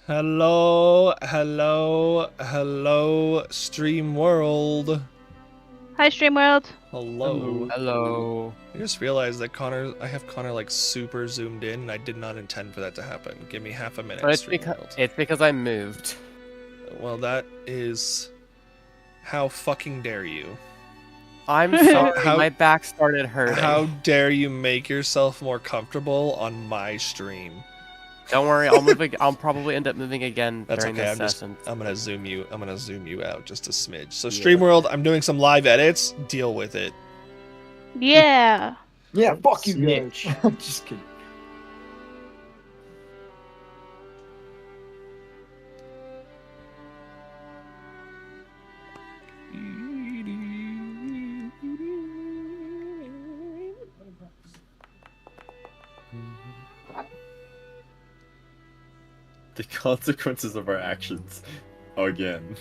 Hello, hello, hello, Stream World. Hi, Streamworld. Hello. Hello. I just realized that I have Connor like super zoomed in, and I did not intend for that to happen. Give me half a minute, But Stream World. it's because I moved. Well, that is how fucking dare you? I'm sorry, my back started hurting. How dare you make yourself more comfortable on my stream? Don't worry, I'll probably end up moving again That's during okay. this session. I'm gonna zoom you out just a smidge. So Stream World, I'm doing some live edits. Deal with it. Yeah. Yeah, fuck you guys. Just kidding. The consequences of our actions again.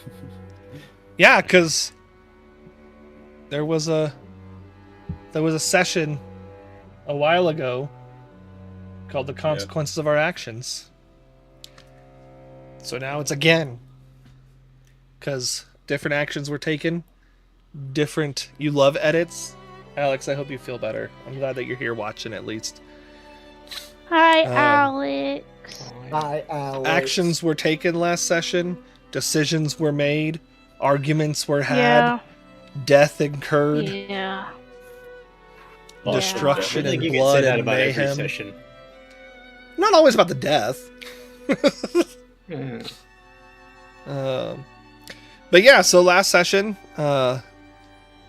Yeah, because there was a session a while ago called the consequences of our actions. So now it's again, because different actions were taken, different. You love edits, Alex. I hope you feel better. I'm glad that you're here watching at least. Hi, Alex. Hi, Alex. Actions were taken last session. Decisions were made. Arguments were had. Yeah. Death incurred. Yeah. Destruction I think and you blood can say that and about mayhem. every session. Not always about the death. Mm. But yeah, so last session, the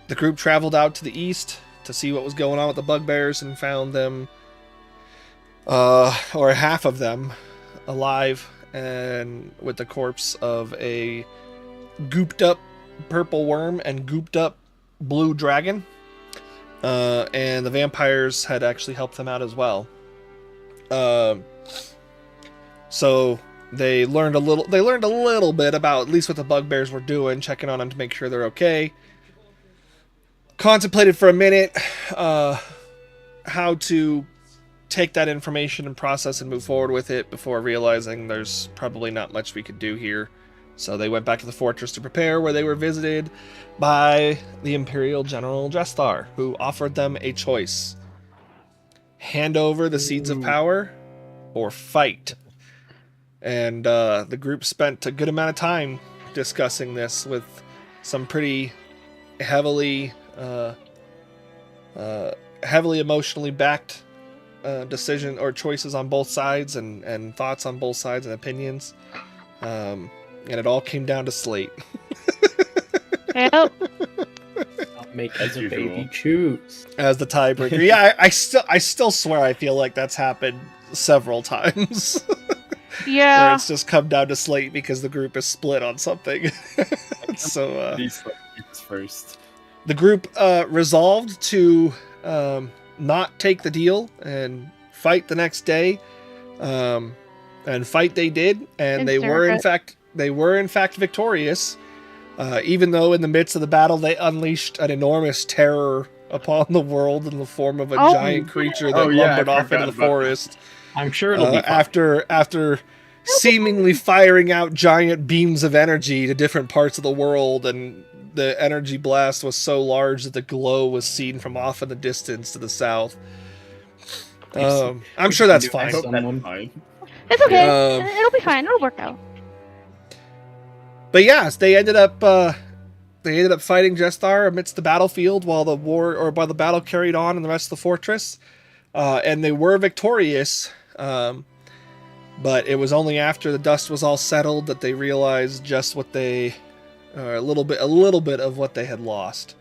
group traveled out to the east to see what was going on with the bugbears and found them, or half of them, alive and with the corpse of a gooped up purple worm and gooped up blue dragon. And the vampires had actually helped them out as well. So they learned a little bit about at least what the bugbears were doing, checking on them to make sure they're okay. Contemplated for a minute how to take that information and process and move forward with it before realizing there's probably not much we could do here. So they went back to the fortress to prepare, where they were visited by the Imperial General Dresthar, who offered them a choice: hand over the seeds of power or fight. And the group spent a good amount of time discussing this with some pretty heavily emotionally backed decision or choices on both sides, and thoughts on both sides and opinions. And it all came down to Slate. Yep. Make As as a usual. baby choose. As the tiebreaker. Yeah, I still swear I feel like that's happened several times. Where Yeah. it's just come down to Slate because the group is split on something. So These first. the group resolved to not take the deal and fight the next day. And fight they did, and they were in fact victorious. Even though in the midst of the battle they unleashed an enormous terror upon the world in the form of a giant creature that lumbered off into the forest. I'm sure it'll be fun. After seemingly firing out giant beams of energy to different parts of the world, and the energy blast was so large that the glow was seen from off in the distance to the south. I'm sure that's fine. Fine. It's okay. It'll be fine. It'll work out. But yes, they ended up fighting Dresthar amidst the battlefield while the battle carried on in the rest of the fortress, and they were victorious. But it was only after the dust was all settled that they realized just what they, a little bit of what they had lost.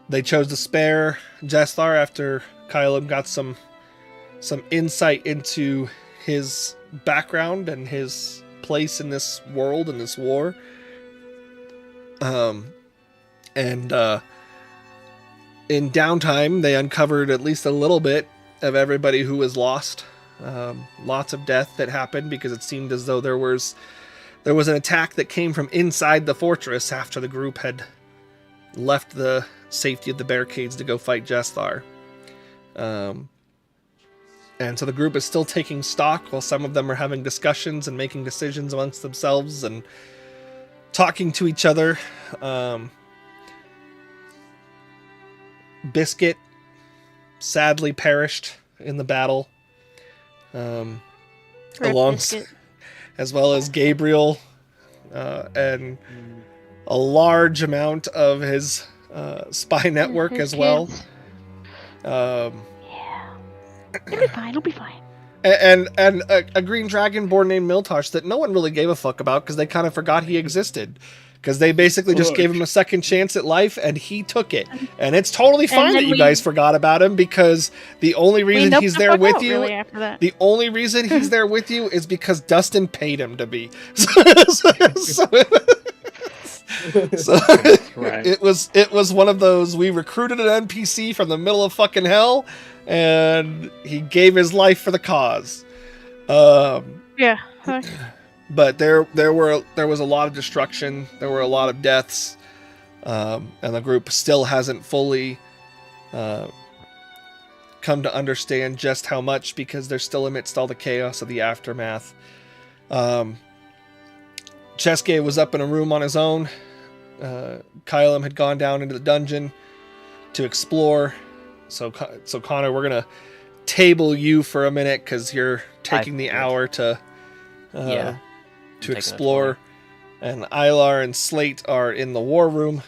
They chose to spare Dresthar after Kylam got some insight into his background and his place in this world and this war. And in downtime, they uncovered at least a little bit of everybody who was lost. Lots of death that happened because it seemed as though there was an attack that came from inside the fortress after the group had left the safety of the barricades to go fight Dresthar. And so the group is still taking stock while some of them are having discussions and making decisions amongst themselves and talking to each other. Biscuit sadly perished in the battle. As well as Gabriel, and a large amount of his spy network as well. It'll be fine. It'll be fine. And a green dragonborn named Miltosh that no one really gave a fuck about because they kind of forgot he existed. Because they basically just gave him a second chance at life, and he took it. And it's totally fine that you guys forgot about him, because the only reason he's there with you, the only reason he's there with you is because Dustin paid him to be. Right. It was one of those, we recruited an NPC from the middle of fucking hell, and he gave his life for the cause. Yeah. But there was a lot of destruction. There were a lot of deaths, and the group still hasn't fully come to understand just how much, because they're still amidst all the chaos of the aftermath. Cheske was up in a room on his own. Kylum had gone down into the dungeon to explore. So Connor, we're gonna table you for a minute because you're taking the hour to explore. And Ilar and Slate are in the war room,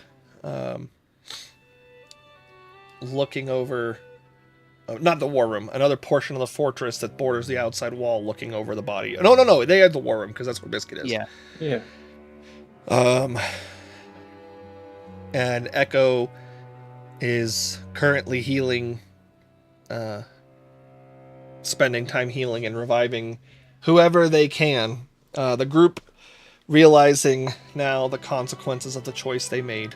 looking over. Not the war room, another portion of the fortress that borders the outside wall, looking over the body. No, they had the war room because that's where Biscuit is. Yeah. And Echo is currently healing, spending time healing and reviving whoever they can. The group, realizing now the consequences of the choice they made.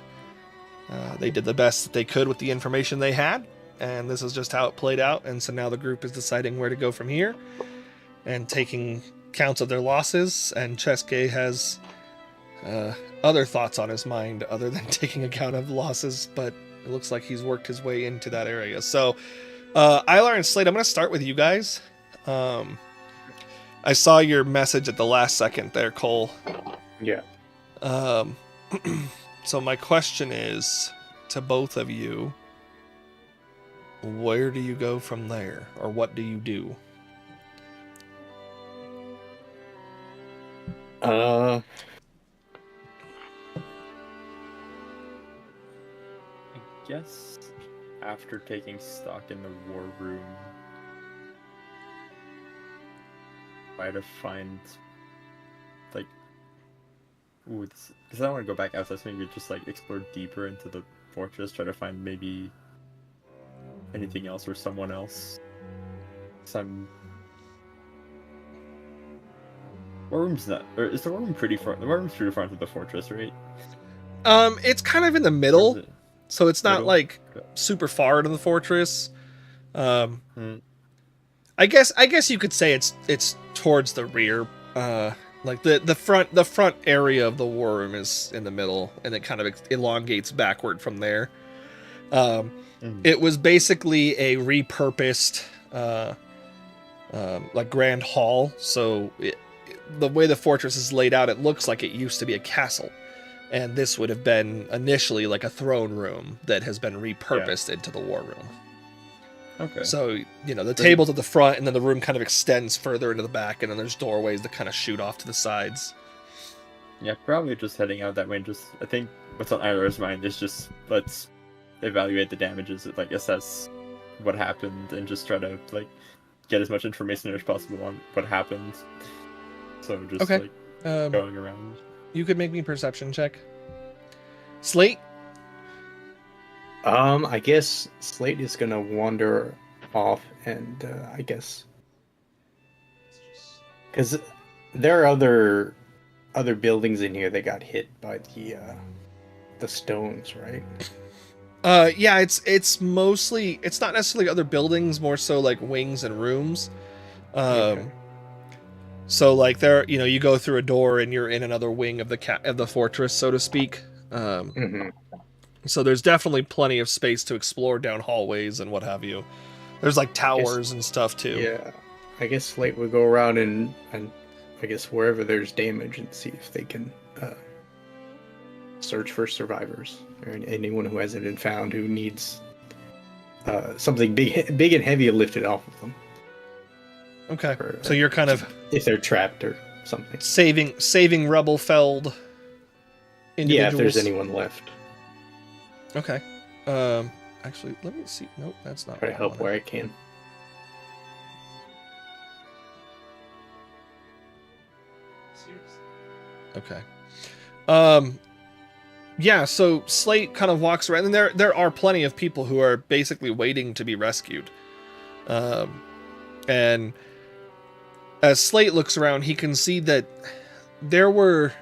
They did the best that they could with the information they had, and this is just how it played out. And so now the group is deciding where to go from here and taking counts of their losses. And Cheske has other thoughts on his mind other than taking account of losses, but it looks like he's worked his way into that area. So Ilar and Slate, I'm going to start with you guys. I saw your message at the last second there, Cole. Yeah. So my question is to both of you, where do you go from there? Or what do you do? I guess after taking stock in the war room, try to find, like, because I don't want to go back outside, so maybe just like explore deeper into the fortress, try to find maybe anything else or someone else. War room's not, or is the war room pretty far? The war room's pretty far into the fortress, right? It's kind of in the middle, so it's not like super far into the fortress. I guess you could say it's towards the rear. Like the front area of the war room is in the middle, and it kind of elongates backward from there. It was basically a repurposed like grand hall. So the way the fortress is laid out, it looks like it used to be a castle, and this would have been initially like a throne room that has been repurposed into the war room. Okay. So, the table's at the front, and then the room kind of extends further into the back, and then there's doorways that kind of shoot off to the sides. Yeah, probably just heading out that way, and I think what's on Ilar's mind is just, let's evaluate the damages, like, assess what happened, and just try to, like, get as much information as possible on what happened. So just, going around. You could make me a perception check. Slate? I guess Slate is gonna wander off, and I guess because there are other buildings in here that got hit by the stones, right? Yeah, it's mostly, it's not necessarily other buildings, more so like wings and rooms. Okay. So like there, you go through a door and you're in another wing of the fortress, so to speak. So there's definitely plenty of space to explore down hallways and what have you. There's like towers and stuff too. Yeah, I guess Slate would go around and I guess wherever there's damage and see if they can search for survivors or anyone who hasn't been found who needs something big and heavy lifted off of them. Okay. Or, So you're kind of if they're trapped or something. saving rebel-felled individuals. Yeah, if there's anyone left. Okay. Actually, let me see. Nope, that's not. Try to what I help wanted. where I can. Okay. Yeah, so Slate kind of walks around, and there are plenty of people who are basically waiting to be rescued. And as Slate looks around, he can see that there were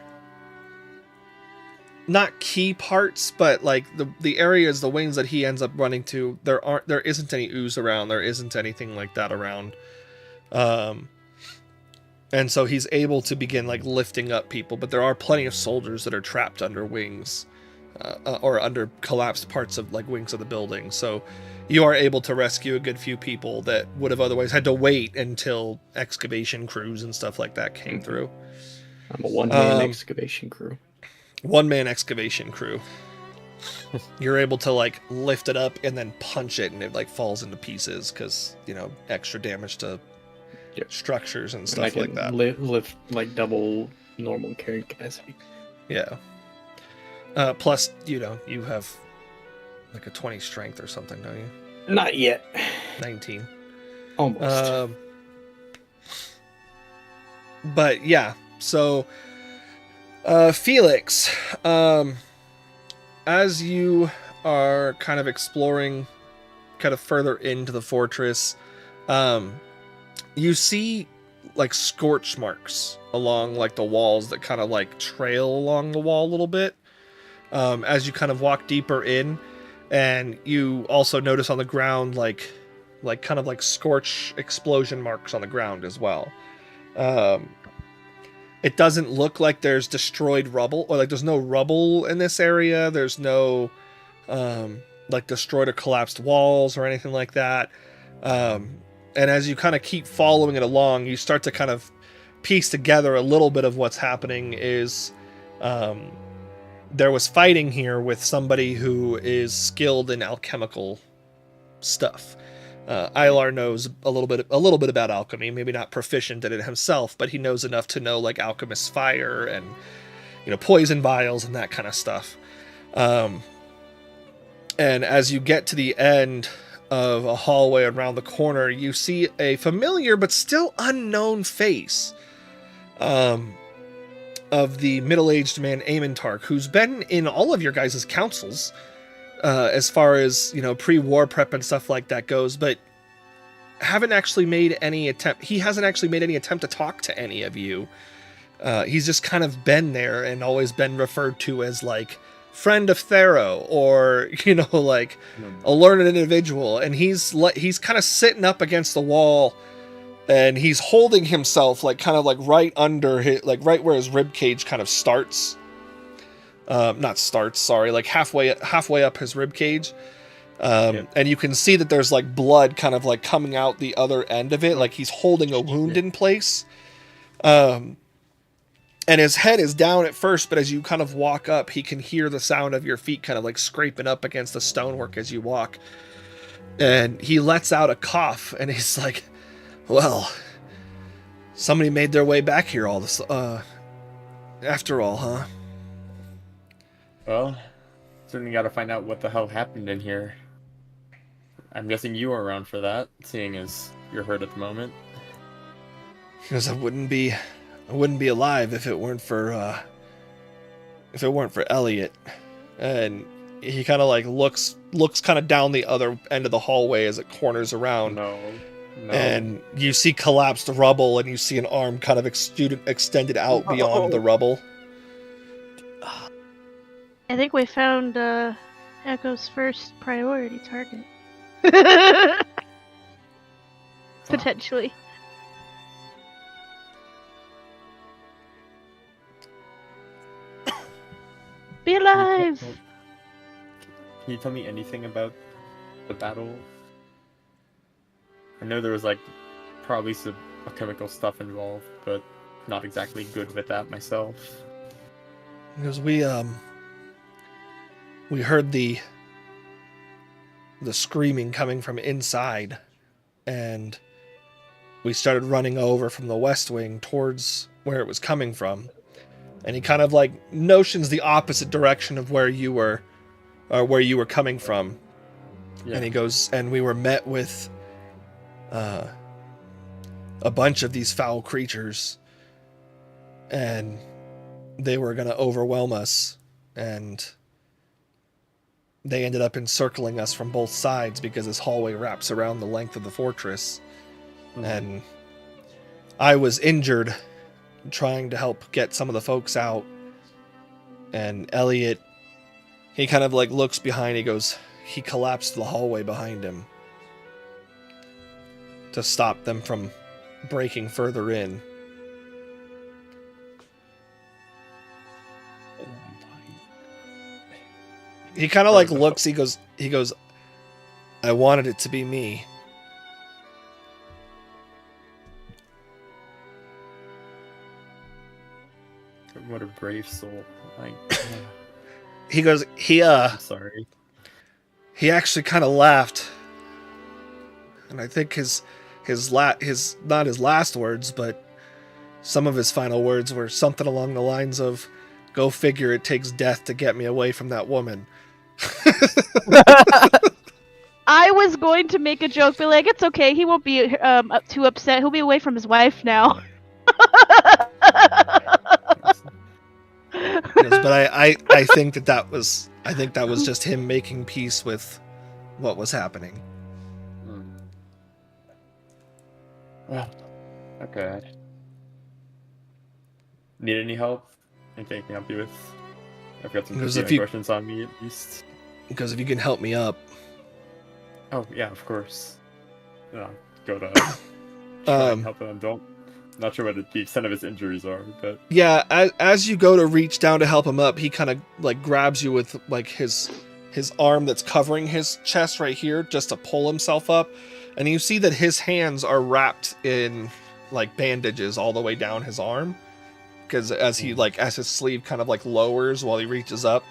not key parts, but like the areas, the wings that he ends up running to, there isn't any ooze around, there isn't anything like that around. And so he's able to begin like lifting up people, but there are plenty of soldiers that are trapped under wings, or under collapsed parts of like wings of the building. So you are able to rescue a good few people that would have otherwise had to wait until excavation crews and stuff like that came through. I'm a one-man excavation crew. One-man excavation crew. You're able to like lift it up and then punch it, and it like falls into pieces because, you know, extra damage to structures and stuff like that. Lift like double normal carrying capacity. Yeah. Plus, you know, you have like a 20 strength or something, don't you? Not yet. 19. Almost. But yeah, so Felix, as you are kind of exploring kind of further into the fortress, you see like scorch marks along like the walls that kind of like trail along the wall a little bit, as you kind of walk deeper in, and you also notice on the ground like kind of like scorch explosion marks on the ground as well. It doesn't look like there's destroyed rubble, or like there's no rubble in this area. There's no like destroyed or collapsed walls or anything like that. And as you kind of keep following it along, you start to kind of piece together a little bit of what's happening is there was fighting here with somebody who is skilled in alchemical stuff. Ilar knows a little bit about alchemy, maybe not proficient in it himself, but he knows enough to know like alchemist's fire and, you know, poison vials and that kind of stuff. And as you get to the end of a hallway around the corner, you see a familiar but still unknown face of the middle-aged man Amontark, who's been in all of your guys' councils as far as, you know, pre-war prep and stuff like that goes, but haven't actually made any attempt. He hasn't actually made any attempt to talk to any of you. He's just kind of been there and always been referred to as like friend of Thero, or, you know, like a learned individual. And he's kind of sitting up against the wall, and he's holding himself like kind of like right under his, like right where his rib cage kind of starts. Not starts, sorry, like halfway up his rib cage. And you can see that there's like blood kind of like coming out the other end of it, like he's holding a wound in place. And his head is down at first, but as you kind of walk up, he can hear the sound of your feet kind of like scraping up against the stonework as you walk. And he lets out a cough, and he's like, well, somebody made their way back here all this, after all, huh? Well, certainly gotta find out what the hell happened in here. I'm guessing you were around for that, seeing as you're hurt at the moment. Because I wouldn't be alive if it weren't for Elliot. And he kind of like looks kind of down the other end of the hallway as it corners around. No. And you see collapsed rubble, and you see an arm kind of extended out beyond the rubble. I think we found Echo's first priority target. Potentially. Be alive! Can you tell me anything about the battle? I know there was like probably some chemical stuff involved, but not exactly good with that myself. Because we heard the screaming coming from inside, and we started running over from the west wing towards where it was coming from. And he kind of like notions the opposite direction of where you were coming from. Yeah. And he goes, and we were met with a bunch of these foul creatures, and they were going to overwhelm us, and they ended up encircling us from both sides because this hallway wraps around the length of the fortress. And I was injured trying to help get some of the folks out. And Elliot, he kind of like looks behind, he goes, he collapsed the hallway behind him to stop them from breaking further in. He kind of like looks, he goes, I wanted it to be me. What a brave soul. Like, He goes, I'm sorry. he actually kind of laughed. And I think his not his last words, but some of his final words were something along the lines of, "Go figure, it takes death to get me away from that woman." I was going to make a joke, be like, it's okay, he won't be too upset. He'll be away from his wife now. Yes, but I think that was just him making peace with what was happening. Well, okay. Need any help? Anything I can help you with? I've got some There's continuing questions on me at least. Because if you can help me up. Oh yeah, of course. Go to try and help him. Not sure what the extent of his injuries are, but Yeah, as you go to reach down to help him up, he kind of like grabs you with like his arm that's covering his chest right here, just to pull himself up, and you see that his hands are wrapped in like bandages all the way down his arm, because as his sleeve kind of like lowers while he reaches up,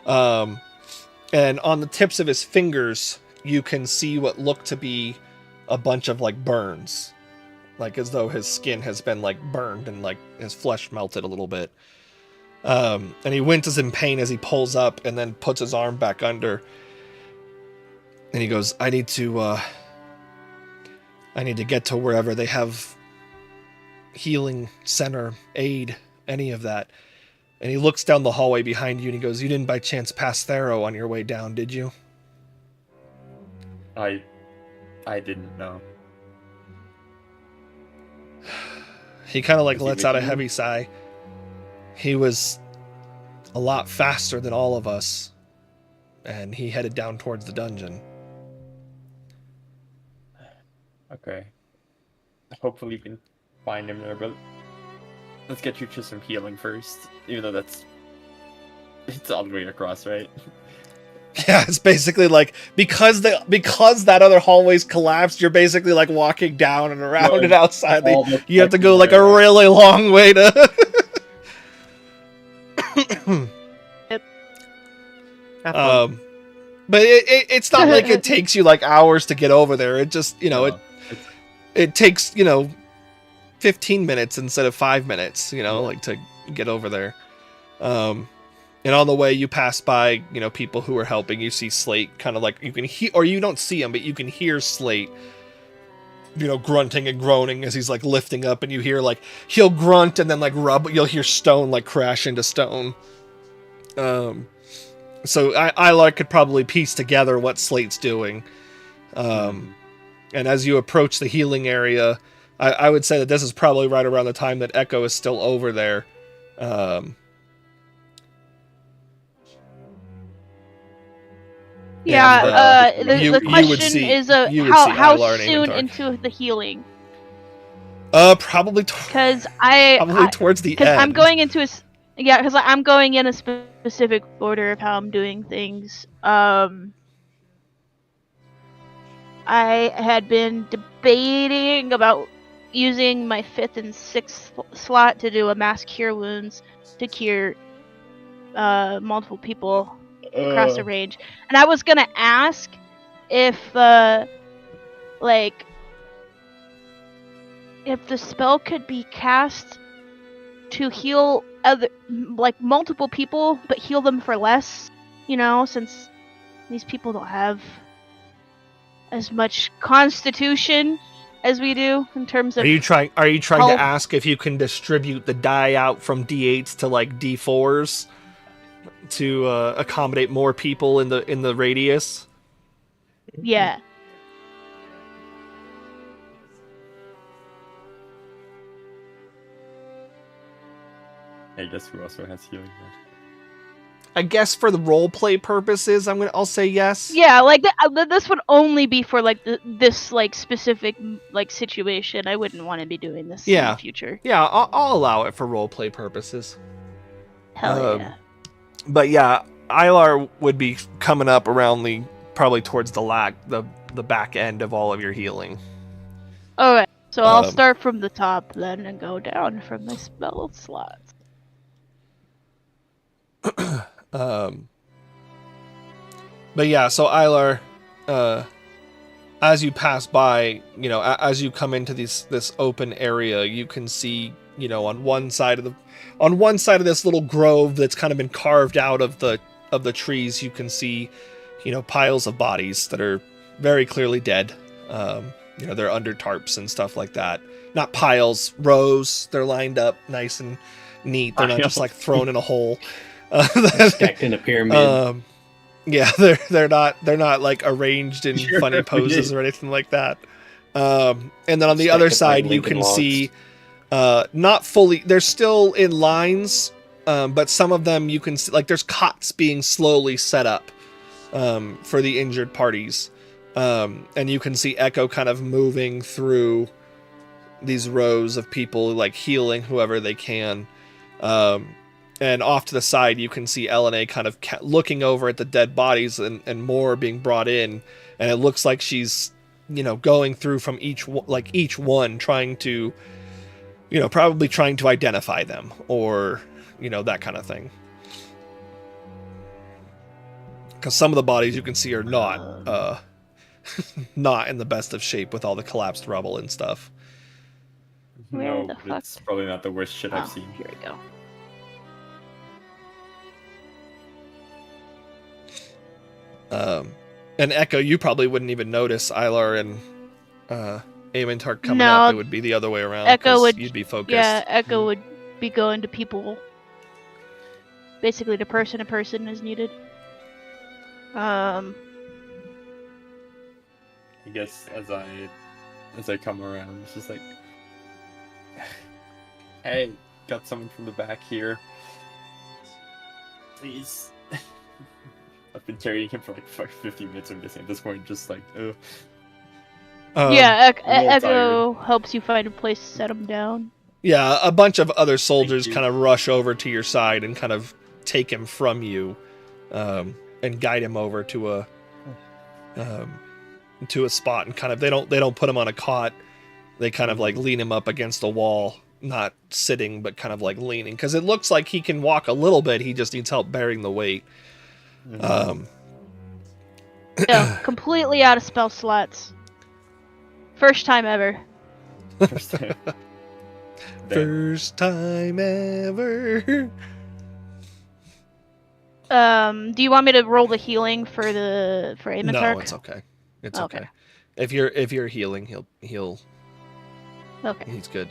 and on the tips of his fingers you can see what look to be a bunch of like burns. Like as though his skin has been like burned and like his flesh melted a little bit. And he winces in pain as he pulls up and then puts his arm back under. And he goes, I need to get to wherever they have healing center, aid, any of that. And he looks down the hallway behind you and he goes, you didn't by chance pass Thero on your way down, did you? I didn't know. He kind of like Was he lets out a with you? heavy sigh. He was a lot faster than all of us, and he headed down towards the dungeon. Okay. Hopefully we can find him there, but let's get you to some healing first. Even though it's all the way across, right? Yeah, it's basically like because that other hallway's collapsed, you're basically like walking down and around Going and outside. almost You have to like go like a there. really long way to. Have fun. But it's not like it takes you like hours to get over there. It just it takes 15 minutes instead of 5 minutes. Like to get over there. And on the way, you pass by, people who are helping. You see Slate kind of like, you can hear, or you don't see him, but you can hear Slate, grunting and groaning as he's like lifting up, and you hear like, he'll grunt and then like you'll hear stone like crash into stone. So I could probably piece together what Slate's doing. And as you approach the healing area, I would say that this is probably right around the time that Echo is still over there. Yeah, And, the you would question see- is you would see how Ilar and soon Aventar. into the healing? Probably Because towards the because end. I'm going into because I'm going in a specific order of how I'm doing things. I had been debating about using my 5th and 6th slot to do a mass cure wounds to cure multiple people across the range. And I was gonna ask if if the spell could be cast to heal multiple people, but heal them for less, since these people don't have as much constitution as we do in terms of. Are you trying health. to ask if you can distribute the die out from D8s to like D4s to accommodate more people in the radius? Yeah. I guess who also has healing? I guess for the roleplay purposes, I'll say yes. Yeah, this would only be for this specific situation. I wouldn't want to be doing this in the future. Yeah, I'll allow it for roleplay purposes. Hell yeah. But yeah, Ilar would be coming up around probably towards the back end of all of your healing. Alright, so I'll start from the top then and go down from my spell slots. But yeah, so Ilar, as you pass by, as you come into this open area, you can see, on one side of this little grove that's kind of been carved out of the trees, you can see, piles of bodies that are very clearly dead. They're under tarps and stuff like that. Not piles, rows. They're lined up nice and neat. They're not just thrown in a hole. Stacked in a pyramid. Yeah, they're not arranged in funny poses or anything like that. And then on the other side, you can see not fully. They're still in lines, but some of them you can see there's cots being slowly set up for the injured parties, and you can see Echo kind of moving through these rows of people, healing whoever they can. And off to the side, you can see LNA kind of looking over at the dead bodies and more being brought in. And it looks like she's, going through from each one, trying to, probably trying to identify them or, that kind of thing. Because some of the bodies you can see are not, not in the best of shape with all the collapsed rubble and stuff. Where the fuck? It's probably not the worst shit I've seen. Here we go. And Echo, you probably wouldn't even notice Ilar and Amantar coming up. It would be the other way around. Echo would. You'd be focused. Yeah, Echo would be going to people. Basically, to person as needed. I guess as I come around, it's just hey, got someone from the back here. Please. I've been carrying him for 50 minutes, I'm guessing at this point, just ugh. Yeah, Echo helps you find a place to set him down. Yeah, a bunch of other soldiers kind of rush over to your side and kind of take him from you, and guide him over to a spot, and kind of they don't put him on a cot. They kind of lean him up against a wall, not sitting, but kind of leaning, because it looks like he can walk a little bit. He just needs help bearing the weight. No, completely out of spell slots. First time ever. First time ever. Do you want me to roll the healing for Amantar? No, it's okay. It's okay. If you're healing, he'll. Okay. He's good.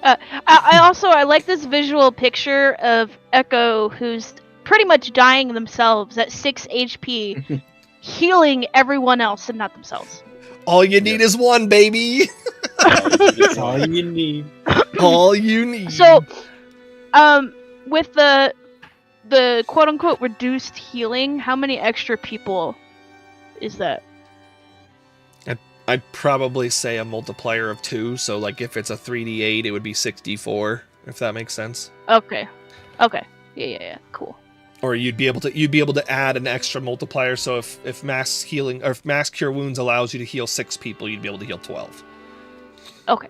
I like this visual picture of Echo, who's pretty much dying themselves at 6 HP, healing everyone else and not themselves. All you need is one, baby. That's all you need. All you need. So, with the quote unquote reduced healing, how many extra people is that? I'd probably say a multiplier of 2, so if it's a 3d8, it would be 64, if that makes sense. Okay. Yeah, cool. Or you'd be able to add an extra multiplier. So if mass healing or if mass cure wounds allows you to heal 6 people, you'd be able to heal 12. Okay.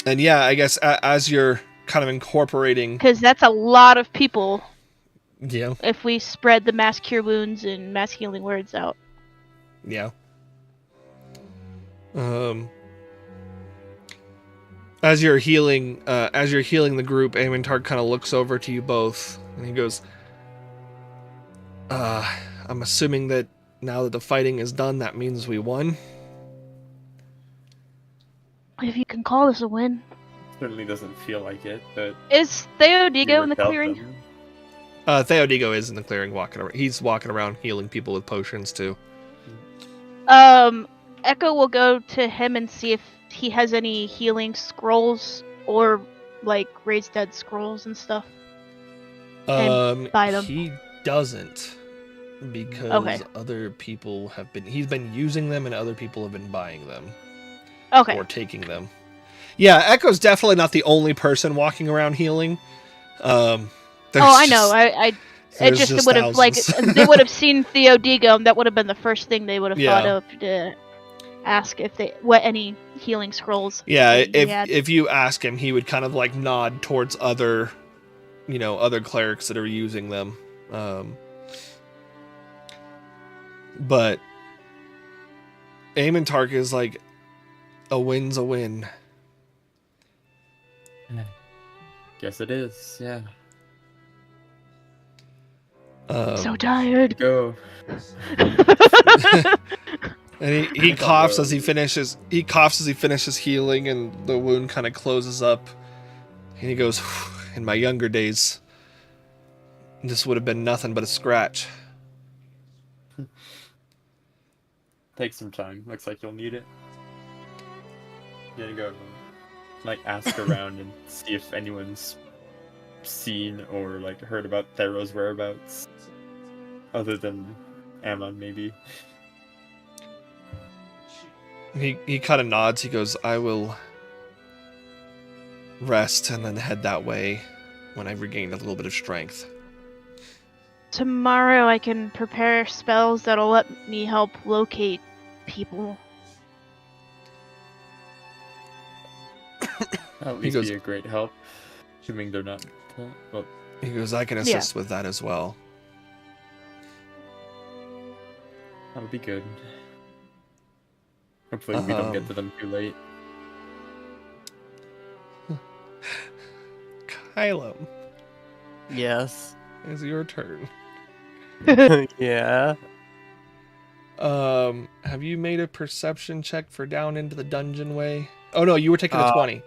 And yeah, I guess as you're kind of incorporating, Because that's a lot of people yeah, if we spread the mass cure wounds and mass healing words out. yeah. As you're healing the group, Amintard kind of looks over to you both, and he goes, I'm assuming that now that the fighting is done, that means we won. If you can call this a win. Certainly doesn't feel like it, but Is we Theodigo in the worked out clearing? them. Theodigo is in the clearing walking around. He's walking around healing people with potions too. Echo will go to him and see if he has any healing scrolls or like raised dead scrolls and stuff. And buy them. He doesn't, because Okay. other people he's been using them and other people have been buying them Okay. or taking them. Yeah, Echo's definitely not the only person walking around healing. Oh, I know. It there's just would have like thousands. they would have seen Theodigo, and that would have been the first thing they would have thought Yeah. of to ask if what any healing scrolls. Yeah, he had. if you ask him, he would kind of like nod towards other clerics that are using them. But Amontark is like, a win's a win. Guess it is, yeah. So tired. Go. And he coughs as he finishes. He coughs as he finishes healing, and the wound kind of closes up. And he goes, "In my younger days, this would have been nothing but a scratch." Take some time. Looks like you'll need it. Gonna go, like, ask around and see if anyone's seen or like heard about Thero's whereabouts, other than Ammon, maybe. He kind of nods. He goes, "I will rest and then head that way when I've regained a little bit of strength." Tomorrow I can prepare spells that'll let me help locate people. At He least goes- be a great help, assuming they're not. Well, He goes, "I can assist with that as well." that'll be good. Hopefully, we don't get Um, to them too late. Kylo, Yes. it's your turn. Yeah. Have you made a perception check for down into the dungeon way? Oh no, you were taking a 20.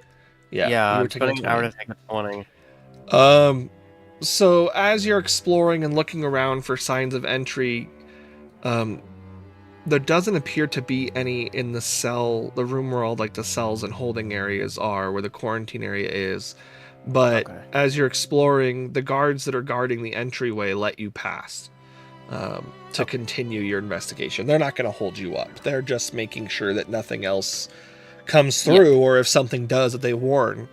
Yeah, you I'm were taking a spending an hour 20. to take a 20. So as you're exploring and looking around for signs of entry, there doesn't appear to be any in the room where all like the cells and holding areas are, where the quarantine area is. But Okay. as you're exploring, the guards that are guarding the entryway let you pass to continue your investigation. They're not going to hold you up. They're just making sure that nothing else comes through, or if something does, that they warn.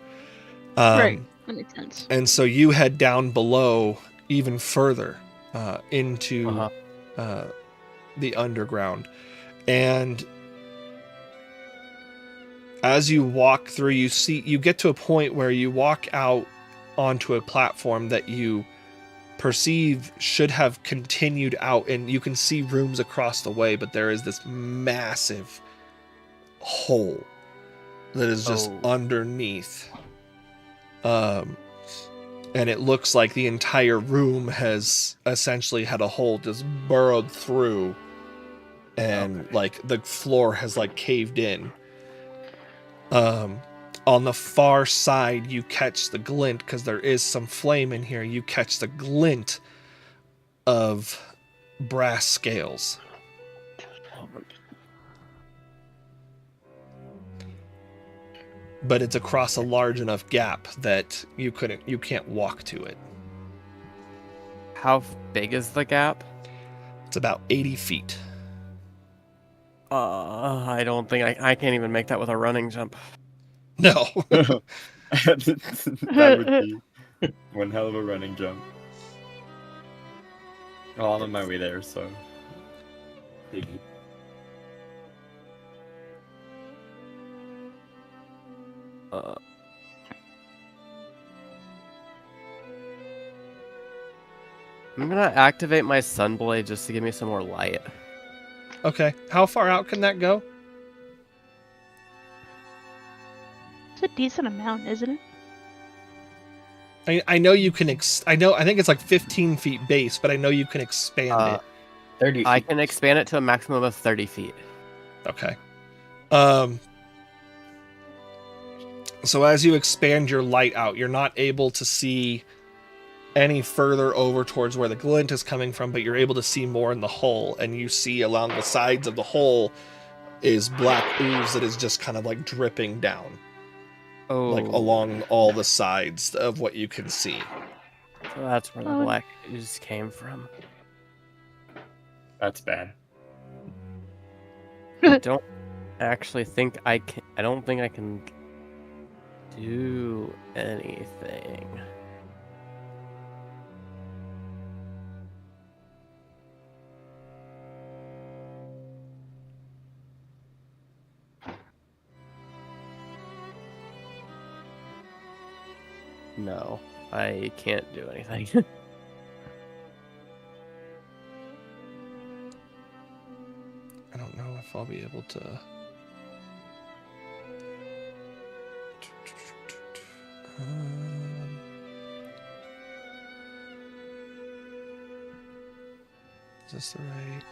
Right. That makes sense. And so you head down below even further into the underground. And as you walk through, you get to a point where you walk out onto a platform that you perceive should have continued out, and you can see rooms across the way, but there is this massive hole that is just underneath. And it looks like the entire room has essentially had a hole just burrowed through, and like the floor has like caved in. On the far side, you catch the glint, because there is some flame in here. You catch the glint of brass scales. But it's across a large enough gap that you can't walk to it. How big is the gap? It's about 80 feet. I don't think I can't even make that with a running jump. No. That would be one hell of a running jump. Oh, I'm on my way there, so. Uh, I'm gonna activate my Sunblade just to give me some more light. Okay. How far out can that go? It's a decent amount, isn't it? I know you can I think it's like 15 feet base, but I know you can expand it. 30 I feet. can expand it to a maximum of 30 feet. Okay. So as you expand your light out, you're not able to see any further over towards where the glint is coming from, but you're able to see more in the hull, and you see along the sides of the hull is black ooze that is just kind of like dripping down, Oh, like along all the sides of what you can see. so that's where the Oh. black ooze came from. That's bad. I don't actually think I can. I don't think I can do anything. No, I can't do anything. I don't know if I'll be able to. Is this the right?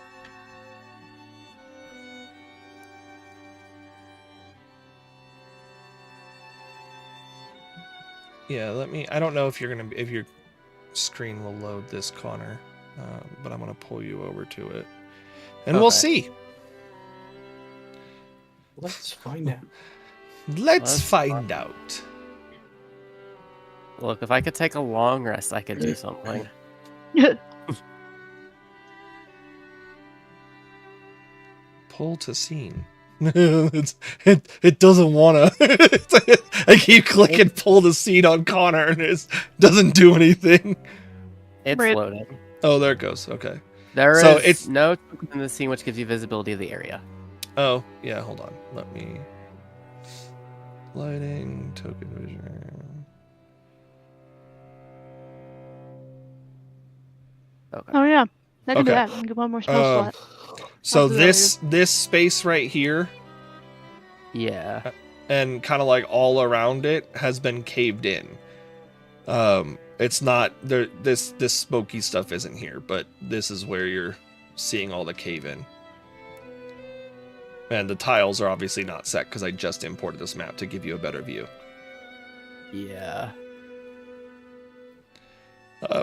Yeah, let me. I don't know if if your screen will load this, Connor, but I'm gonna pull you over to it, and we'll Okay. see. Let's find out. Let's find out. Look, if I could take a long rest, I could do something. Pull to scene. it doesn't wanna. I keep clicking pull to scene on Connor, and it doesn't do anything. It's Rude. loading. Oh, there it goes. Okay. There is So it's- no token in the scene which gives you visibility of the area. Oh, yeah, hold on. Let me. Lighting, token vision. Okay. Oh yeah, that can do Okay. that. You can get one more spell Um, slot. So I'll do that this space right here Yeah. and kind of like all around it has been caved in. It's not there. This smoky stuff isn't here, but this is where you're seeing all the cave in. And the tiles are obviously not set because I just imported this map to give you a better view. Yeah.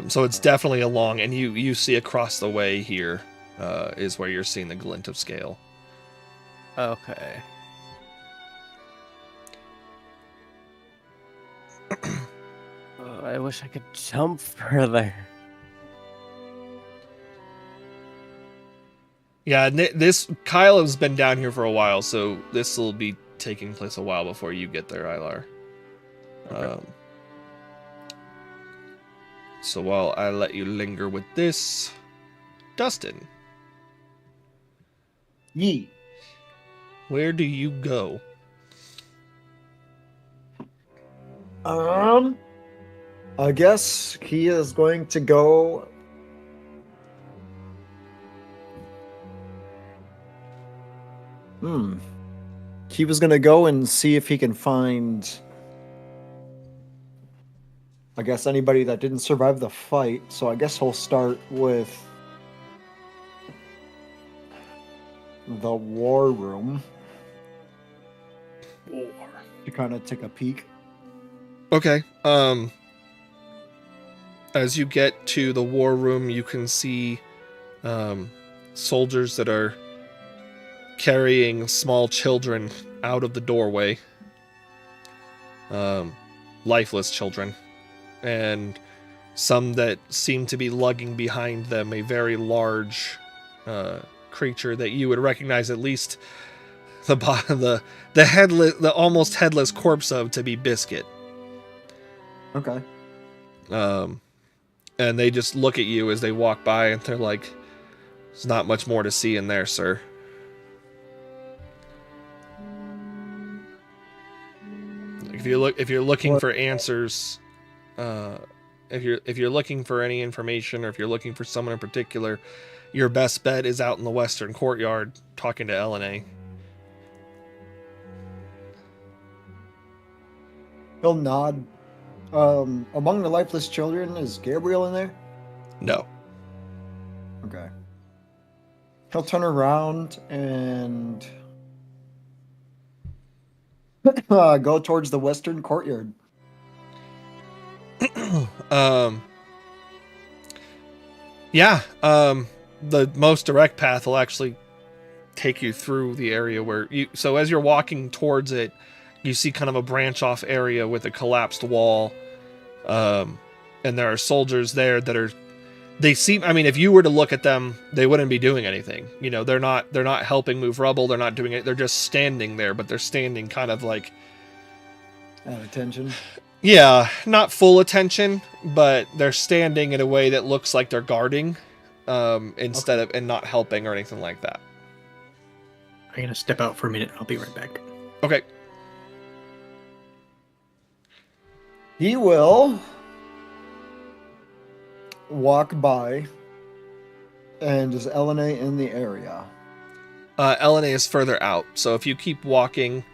So it's definitely along, and you see across the way here is where you're seeing the glint of scale. Okay. Oh, I wish I could jump further. Yeah, and this Kyle has been down here for a while, so this will be taking place a while before you get there, Ilar. Okay. So while I let you linger with this, Dustin, Yee. where do you go? I guess he is going to go. He was gonna go and see if he can find, I guess, anybody that didn't survive the fight. So I guess he'll start with the war room to kind of take a peek. Okay. As you get to the war room, you can see soldiers that are carrying small children out of the doorway. Lifeless children. And some that seem to be lugging behind them a very large creature that you would recognize at least the headless, the almost headless corpse of to be Biscuit. Okay. And they just look at you as they walk by, and they're like, "There's not much more to see in there, sir." If you're looking for answers, if you're looking for any information, or if you're looking for someone in particular, your best bet is out in the western courtyard talking to Elena. He'll nod. Among the lifeless children, is Gabriel in there? No. Okay. He'll turn around and go towards the western courtyard. Yeah. The most direct path will actually take you through the area where you. So as you're walking towards it, you see kind of a branch off area with a collapsed wall. And there are soldiers there that are. They seem. I mean, if you were to look at them, they wouldn't be doing anything. You know, they're not helping move rubble. They're not doing it. They're just standing there, but they're standing kind of like. At attention. Yeah, not full attention, but they're standing in a way that looks like they're guarding, instead of and not helping or anything like that. I'm gonna step out for a minute. I'll be right back. Okay. He will walk by, and is Elena in the area? Elena is further out, so if you keep walking,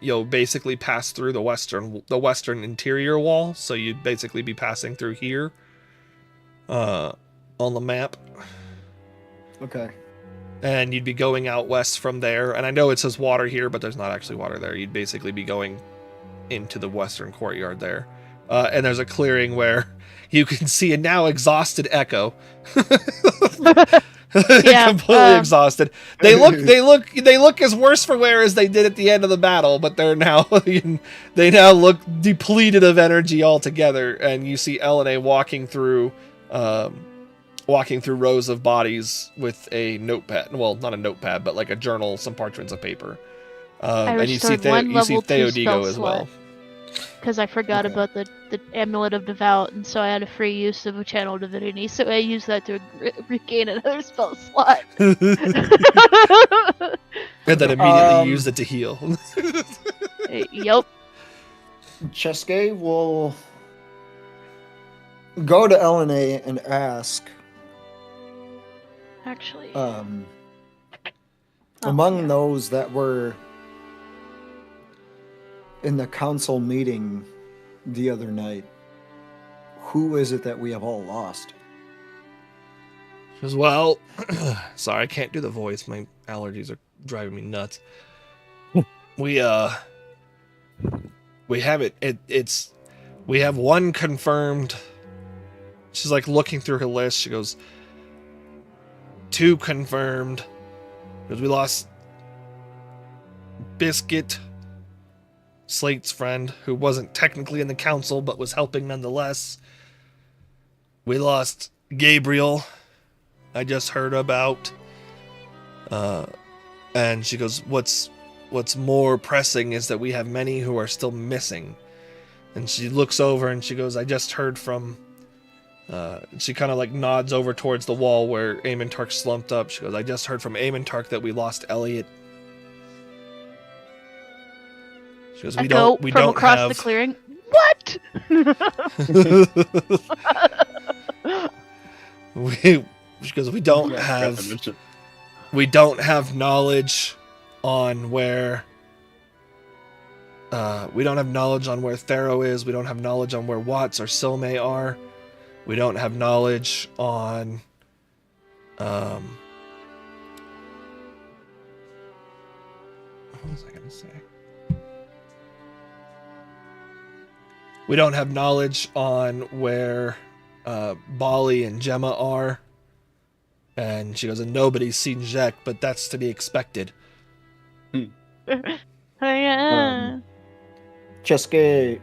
you'll basically pass through the western interior wall. So you'd basically be passing through here, on the map. Okay. And you'd be going out west from there. And I know it says water here, but there's not actually water there. You'd basically be going into the western courtyard there. And there's a clearing where you can see a now exhausted Echo. Yeah, Completely exhausted. They look as worse for wear as they did at the end of the battle, but they now look depleted of energy altogether. And you see Elena walking through rows of bodies with a notepad. Well, not a notepad, but like a journal, some parchments of paper. And you see Theodigo as well. Because I forgot about the Amulet of Devout, and so I had a free use of a Channel Divinity, so I used that to regain another spell slot. And then immediately used it to heal. Yep. Cheske will go to Elena and ask, Actually. among those that were in the council meeting the other night, who is it that we have all lost? As well, sorry, I can't do the voice. My allergies are driving me nuts. We have we have one confirmed. She's like looking through her list. She goes, 2 confirmed. Because we lost Biscuit, Slate's friend, who wasn't technically in the council but was helping nonetheless. We lost Gabriel, I just heard about. And she goes, what's more pressing is that we have many who are still missing. And she looks over and she goes, I just heard from... she kind of like nods over towards the wall where Amontark slumped up. She goes, I just heard from Amontark that we lost Elliot. She goes, we don't across have... the clearing. What? She goes, we don't have knowledge on where we don't have knowledge on where Thero is. We don't have knowledge on where Watts or Silme are. We don't have knowledge on what was I gonna say? We don't have knowledge on where Bali and Gemma are. And she goes, and nobody's seen Jack, but that's to be expected. Cheske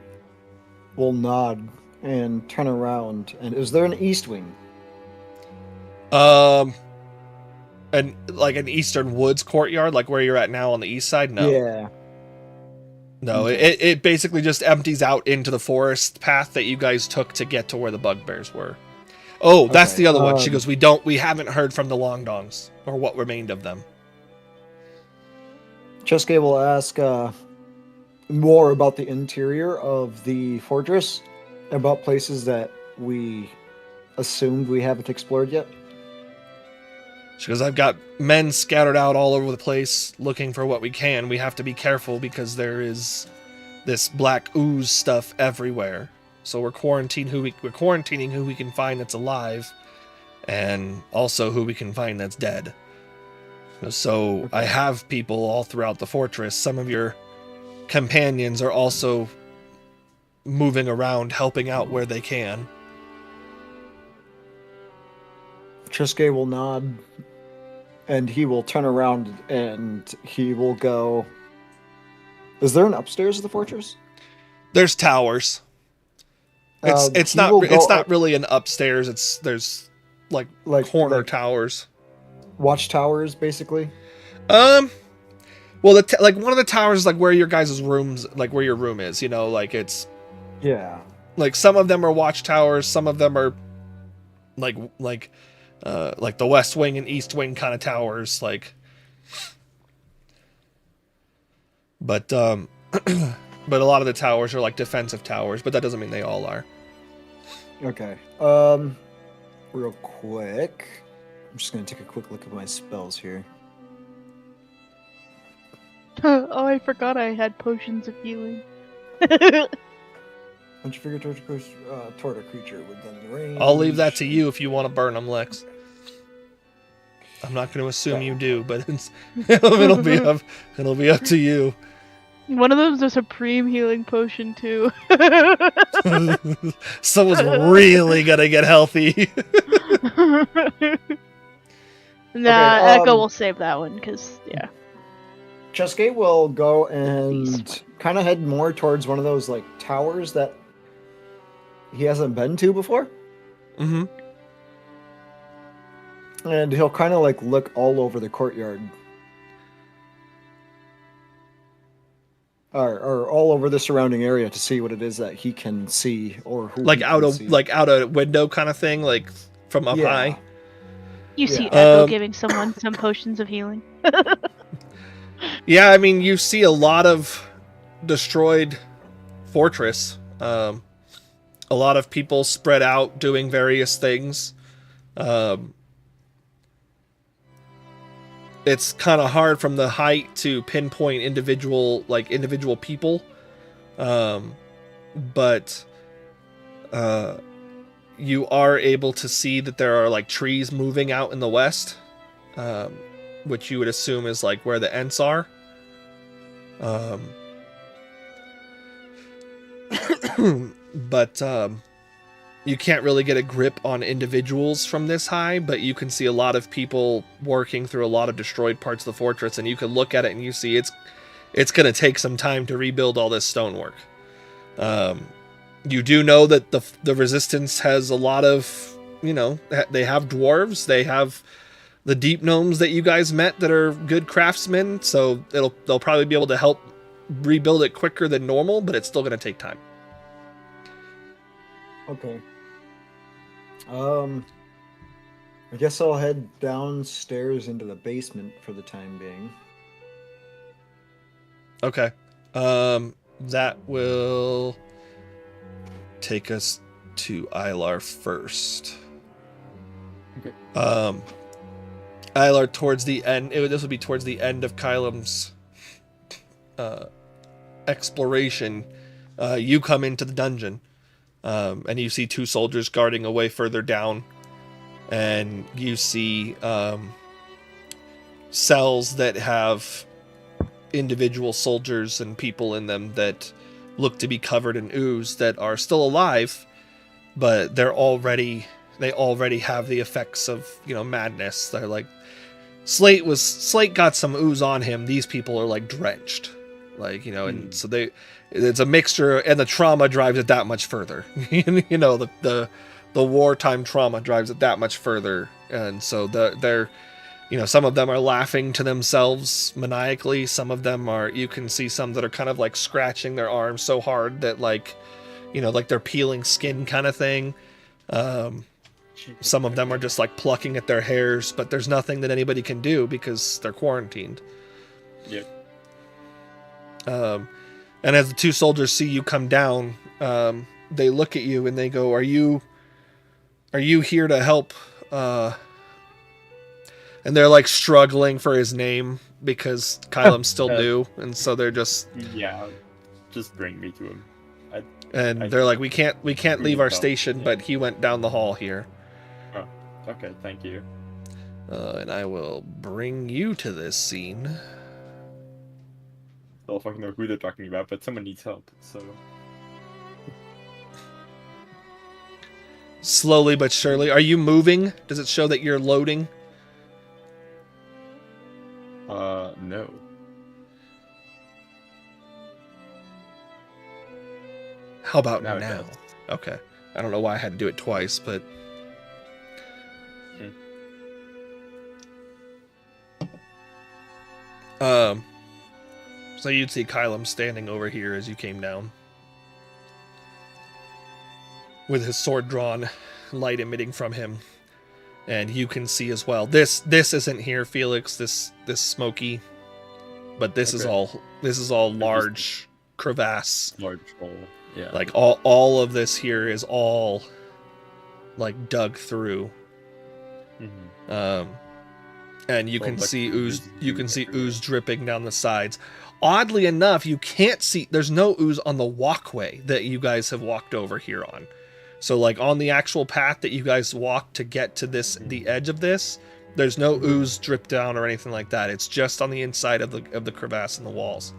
will nod and turn around. And is there an east wing? an eastern woods courtyard, like where you're at now on the east side? No. Yeah. No, Okay. it basically just empties out into the forest path that you guys took to get to where the bugbears were. Oh, that's Okay, the other one. She goes, we haven't heard from the Long Dongs, or what remained of them. Chesuke will ask more about the interior of the fortress, about places that we assumed we haven't explored yet. She goes, I've got men scattered out all over the place looking for what we can. We have to be careful because there is this black ooze stuff everywhere. So we're quarantining who we can find that's alive, and also who we can find that's dead. So I have people all throughout the fortress. Some of your companions are also moving around, helping out where they can. Chesuke will nod, and he will turn around and he will go. Is there an upstairs of the fortress? There's towers. It's He not will it's go not really an upstairs. There's like corner towers. watchtowers, basically. Well, like one of the towers is like where your guys' rooms, like where your room is. You know, like it's Yeah. like some of them are watchtowers, some of them are like the West Wing and East Wing kind of towers, like. But but a lot of the towers are like defensive towers, but that doesn't mean they all are. Okay. Real quick, I'm just gonna take a quick look at my spells here. Oh, I forgot I had potions of healing. Once you figure toward a creature within the range. I'll leave that to you if you want to burn them, Lex. I'm not going to assume you do, but it'll be up to you. One of them's a supreme healing potion too. Someone's really gonna get healthy. Nah, Okay, Echo will save that one because yeah. Chesuke will go and kind of head more towards one of those like towers that he hasn't been to before. Mm-hmm. And he'll kind of like look all over the courtyard. Or all over the surrounding area to see what it is that he can see or who Like he out can a see. out a window kind of thing, like from up Yeah. high. You see Yeah. Echo giving someone some potions of healing. Yeah, I mean, you see a lot of destroyed fortress. A lot of people spread out doing various things. It's kind of hard from the height to pinpoint individual people. But you are able to see that there are like trees moving out in the west. Which you would assume is like where the Ents are. But you can't really get a grip on individuals from this high, but you can see a lot of people working through a lot of destroyed parts of the fortress, and you can look at it and you see it's going to take some time to rebuild all this stonework. You do know that the resistance has a lot of, they have dwarves, they have the deep gnomes that you guys met that are good craftsmen, so they'll probably be able to help rebuild it quicker than normal, but it's still going to take time. Okay. I guess I'll head downstairs into the basement for the time being. Okay. That will take us to Ilar first. Okay. Ilar, towards the end, this would be towards the end of Kylem's exploration. You come into the dungeon, and you see two soldiers guarding away further down, and you see cells that have individual soldiers and people in them that look to be covered in ooze that are still alive, but they already have the effects of madness. They're like Slate got some ooze on him. These people are like drenched, and so it's a mixture, and the trauma drives it that much further. The wartime trauma drives it that much further, and so some of them are laughing to themselves maniacally. Some of them are, you can see some that are kind of like scratching their arms so hard that like they're peeling skin kind of thing. Some of them are just like plucking at their hairs, but there's nothing that anybody can do because they're quarantined. Yep. And as the two soldiers see you come down, they look at you and they go, Are you here to help? And they're like struggling for his name because Kylem's still new, and so they're just just bring me to him. They're like, we can't leave our station, but he went down the hall here. Oh, okay, thank you. And I will bring you to this scene. I don't fucking know who they're talking about, but someone needs help, so. Slowly but surely. Are you moving? Does it show that you're loading? No. How about Now it now? does. Okay. I don't know why I had to do it twice, but... So you'd see Kylem standing over here as you came down. With his sword drawn, light emitting from him. And you can see as well. This isn't here, Felix, this smoky. But this is all large crevasse. Large hole. Yeah. Like all of this here is all like dug through. Mm-hmm. And you Well, can like, see ooze. You can see everywhere. ooze dripping down the sides. Oddly enough, you can't see. There's no ooze on the walkway that you guys have walked over here on. So, like on the actual path that you guys walked to get to the edge of this, there's no ooze drip down or anything like that. It's just on the inside of the crevasse in the walls.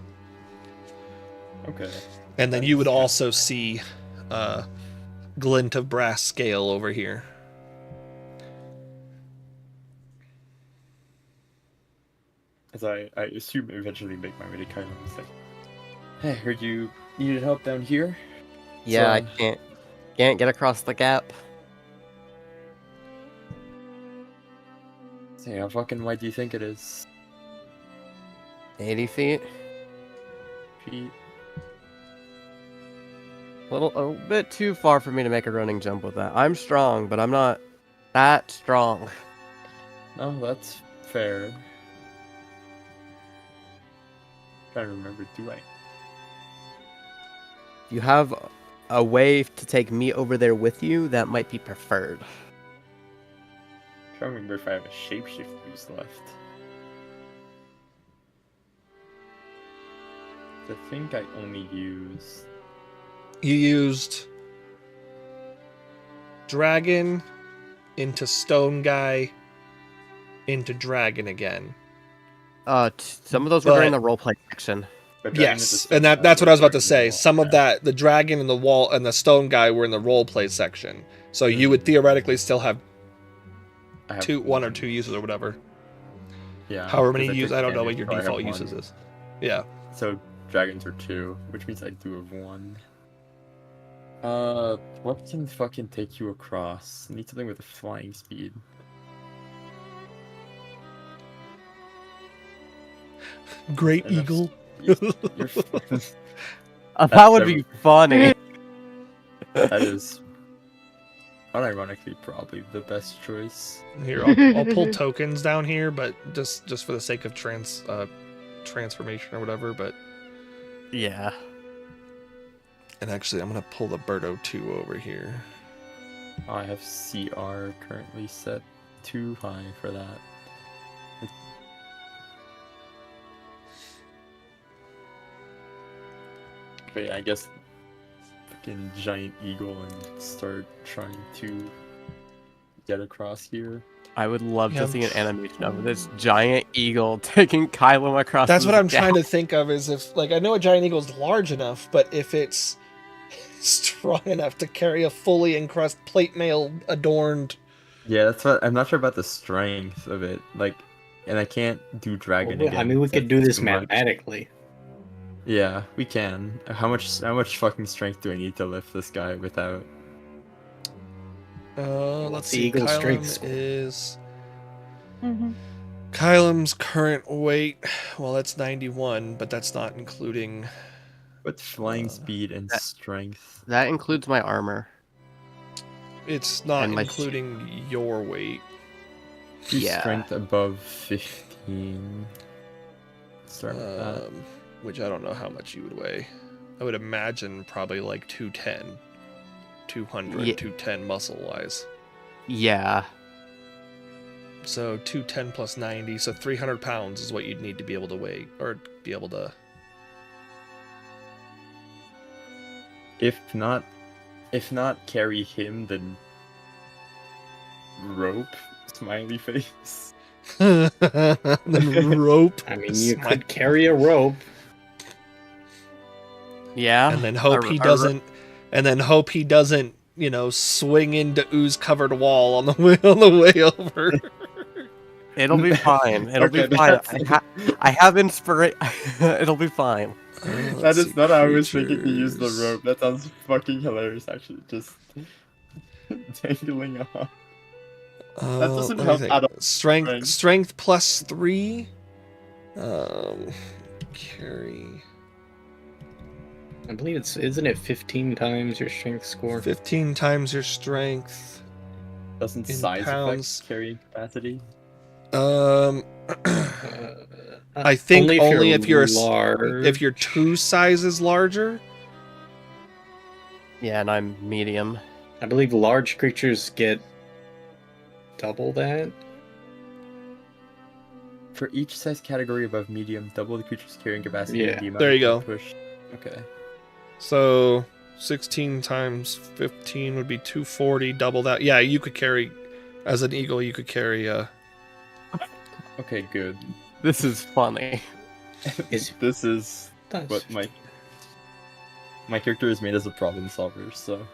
Okay. And then you would also see glint of brass scale over here. As I assume eventually make my way to Kylo and say, "Hey, I heard you needed help down here." Yeah, So- I can't get across the gap. Say, how fucking wide do you think it is? 80 feet. Feet. A bit too far for me to make a running jump with that. I'm strong, but I'm not that strong. No, that's fair. Trying to remember, do I? If you have a way to take me over there with you, that might be preferred. Trying to remember if I have a shapeshift use left. I think I only used. You used dragon into stone guy into dragon again. Some of those were during the roleplay section. Yes, and that's what I was about to say. Some of that, the dragon and the wall and the stone guy were in the roleplay section. So you would theoretically still have I have one or two uses or whatever. Yeah. However many 'cause uses, took I don't know damage, what your so I have default one. uses is. Yeah. So dragons are 2, which means I do have 1. What can fucking take you across? I need something with a flying speed. Great Enough eagle. You're fucking... That would be funny. That is unironically probably the best choice. Here, I'll pull tokens down here, but just for the sake of transformation or whatever. But Yeah. and actually, I'm gonna pull the Birdo 2 over here. I have CR currently set too high for that. But yeah, I guess fucking giant eagle and start trying to get across here. I would love Yeah. to see an animation of this giant eagle taking Kylo across. That's what this I'm gap. trying to think of. Is if I know a giant eagle is large enough, but if it's strong enough to carry a fully encrusted plate mail adorned. Yeah, that's what I'm not sure about the strength of it. Like, and I can't do dragon Well, again. I mean, we could do That's this too much. mathematically. Yeah, we can. How much fucking strength do I need to lift this guy without? Let's the see. eagle's Kylem strength score? is Mm-hmm. Kylem's current weight, well, that's 91, but that's not including. With flying speed and strength. That includes my armor. It's not And my including your weight. Yeah. Strength above 15. Start with that. Which I don't know how much you would weigh. I would imagine probably like 210. 200, Yeah. 210 muscle-wise. Yeah. So 210 plus 90, so 300 pounds is what you'd need to be able to weigh, or be able to... If not carry him, then rope, smiley face. Then rope. I mean, you could carry a rope. Yeah. And then hope he A ro- doesn't... And then hope he doesn't, you know, swing into ooze-covered wall on the way over. It'll be fine. It'll Okay, be fine. that's- I have inspiration. It'll be fine. That is not how I was thinking to use the rope. That sounds fucking hilarious, actually. Just dangling off. That doesn't let me help think. at all. Strength plus 3. Carry... I believe isn't it 15 times your strength score? 15 times your strength. Doesn't In size pounds. affect carrying capacity? I think only if you're large. if you're 2 sizes larger. Yeah, and I'm medium. I believe large creatures get double that. For each size category above medium, double the creature's carrying capacity. Yeah. and the amount There you of go. Push. Okay. So 16 times 15 would be 240. Double that. Yeah, you could carry, as an eagle, you could carry. Okay, good. This is funny. Is This is that's what my character is made as a problem solver, so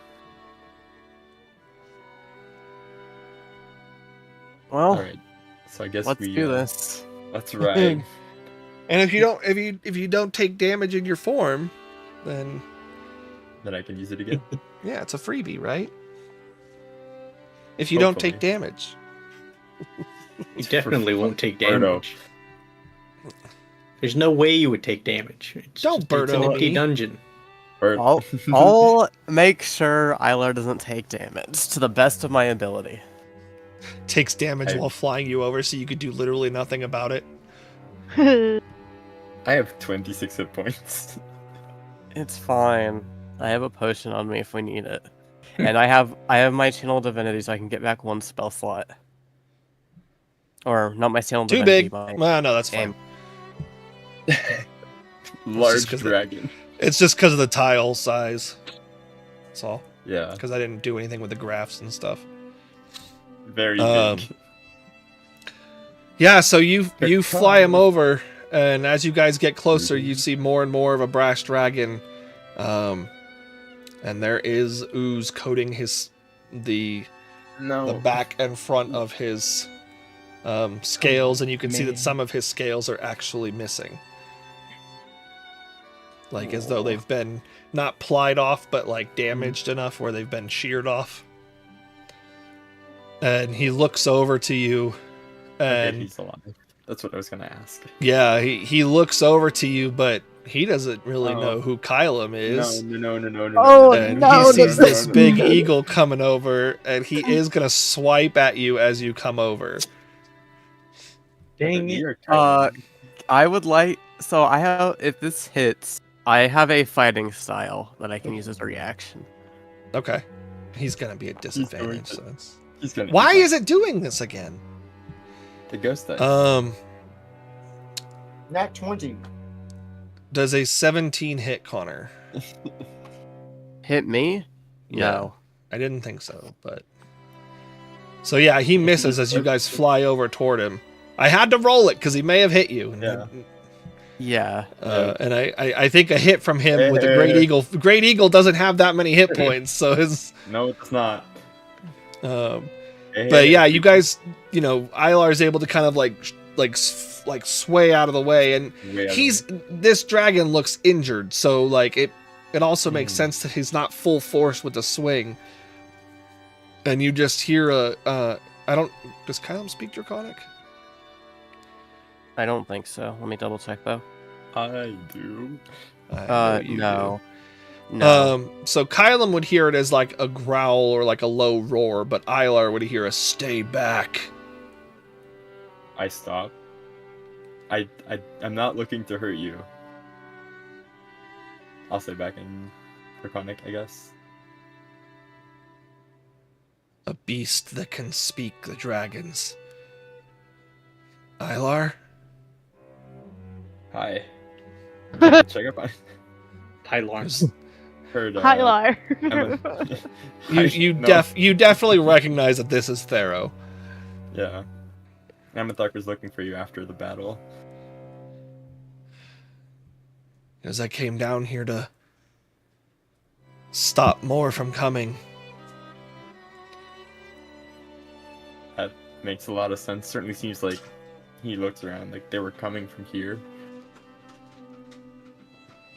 Well, alright. So I guess let's we do this. That's right. And if you don't take damage in your form, then Then I can use it again. yeah, it's a freebie, right? If you don't take Hopefully. damage. you definitely won't take Birdo. damage. There's no way you would take damage. Don't it's an Birdo empty me. dungeon. Or I'll make sure Ilar doesn't take damage to the best of my ability. Takes damage I- while flying you over, so you could do literally nothing about it. I have 26 hit points. It's fine. I have a potion on me if we need it. And I have my channel divinity, so I can get back 1 spell slot. Or not my channel Too divinity. big. My Well, no, that's fine. Large 'cause the- dragon. It's just because of the tile size. That's all. Yeah, Because I didn't do anything with the graphs and stuff. very Um, big. Yeah, so you They're fly him fine. over, and as you guys get closer, Mhm. you see more and more of a brass dragon, and there is ooze coating the No. back and front of his scales, and you can see that man. some of his scales are actually missing, like as though they've been not plied off, but like damaged enough where they've been sheared off. And he looks over to you, Okay, and he's alive. That's what I was gonna ask. yeah, he looks over to you, but he doesn't really Oh. know who Kylum is. No. Oh, And no, he sees no, this big eagle coming over, and he is gonna swipe at you as you come over. Dang it. You're I would like. So I have. If this hits, I have a fighting style that I can use as a reaction. Okay, he's gonna be at disadvantage. to- So it's... He's gonna. Why is it doing this again? the ghost dice? Nat 20. Does a 17 hit Connor? Hit me? Yeah. No. I didn't think so, but so yeah, he misses as you guys fly over toward him. I had to roll it because he may have hit you. Yeah. Yeah. And I think a hit from him with the Great Eagle. Great Eagle doesn't have that many hit points, so his. No, it's not. But yeah, you guys, you know, Ilar's able to kind of like sway out of the way, and this dragon looks injured, so like it also makes sense that he's not full force with the swing. And you just hear does Kylum speak Draconic? I don't think so. Let me double check though. I do. I know you No. do. No. So Kylam would hear it as like a growl or like a low roar, but Ilar would hear a stay back. I stop. I'm not looking to hurt you. I'll say back in Draconic, I guess. A beast that can speak the dragons. Ilar? Hi. Check up on Hi, Lawrence. heard. Hi, Lar. You definitely recognize that this is Thero. Yeah. Amethark was looking for you after the battle. Because I came down here to stop more from coming. That makes a lot of sense. Certainly seems like he looks around like they were coming from here.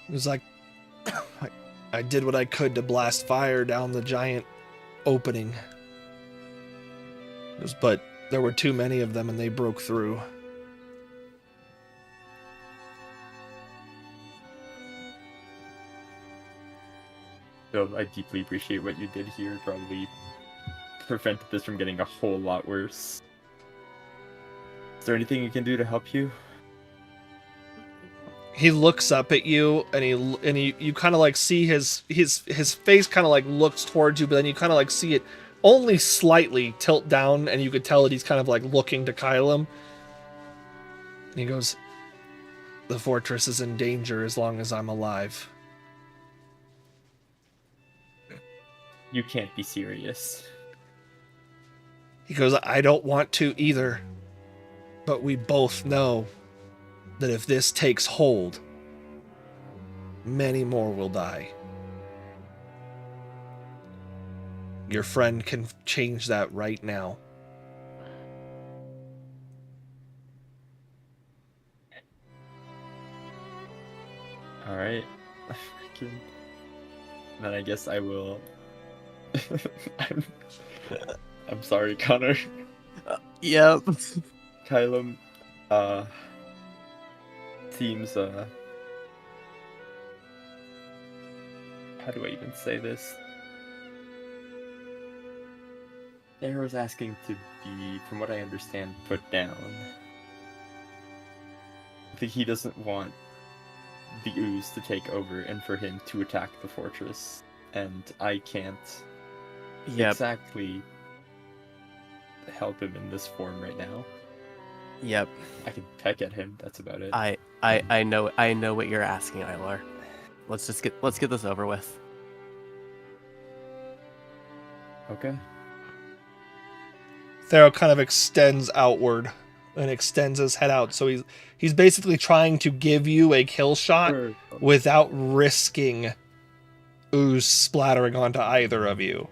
It was like I did what I could to blast fire down the giant opening. But there were too many of them and they broke through. So I deeply appreciate what you did here. Probably prevented this from getting a whole lot worse. Is there anything you can do to help you? He looks up at you and you kind of like see his face kind of like looks towards you, but then you kind of like see it only slightly tilt down and you could tell that he's kind of like looking to Kylam. And he goes, "The fortress is in danger as long as I'm alive." You can't be serious. He goes, "I don't want to either, but we both know that if this takes hold, many more will die. Your friend can change that right now." Alright. Then I guess I will... I'm sorry, Connor. Yep. Kylam, seems, how do I even say this? Thero's asking to be, from what I understand, put down. I think he doesn't want the ooze to take over and for him to attack the fortress. And I can't Yep. exactly help him in this form right now. Yep. I can peck at him, that's about it. I know what you're asking, Ilar. Let's get this over with. Okay. Thero kind of extends outward and extends his head out, so he's basically trying to give you a kill shot Sure. without risking ooze splattering onto either of you.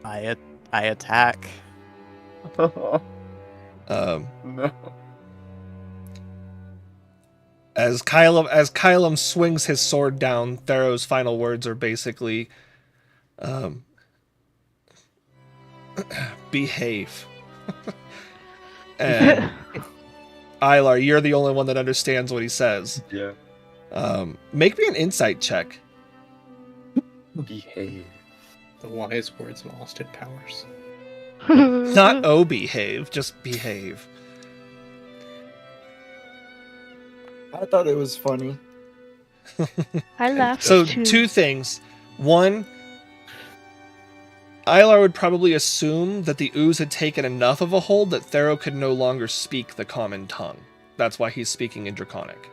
I attack. No. As Kylam swings his sword down, Thero's final words are basically, behave. And Ilar, you're the only one that understands what he says. Yeah. Make me an insight check. Behave. The wise words of Austin Powers. Not oh behave, just behave. I thought it was funny. I laughed So too. two things. One, Ilar would probably assume that the ooze had taken enough of a hold that Thero could no longer speak the common tongue. That's why he's speaking in Draconic.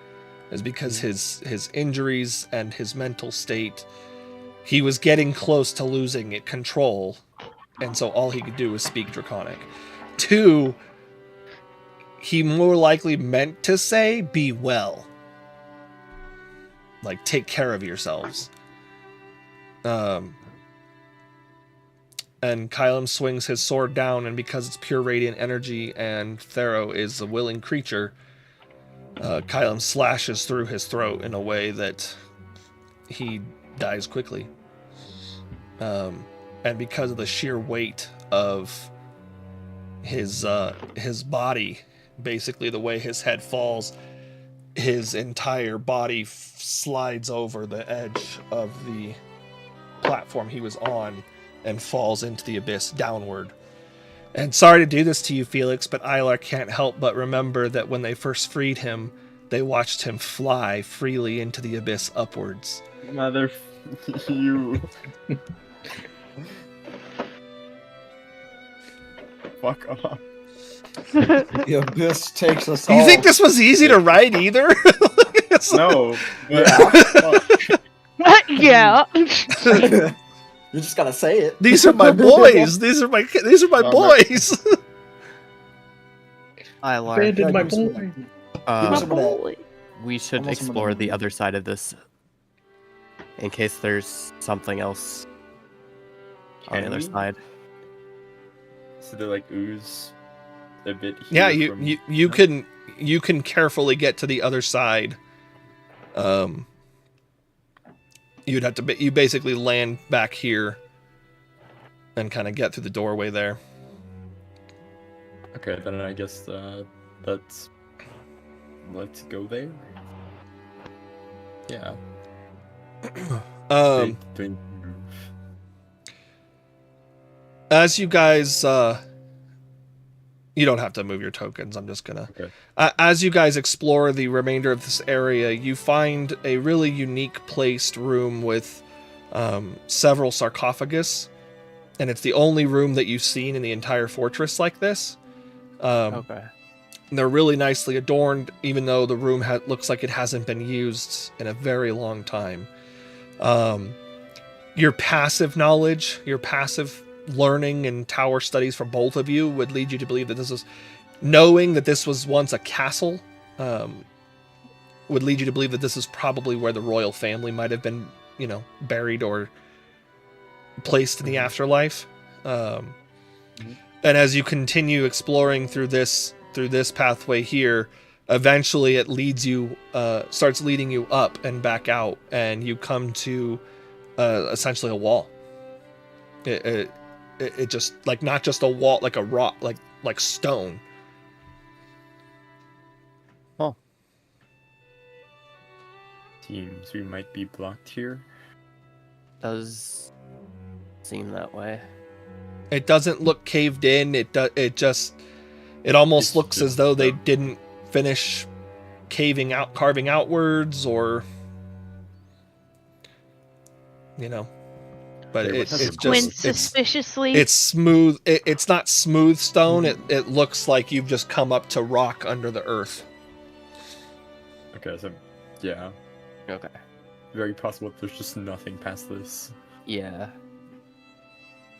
Is because his injuries and his mental state, he was getting close to losing control, and so all he could do was speak Draconic. Two, he more likely meant to say, "Be well." Like, take care of yourselves. And Kylam swings his sword down, and because it's pure radiant energy and Thero is a willing creature, Kylam slashes through his throat in a way that he dies quickly. And because of the sheer weight of his body, basically the way his head falls, his entire body slides over the edge of the platform he was on and falls into the abyss downward. And sorry to do this to you, Felix, but Ilar can't help but remember that when they first freed him, they watched him fly freely into the abyss upwards. Mother, you. Fuck off. The abyss takes us Do all. you think this was easy to write either? It's like- No. But, Yeah. You just gotta say it. These are my boys. These are my no. boys. Ilar, Abandoned my Give me boy. My some of that. boy. we should Almost some of explore them. the other side of this in case there's something else on the Can other we? side. so they like ooze a bit. Yeah, here you from- you can carefully get to the other side. You'd have to you basically land back here and kind of get through the doorway there. Okay, then I guess let's go there. Yeah. Doing- As you guys, you don't have to move your tokens. I'm just gonna. Okay. As you guys explore the remainder of this area, you find a really unique placed room with several sarcophagus, and it's the only room that you've seen in the entire fortress like this. Okay. And they're really nicely adorned, even though the room looks like it hasn't been used in a very long time. Your passive knowledge, your passive learning and tower studies for both of you would lead you to believe that knowing that this was once a castle, would lead you to believe that this is probably where the royal family might have been, buried or placed in the afterlife. And as you continue exploring through this pathway here, eventually it starts leading you up and back out, and you come to essentially a wall. It just like not just a wall, like a rock, like stone. Oh. Seems we might be blocked here. Does seem that way. It doesn't look caved in. It almost It's looks just as though they stone. didn't finish carving outwards, or but Okay, it's what's just Squint it's suspiciously. it's smooth. It's not smooth stone. It looks like you've just come up to rock under the earth. Okay, so yeah, Okay. very possible there's just nothing past this. Yeah.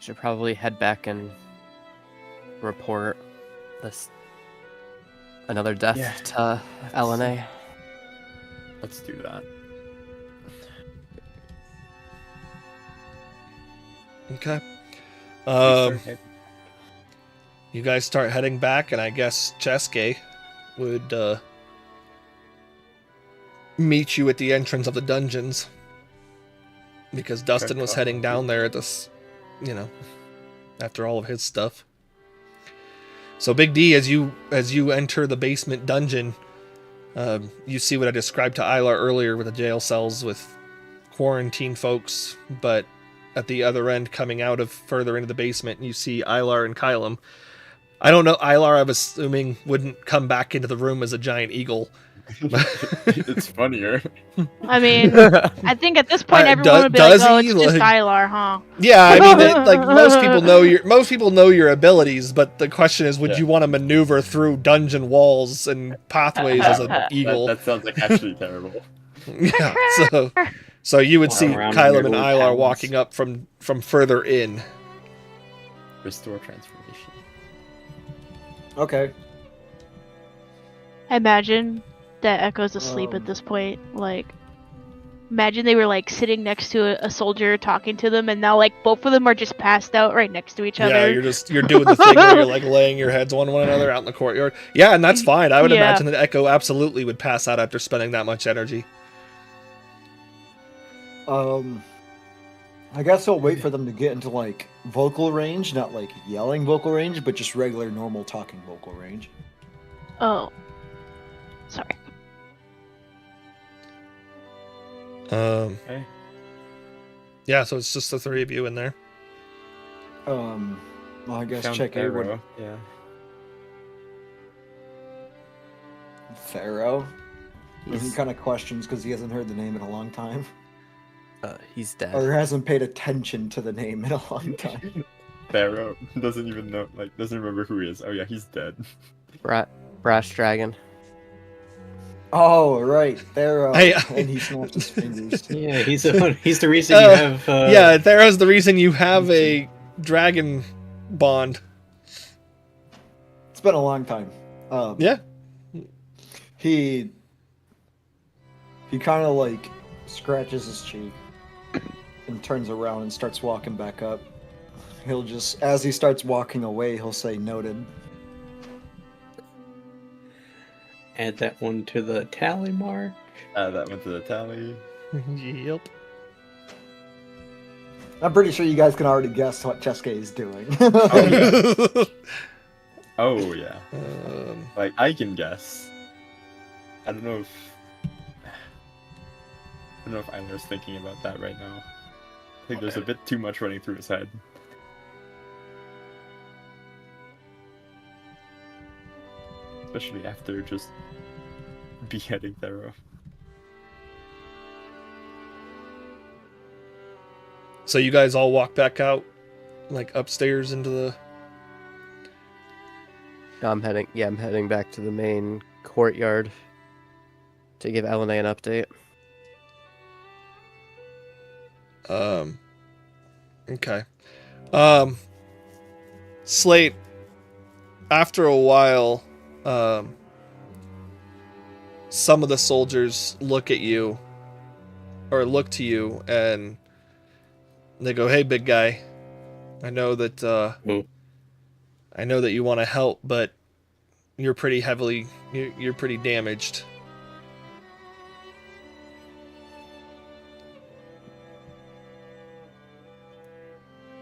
Should probably head back and report this another death Yeah. to LNA. Let's do that. Okay. Okay. You guys start heading back, and I guess Cheske would meet you at the entrance of the dungeons, because Dustin was heading down there at this, after all of his stuff. So Big D, as you enter the basement dungeon, you see what I described to Ilar earlier with the jail cells with quarantine folks, but at the other end, coming out of further into the basement, you see Ilar and Kylum. I don't know, Ilar, I'm assuming, wouldn't come back into the room as a giant eagle. It's funnier. I mean, I think at this point everyone would be does like, "Oh, he? it's just Like- Ilar, huh?" Yeah, I mean, most people know your abilities, but the question is, would Yeah. you want to maneuver through dungeon walls and pathways as an eagle? That sounds like actually terrible. Yeah, so you would Walk see around Kylum in and your Ilar talons. walking up from further in. Restore transformation. Okay. I imagine that Echo's asleep at this point. Like, imagine they were like sitting next to a soldier talking to them, and now like both of them are just passed out right next to each Yeah, other. you're doing the thing where you're like laying your heads on one another out in the courtyard. Yeah, and that's fine. I would Yeah. imagine that Echo absolutely would pass out after spending that much energy. I guess he'll wait for them to get into like vocal range, not like yelling vocal range, but just regular normal talking vocal range. Oh. Sorry. Okay. Yeah, so it's just the three of you in there. Well, I guess Found check Pharaoh. everyone. Yeah. Pharaoh. And he He's, kind of questions because he hasn't heard the name in a long time, he's dead. or hasn't paid attention to the name in a long time. Pharaoh doesn't even know, like, doesn't remember who he is. Oh yeah, he's dead. Brass Dragon. Oh right, Pharaoh. Hey, And he snaps his fingers. Yeah, he's the reason you have. Yeah, Thero's the reason you have a dragon bond. It's been a long time. Yeah. He kind of like scratches his cheek and turns around and starts walking back up. He'll just, as he starts walking away, he'll say noted. Add that one to the tally mark. That went to the tally. Yep. I'm pretty sure you guys can already guess what Chesuke is doing. Oh yeah. Um, Like I can guess. I don't know if Eiler's thinking about that right now. I think there's a bit too much running through his head. Especially after just beheading Thero. so you guys all walk back out, like upstairs into the. I'm heading back to the main courtyard to give Elena an update. Okay. Slate, after a while, some of the soldiers look at you, or look to you, and they go, "Hey, big guy, I know that you want to help, but you're pretty damaged."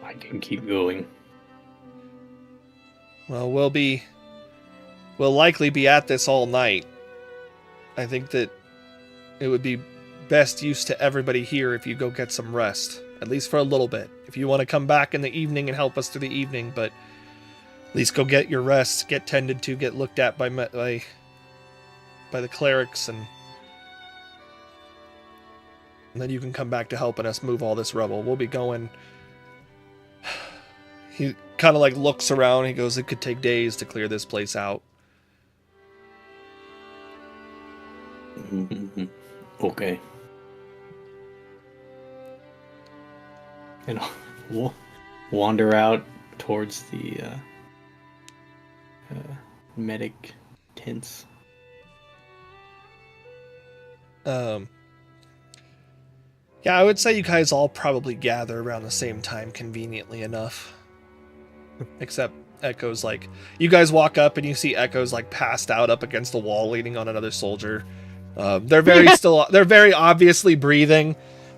I can keep going. Well, we'll likely be at this all night. I think that it would be best use to everybody here if you go get some rest, at least for a little bit. If you want to come back in the evening and help us through the evening, but at least go get your rest, get tended to, get looked at by the clerics, and then you can come back to helping us move all this rubble. We'll be going. He kind of like looks around. He goes, "It could take days to clear this place out." Okay. And we'll wander out towards the medic tents. Yeah, I would say you guys all probably gather around the same time, conveniently enough. Except Echo's like, you guys walk up and you see Echo's like passed out up against the wall, leaning on another soldier. They're very obviously breathing,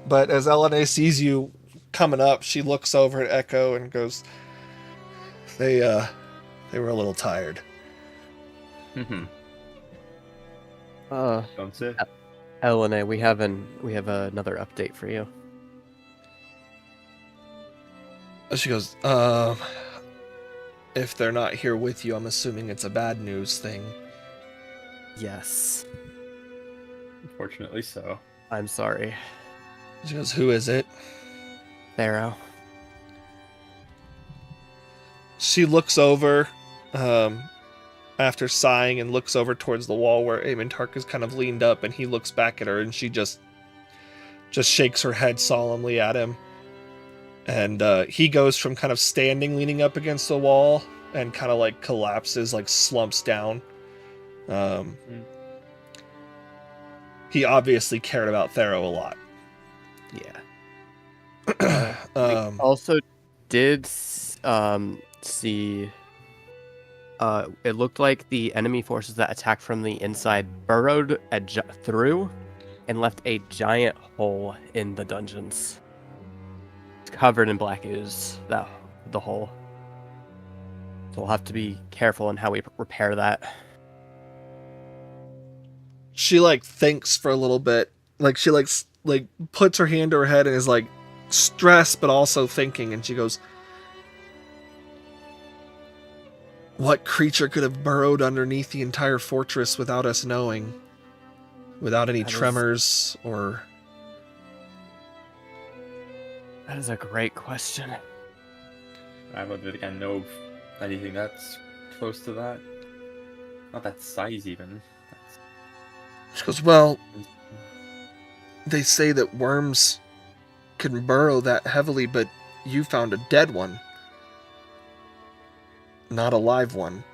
but as Elena sees you coming up, she looks over at Echo and goes, They were a little tired." Mm-hmm. Don't say. Elena, we have another update for you. She goes, "If they're not here with you, I'm assuming it's a bad news thing." Yes. Unfortunately so. I'm sorry. She goes, "Who is it?" Pharaoh. She looks over, after sighing, and looks over towards the wall where Aemon Tark is kind of leaned up, and he looks back at her, and she just shakes her head solemnly at him. And he goes from kind of standing, leaning up against the wall, and kind of like collapses, like slumps down. He obviously cared about Thero a lot. Yeah. Um, Also did see it looked like the enemy forces that attacked from the inside burrowed through and left a giant hole in the dungeons. It's covered in black ooze, the hole. So we'll have to be careful in how we repair that. She like thinks for a little bit. Like she like puts her hand to her head and is like stressed but also thinking, and she goes, what creature could have burrowed underneath the entire fortress without us knowing? Without any tremors or... That is a great question. I don't think I know of anything that's close to that. Not that size, even. She goes, well, they say that worms can burrow that heavily, but you found a dead one. Not a live one.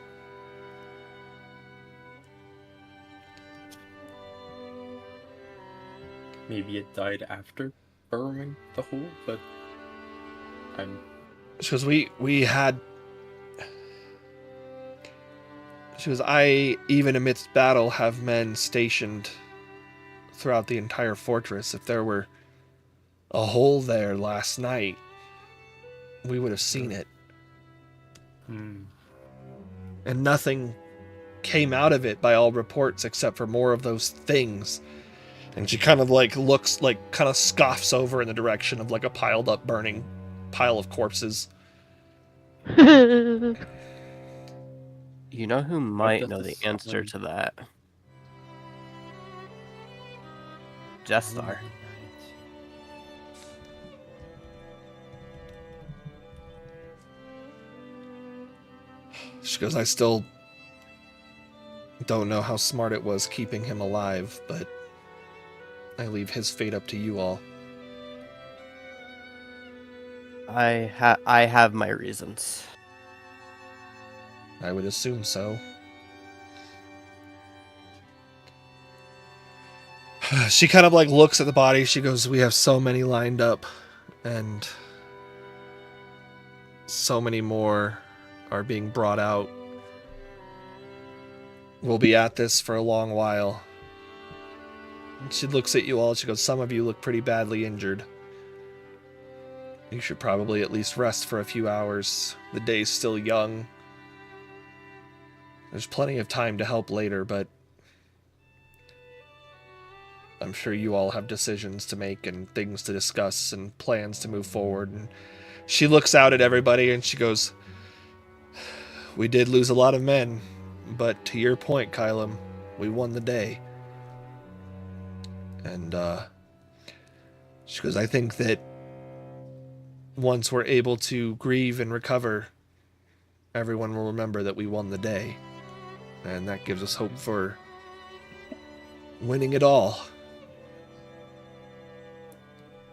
Maybe it died after burrowing the hole, but She goes, we had... She goes, I, even amidst battle, have men stationed throughout the entire fortress. If there were a hole there last night, we would have seen it. And nothing came out of it by all reports except for more of those things. And she kind of like looks, like kind of scoffs over in the direction of like a piled up burning pile of corpses. You know who might does know the this answer happen? to that? Jestar. She goes, I still don't know how smart it was keeping him alive, but I leave his fate up to you all. I have my reasons. I would assume so. She kind of like looks at the body. She goes, we have so many lined up, and so many more are being brought out. We'll be at this for a long while. And she looks at you all. She goes, some of you look pretty badly injured. You should probably at least rest for a few hours. The day's still young. There's plenty of time to help later, but I'm sure you all have decisions to make and things to discuss and plans to move forward. And she looks out at everybody and she goes, we did lose a lot of men, but to your point, Kylum, we won the day. And she goes, I think that once we're able to grieve and recover, everyone will remember that we won the day. And that gives us hope for winning it all.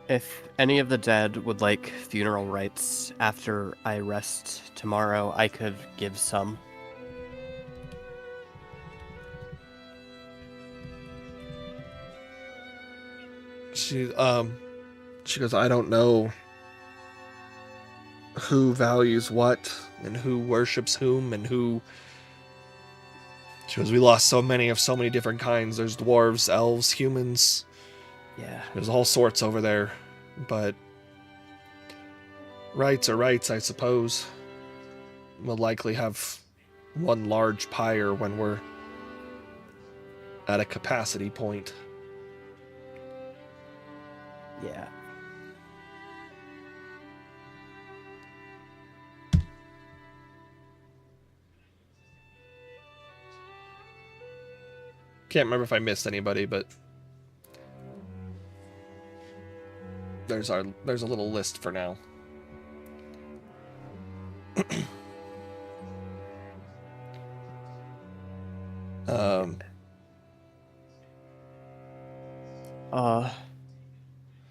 If any of the dead would like funeral rites after I rest tomorrow, I could give some. She goes, I don't know who values what and who worships whom and who... She goes, we lost so many of so many different kinds. There's dwarves, elves, humans. Yeah. There's all sorts over there. But rights are rights, I suppose. We'll likely have one large pyre when we're at a capacity point. Yeah. Can't remember if I missed anybody, but there's a little list for now.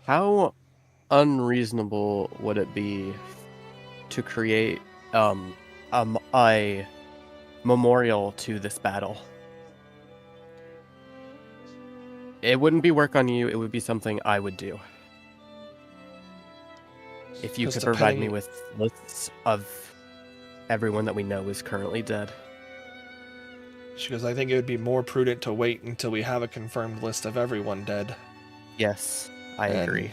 How unreasonable would it be to create a memorial to this battle? It wouldn't be work on you, it would be something I would do. If you Just could provide me depending- with lists of everyone that we know is currently dead. She goes, I think it would be more prudent to wait until we have a confirmed list of everyone dead. Yes, I And agree.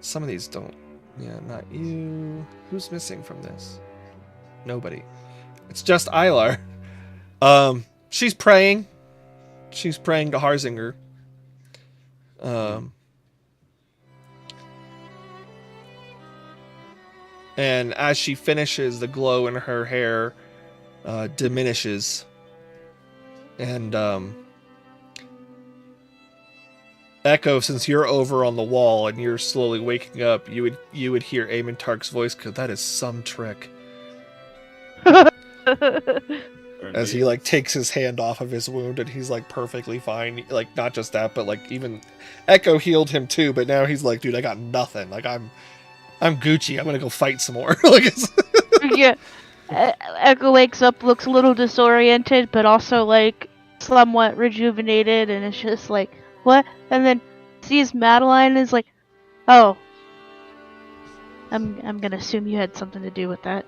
Some of these don't. Yeah, not you. Who's missing from this? Nobody. It's just Ilar. She's praying. She's praying to Harzinger. And as she finishes, the glow in her hair diminishes. And Echo, since you're over on the wall and you're slowly waking up, you would hear Amon Tark's voice, because that is some trick. As he like takes his hand off of his wound and he's like perfectly fine. Like not just that, but like even Echo healed him too, but now he's like, dude, I got nothing. Like I'm Gucci. I'm gonna go fight some more. Like it's Yeah. Echo wakes up, looks a little disoriented, but also like somewhat rejuvenated, and it's just like, what? And then sees Madeline and is like, oh, I'm gonna assume you had something to do with that.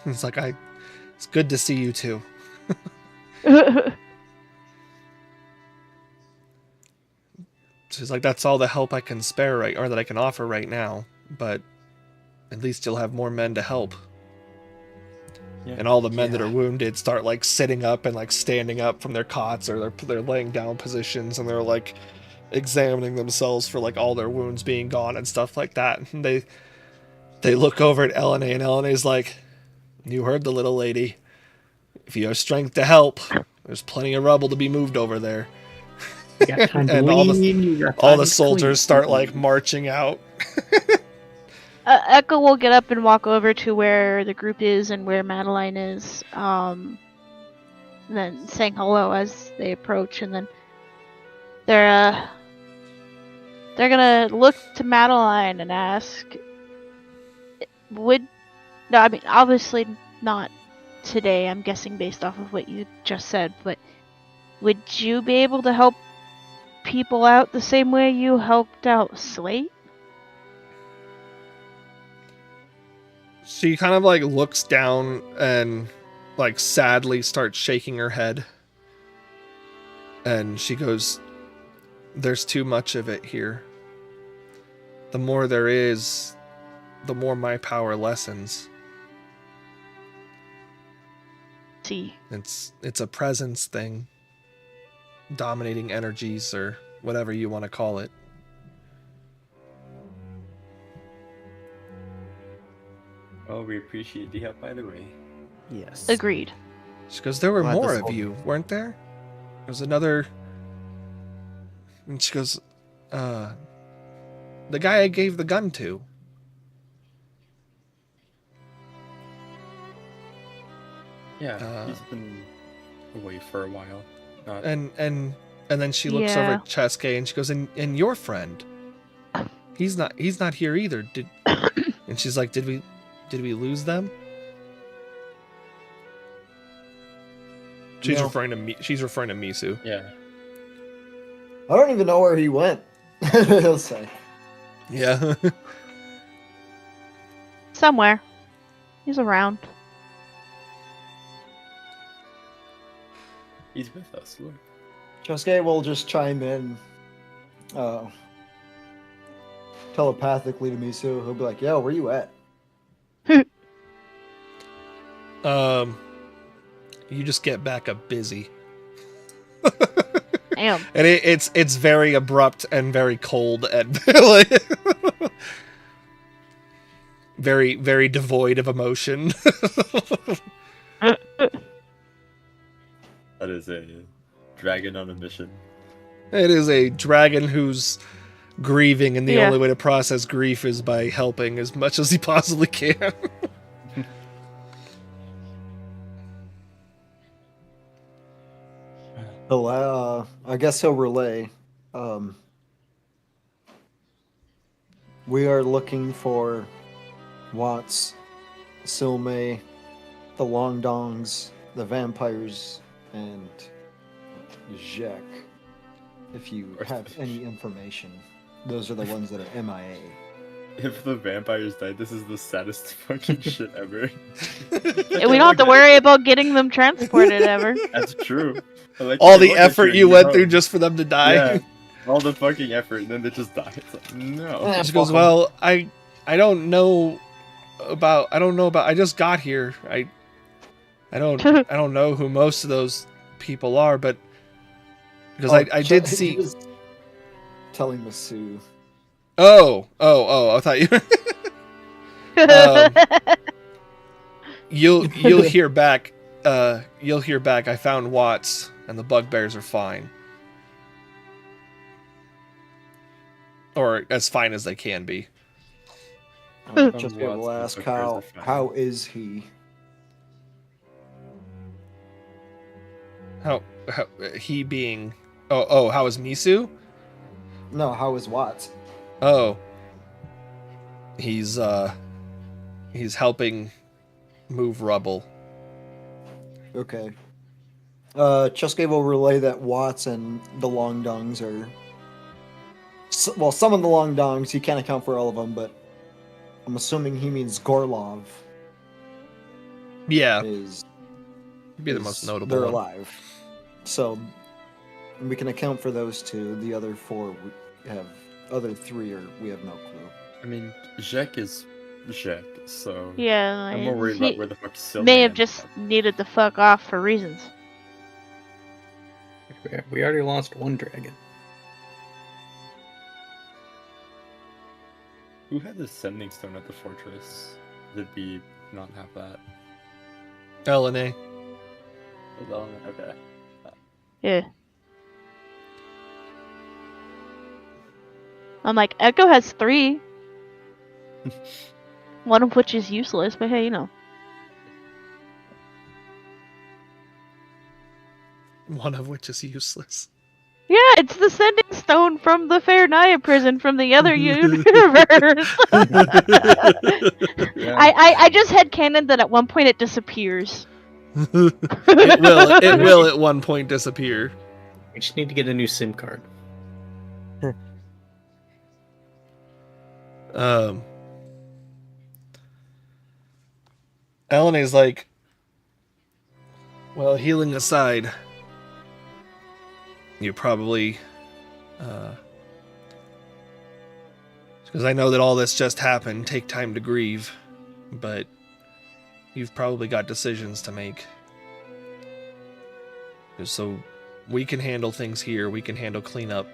it's like it's good to see you too. She's like, that's all the help I can spare or that I can offer right now, but at least you'll have more men to help. Yeah. And all the men that are wounded start like sitting up and like standing up from their cots, or they're laying down positions, and they're like examining themselves for like all their wounds being gone and stuff like that. And they look over at Elena, and Elena's like, you heard the little lady. If you have strength to help, there's plenty of rubble to be moved over there. You got time to And all lean, you got All time the to soldiers clean. start like marching out. Echo will get up and walk over to where the group is and where Madeline is, and then saying hello as they approach, and then they're gonna look to Madeline and ask, obviously not today, I'm guessing based off of what you just said, but would you be able to help people out the same way you helped out Slate? She kind of like looks down and like sadly starts shaking her head. And she goes, there's too much of it here. The more there is, the more my power lessens. See. It's a presence thing. Dominating energies, or whatever you want to call it. Oh, we appreciate the help, by the way. Yes. Agreed. She goes, there were Glad more this of whole- you, weren't there? There was another... And she goes, the guy I gave the gun to. Yeah, he's been away for a while. Not... And then she looks over Yeah. at Cheske and she goes, and your friend, he's not here either. And she's like, did we lose them? She's No. referring to me. She's referring to Misu. Yeah. I don't even know where he went. He'll say. Yeah. Somewhere. He's around. He's with us, look. Josuke will just chime in telepathically to Misu. He'll be like, yo, where you at? You just get back a busy. Damn. And it's very abrupt and very cold and like, very, very devoid of emotion. That is a dragon on a mission. It is a dragon who's grieving, and the Yeah. only way to process grief is by helping as much as he possibly can. I guess he'll relay. We are looking for Watts, Silmei, the Longdongs, the vampires, and Jack. If you have any information, those are the ones that are MIA. If the vampires died, this is the saddest fucking shit ever. And we don't have to worry about getting them transported ever. That's true. I like All your the look, effort it's you your went hero. through just for them to die. Yeah. all the fucking effort, and then they just die. It's like, no. Eh, She goes, fuck 'em. well, I don't know about, I just got here. I don't know who most of those people are, but because I did He see. was telling Masu. Oh, I thought you. You'll hear back. You'll hear back. I found Watts, and the bugbears are fine, or as fine as they can be. Just Watts, will ask the bugbears are fine. how is he? How he being? Oh, how is Misu? No, how is Watts? Oh, he's helping move rubble. Okay. Cheske will relay that Watts and the Longdongs are. Well, some of the Longdongs, he can't account for all of them, but I'm assuming he means Gorlov Yeah, is. be the most is- notable They're one. alive. So we can account for those two. The other four other three are we have no clue. I mean, Jack is Jack, so Yeah, I'm more worried he about where the fuck Sylvan may have ended just up. needed to fuck off for reasons. We already lost one dragon. Who had the sending stone at the fortress? Did we not have that? LNA. Was that on it? Okay. Yeah. I'm like, Echo has 3. One of which is useless, but hey, you know. One of which is useless. Yeah, it's the sending stone from the Fair Naya prison from the other universe. Yeah. I just had canon that at one point it disappears. It will at one point disappear. We just need to get a new SIM card. LNA's like, well, healing aside, you probably, because I know that all this just happened, take time to grieve, but you've probably got decisions to make. So we can handle things here, we can handle cleanup.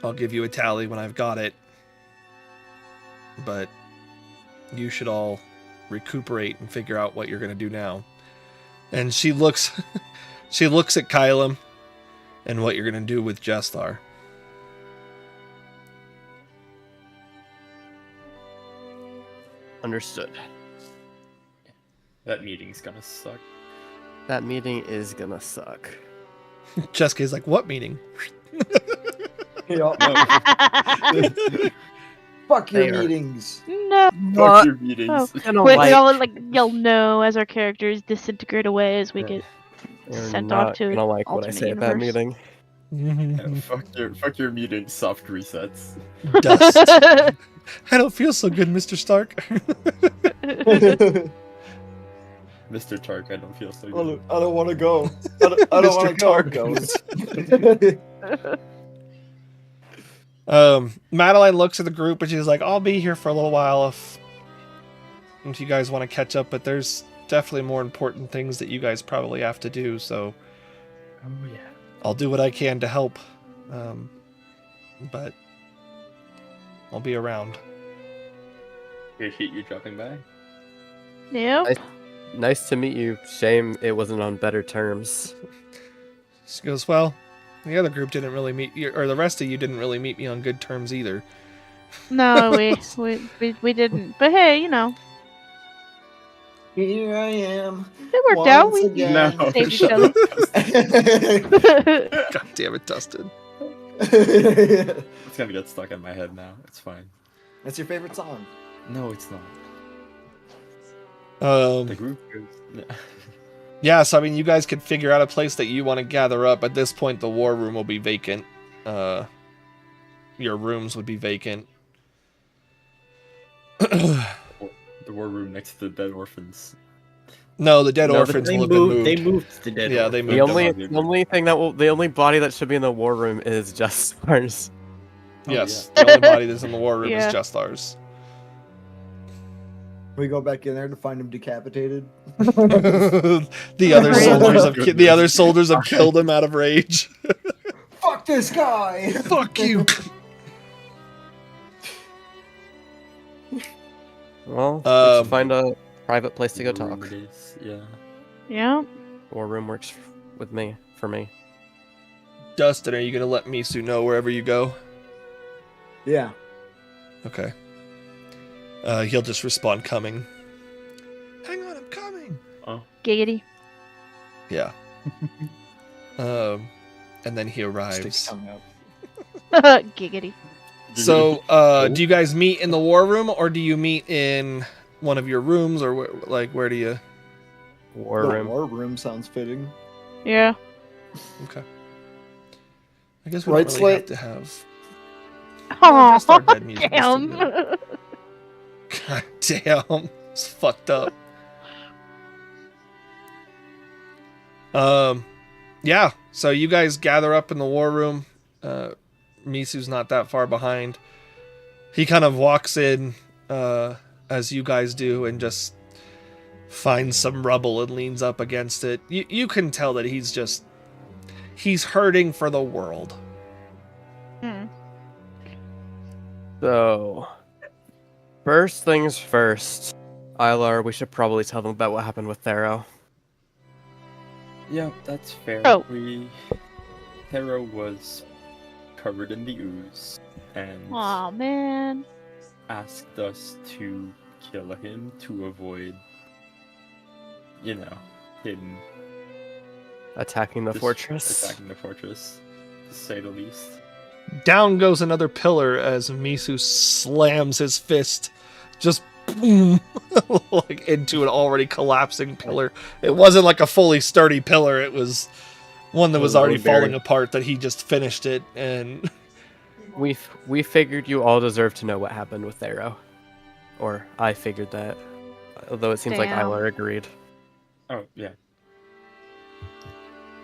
I'll give you a tally when I've got it, but you should all recuperate and figure out what you're going to do now. And she looks she looks at Kylam and what you're going to do with Jestar. Understood. That meeting's gonna suck. That meeting is gonna suck. Cheska's like, what meeting? Yeah. No. Fuck your They are- meetings. No. Fuck your meetings. Oh, Gonna we like- all like yell no as our characters disintegrate away as we get You're sent not off to gonna like what I alternate say at that universe. meeting. Yeah, fuck your meeting, soft resets. Dust. I don't feel so good, Mr. Stark. Mr. Tark, I don't feel so I good. don't want to go. I don't want to go. Madeline looks at the group and she's like, I'll be here for a little while if you guys want to catch up, but there's definitely more important things that you guys probably have to do, so Oh yeah. I'll do what I can to help. But I'll be around. Appreciate you dropping by. Yep. Nice to meet you. Shame it wasn't on better terms. She goes, well, the other group didn't really meet you, or the rest of you didn't really meet me on good terms either. No, we didn't. But hey, you know, Here I am. it worked out. once We again. No. saved each shut other. up. God damn it, Dustin. It's gonna get stuck in my head now. It's fine. That's your favorite song. No, it's not. Um, The group goes. yeah, so I mean, you guys could figure out a place that you want to gather up. At this point, the war room will be vacant. Your rooms would be vacant. The war room next to the dead orphans. No, the dead No, orphans they will have been moved. They moved the dead. Yeah, they orphans. moved The only body that should be in the war room is Justar's. Yes, the only body that's in the war room Yeah. is Justhar's. We go back in there to find him decapitated. the other soldiers have killed him out of rage. Fuck this guy! Fuck you. Well, Um, let's find a private place to go Room talk. it is, yeah. Yeah. War room works with me, for me. Dustin, are you gonna let Misu know wherever you go? Yeah. Okay. He'll just respond, coming. Hang on, I'm coming. Giggity. Yeah. And then he Stick arrives. tongue out. Giggity. So, do you guys meet in the war room, or do you meet in one of your rooms, or where do you? War The room. war room sounds fitting. Yeah. Okay. I guess we Right, don't really have Oh, Slate? to have. Aw, just our dead music is damn. too God damn, it's fucked up. Yeah. So you guys gather up in the war room. Misu's not that far behind. He kind of walks in, as you guys do, and just finds some rubble and leans up against it. You can tell that he's hurting for the world. Hmm. So, first things first. Ilar, we should probably tell them about what happened with Thero. Yeah, that's fair. Oh. Hero was covered in the ooze and Aw, man. asked us to kill him to avoid, him Attacking the fortress. attacking the fortress, to say the least. Down goes another pillar as Misu slams his fist, just boom, like into an already collapsing pillar. It wasn't like a fully sturdy pillar; it was one that was already falling apart. That he just finished it, and We figured you all deserve to know what happened with Thero. Or I figured that. Although it seems like Damn. Ilar agreed. Oh yeah,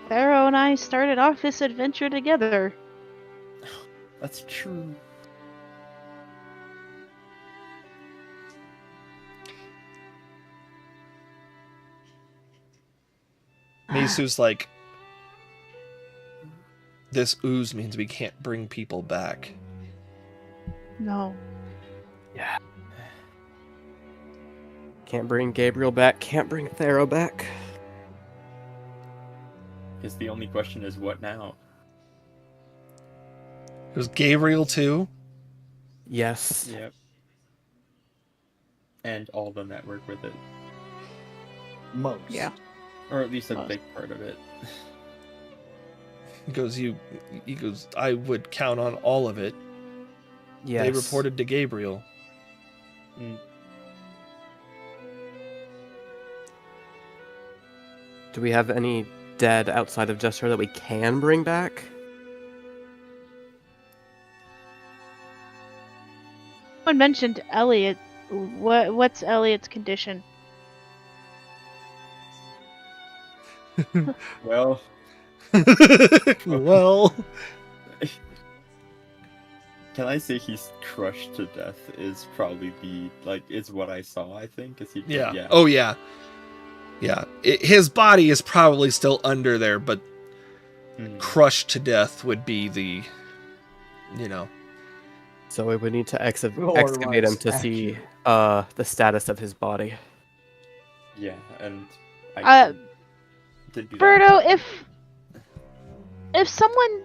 Pharaoh and I started off this adventure together. that's true. Misu's like, "This ooze means we can't bring people back." No. Can't bring Gabriel back, can't bring Thero back. Because the only question is, what now? It was Gabriel too. Yes. Yep. And all the network with it, Most. Yeah. or at least a Most. big part of it. He goes, "I would count on all of it." Yes. They reported to Gabriel. Do we have any dead outside of Justar that we can bring back? Someone mentioned Elliot. What's Elliot's condition? Well, Well, can I say he's crushed to death? Is probably is what I saw. I think. Is he? yeah. Yeah. Oh yeah. Yeah. His body is probably still under there, but Mm. crushed to death would be the, So we would need to Or excavate him was to see the status of his body. Yeah, and Uh, did do that. Berto, if someone,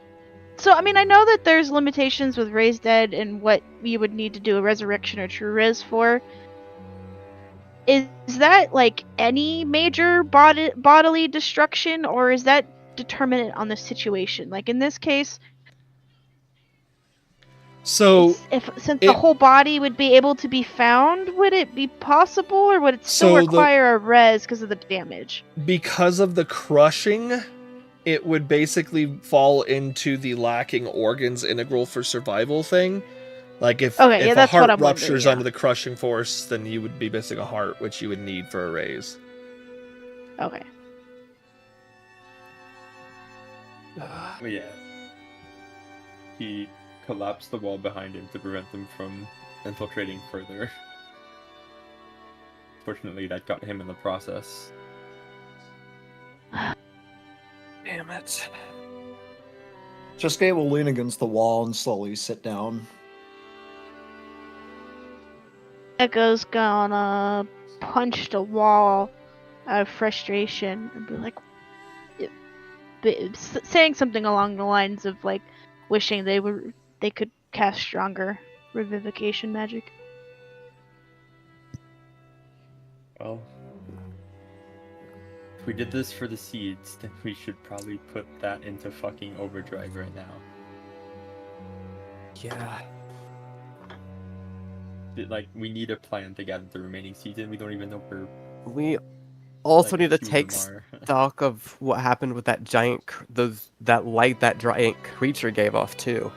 so I mean, I know that there's limitations with Raised Dead and what you would need to do a resurrection or true res for. Is that like any major bodily destruction, or is that determinant on the situation? Like in this case, So since the whole body would be able to be found, would it be possible, or would it still So require a res because of the damage? because of the crushing, it would basically fall into the lacking organs integral for survival thing. Like if Okay, yeah, a that's heart what I'm wondering, ruptures yeah. under the crushing force, then you would be missing a heart, which you would need for a raise. Okay. But yeah. He collapsed the wall behind him to prevent them from infiltrating further. Fortunately, that got him in the process. Damn it. Chisuke will lean against the wall and slowly sit down. Echo's gonna punch the wall out of frustration and be like, saying something along the lines of like, wishing they could cast stronger revivification magic. Well, if we did this for the seeds, then we should probably put that into fucking overdrive right now. Yeah. Like, we need a plan to gather the remaining seeds, and we don't even know where. We also like, need to few of take them are. stock of what happened with that giant, that light that giant creature gave off too.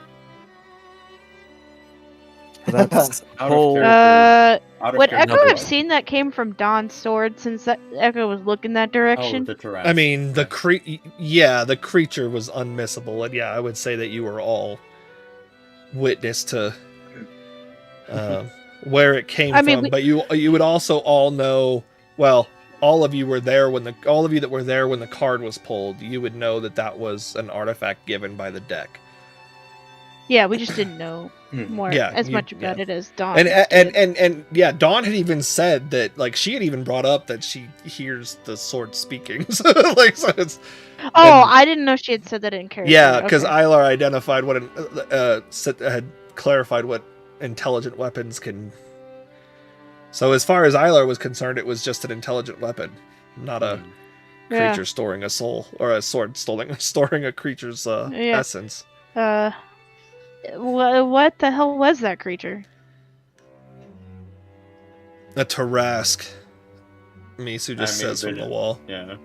That's Out of whole. character. Out of Would character, Echo have what? seen that came from Dawn's sword since that Echo was looking that Oh, direction? the Tarrasque. I mean, the right. the creature was unmissable, and yeah, I would say that you were all witness to where it came I mean, from. But you would also all know. Well, all of you were there when all of you that were there when the card was pulled. You would know that that was an artifact given by the deck. Yeah, we just didn't know more Yeah, as much about yeah. it as Dawn. And yeah, Dawn had even said that, like, she had even brought up that she hears the sword speaking. So, like, so it's Oh, and- I didn't know she had said that in character. yeah, because Okay. Ilar identified what had clarified what intelligent weapons can. So as far as Ilar was concerned, it was just an intelligent weapon, not a Yeah. creature storing a soul or a sword storing a creature's Yeah. essence. What the hell was that creature? A Tarrasque. Misu just I may says have from been the wall. Yeah.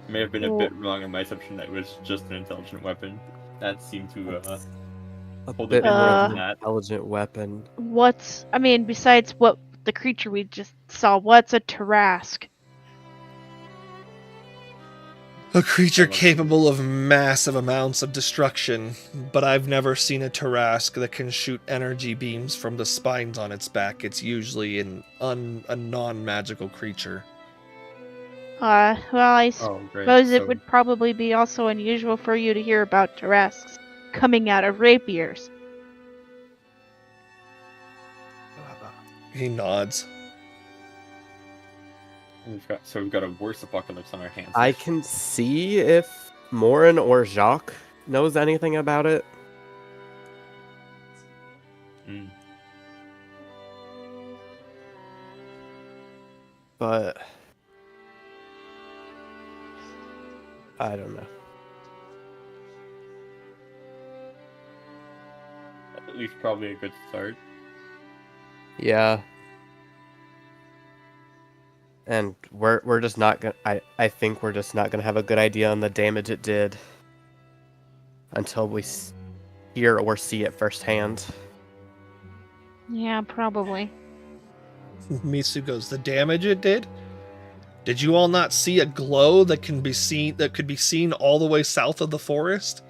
May have been a Well- bit wrong in my assumption that it was just an intelligent weapon. That seemed to A hold bit a bit more more of than an that. intelligent weapon. Besides what the creature we just saw, what's a Tarrasque? A creature capable of massive amounts of destruction, but I've never seen a Tarrasque that can shoot energy beams from the spines on its back. It's usually a non-magical creature. Well, I Oh, great. suppose it So- would probably be also unusual for you to hear about Tarrasques coming out of rapiers. He nods. We've got a worse apocalypse on our hands. I can see if Morin or Jacques knows anything about it. Mm. But I don't know. At least probably a good start. Yeah. And we're just not gonna I think we're just not gonna have a good idea on the damage it did until we hear or see it firsthand. Yeah, probably. Misu goes, the damage it did? Did you all not see a glow that could be seen all the way south of the forest?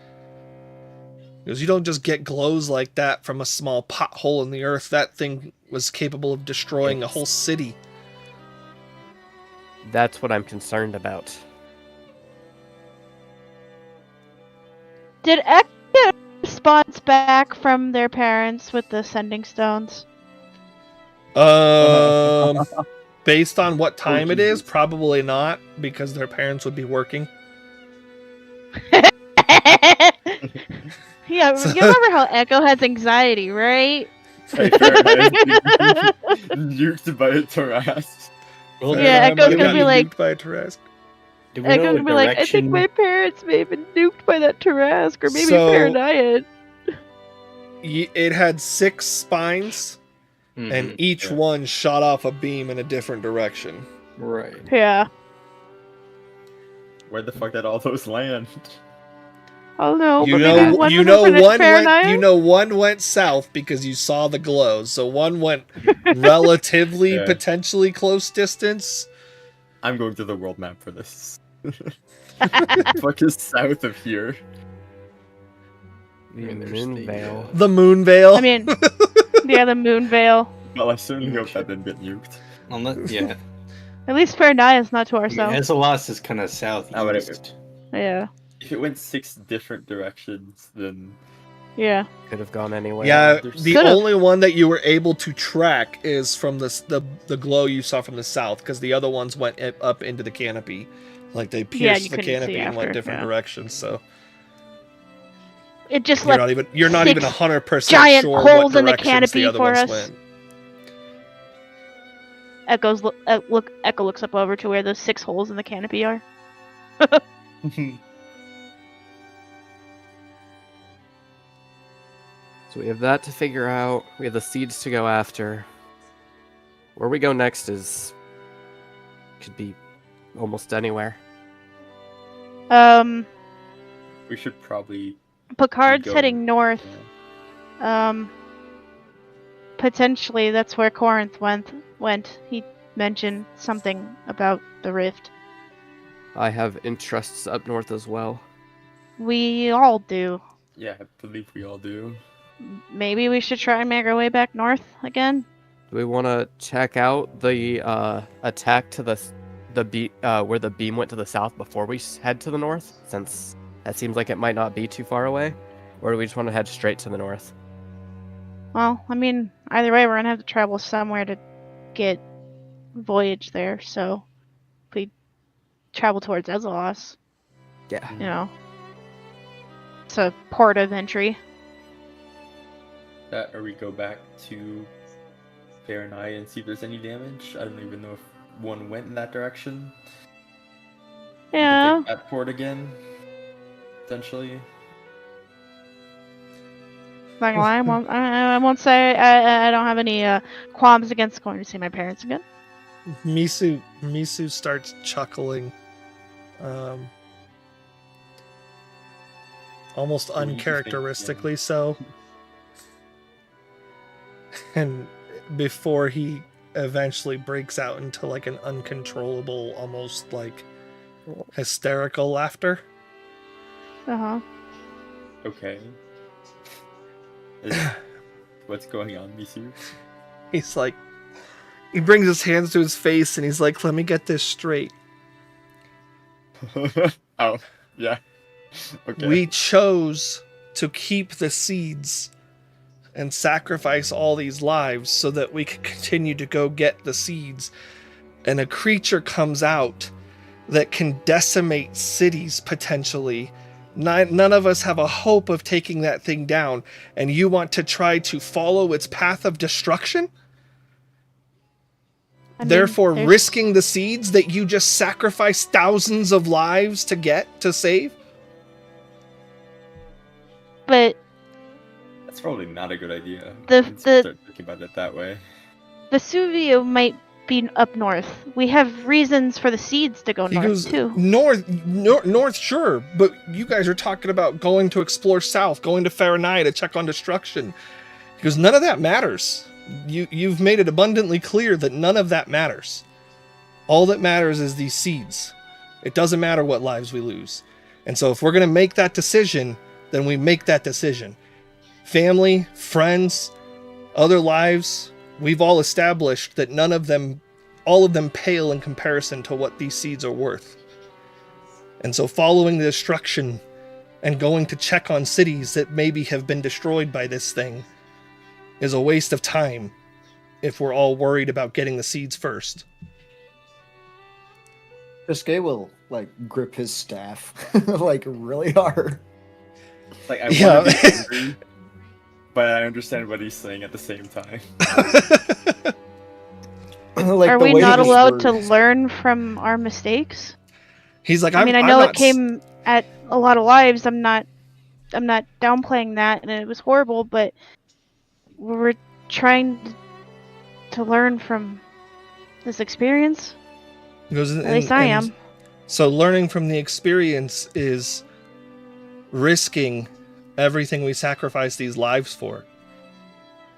Because you don't just get glows like that from a small pothole in the earth. That thing was capable of destroying a whole city. That's what I'm concerned about. Did Ek get a response back from their parents with the sending stones? Based on what time it is, Jesus. probably not, because their parents would be working. Yeah, So- you remember how Echo has anxiety, right? Hey, fair enough. Nuked by a Tarrasque. Well, Yeah, I'm Echo's not gonna be getting like- nuked by a Tarrasque. do we know Echo's what gonna be like, I think direction- my parents may have been nuked by that Tarrasque, or maybe So- Paranoia. It had 6 spines, and Mhm, each yeah. one shot off a beam in a different direction. right. Yeah. Where the fuck did all those land? Oh no, You but know, maybe one you was know over at one Paranoia? went. You know one went south because you saw the glows. So one went relatively, Yeah. potentially close distance. I'm going to the world map for this. Fuck is south of here? The And there's Moon the, Veil. The Moon Veil. I mean, yeah, the Moon Veil. Well, I certainly hope that didn't get nuked. Yeah. At least Faranaya is not to I our mean, south. Ezelos is kind of southeast. Oh, whatever. Yeah. If it went 6 different directions, then Yeah. Could have gone anywhere. Yeah, There's- the Could've. only one that you were able to track is from the glow you saw from the south, because the other ones went up into the canopy, like they Yeah, pierced you the couldn't see canopy and went after, different yeah. directions. So It just you're left not even 6 100% giant sure what holes in the directions canopy the other for ones us. went. Echo looks up over to where those 6 holes in the canopy are. So we have that to figure out. We have the seeds to go after. Where we go next could be almost anywhere. we should probably Picard's go- heading north. Potentially that's where Corinth went. He mentioned something about the rift. I have interests up north as well. We all do. Yeah, I believe we all do. Maybe we should try and make our way back north again. Do we want to check out the attack to where the beam went to the south before we head to the north? Since that seems like it might not be too far away. Or do we just want to head straight to the north? Well, I mean, either way, we're gonna have to travel somewhere to get voyage there. So, if we travel towards Ezelos, Yeah. you know, it's a port of entry. That, or we go back to Fahrenheit and see if there's any damage. I don't even know if one went in that direction. We could Yeah. take that port again, potentially. Not gonna lie, I won't say I don't have any qualms against going to see my parents again. Misu starts chuckling, almost What do you think, uncharacteristically so. And before he eventually breaks out into like an uncontrollable, almost like hysterical laughter. Uh huh. Okay. What's going on, Misu? He's like, he brings his hands to his face and he's like, let me get this straight. Oh, yeah. Okay. We chose to keep the seeds and sacrifice all these lives so that we could continue to go get the seeds. And a creature comes out that can decimate cities potentially. None of us have a hope of taking that thing down. And you want to try to follow its path of destruction? I mean, Therefore, there's- risking the seeds that you just sacrificed thousands of lives to save? But That's probably not a good idea. The- Once you start thinking about it that way. Vesuvio might be up north. We have reasons for the seeds to go He north goes too. north, sure, but you guys are talking about going to explore south, going to Fahrenheit to check on destruction. He goes, none of that matters. You've made it abundantly clear that none of that matters. All that matters is these seeds. It doesn't matter what lives we lose. And so if we're going to make that decision, then we make that decision. Family, friends, other lives, we've all established that all of them pale in comparison to what these seeds are worth. And so following the destruction and going to check on cities that maybe have been destroyed by this thing is a waste of time if we're all worried about getting the seeds first. Biscay will like grip his staff like really hard. Like, I Yeah. want to be angry, but I understand what he's saying at the same time. Like, Are the we way not his allowed to words- learn from our mistakes? He's like, I mean, I I'm know not it came at a lot of lives. I'm not downplaying that, and it was horrible. But we're trying to learn from this experience. He goes, At least I am. So learning from the experience is risking everything we sacrifice these lives for.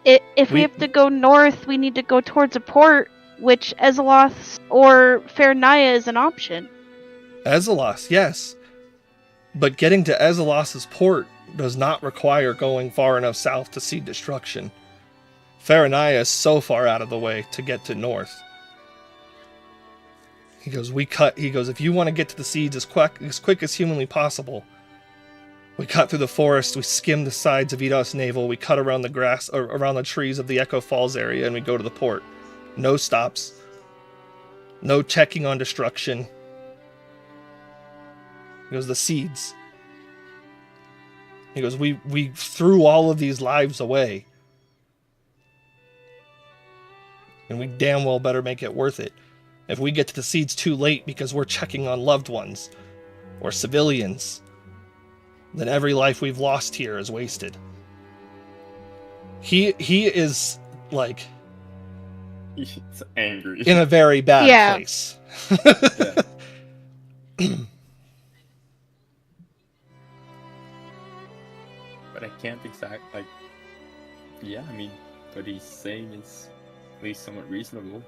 If we We- have to go north, we need to go towards a port which Ezeloth or Fairnaya is an option. Ezelos, yes. But getting to Ezelos's port does not require going far enough south to see destruction. Faranaya is so far out of the way to get to north. He goes, if you want to get to the seeds as quick as humanly possible, we cut through the forest, we skim the sides of Eidos Navel, we cut around the grass, or around the trees of the Echo Falls area, and we go to the port. No stops. No checking on destruction. He goes, the seeds. He goes, we threw all of these lives away. And we damn well better make it worth it. If we get to the seeds too late because we're checking on loved ones or civilians, then every life we've lost here is wasted. He is like He's angry. in a very bad place. But I can't yeah, I mean, what he's saying is at least somewhat reasonable.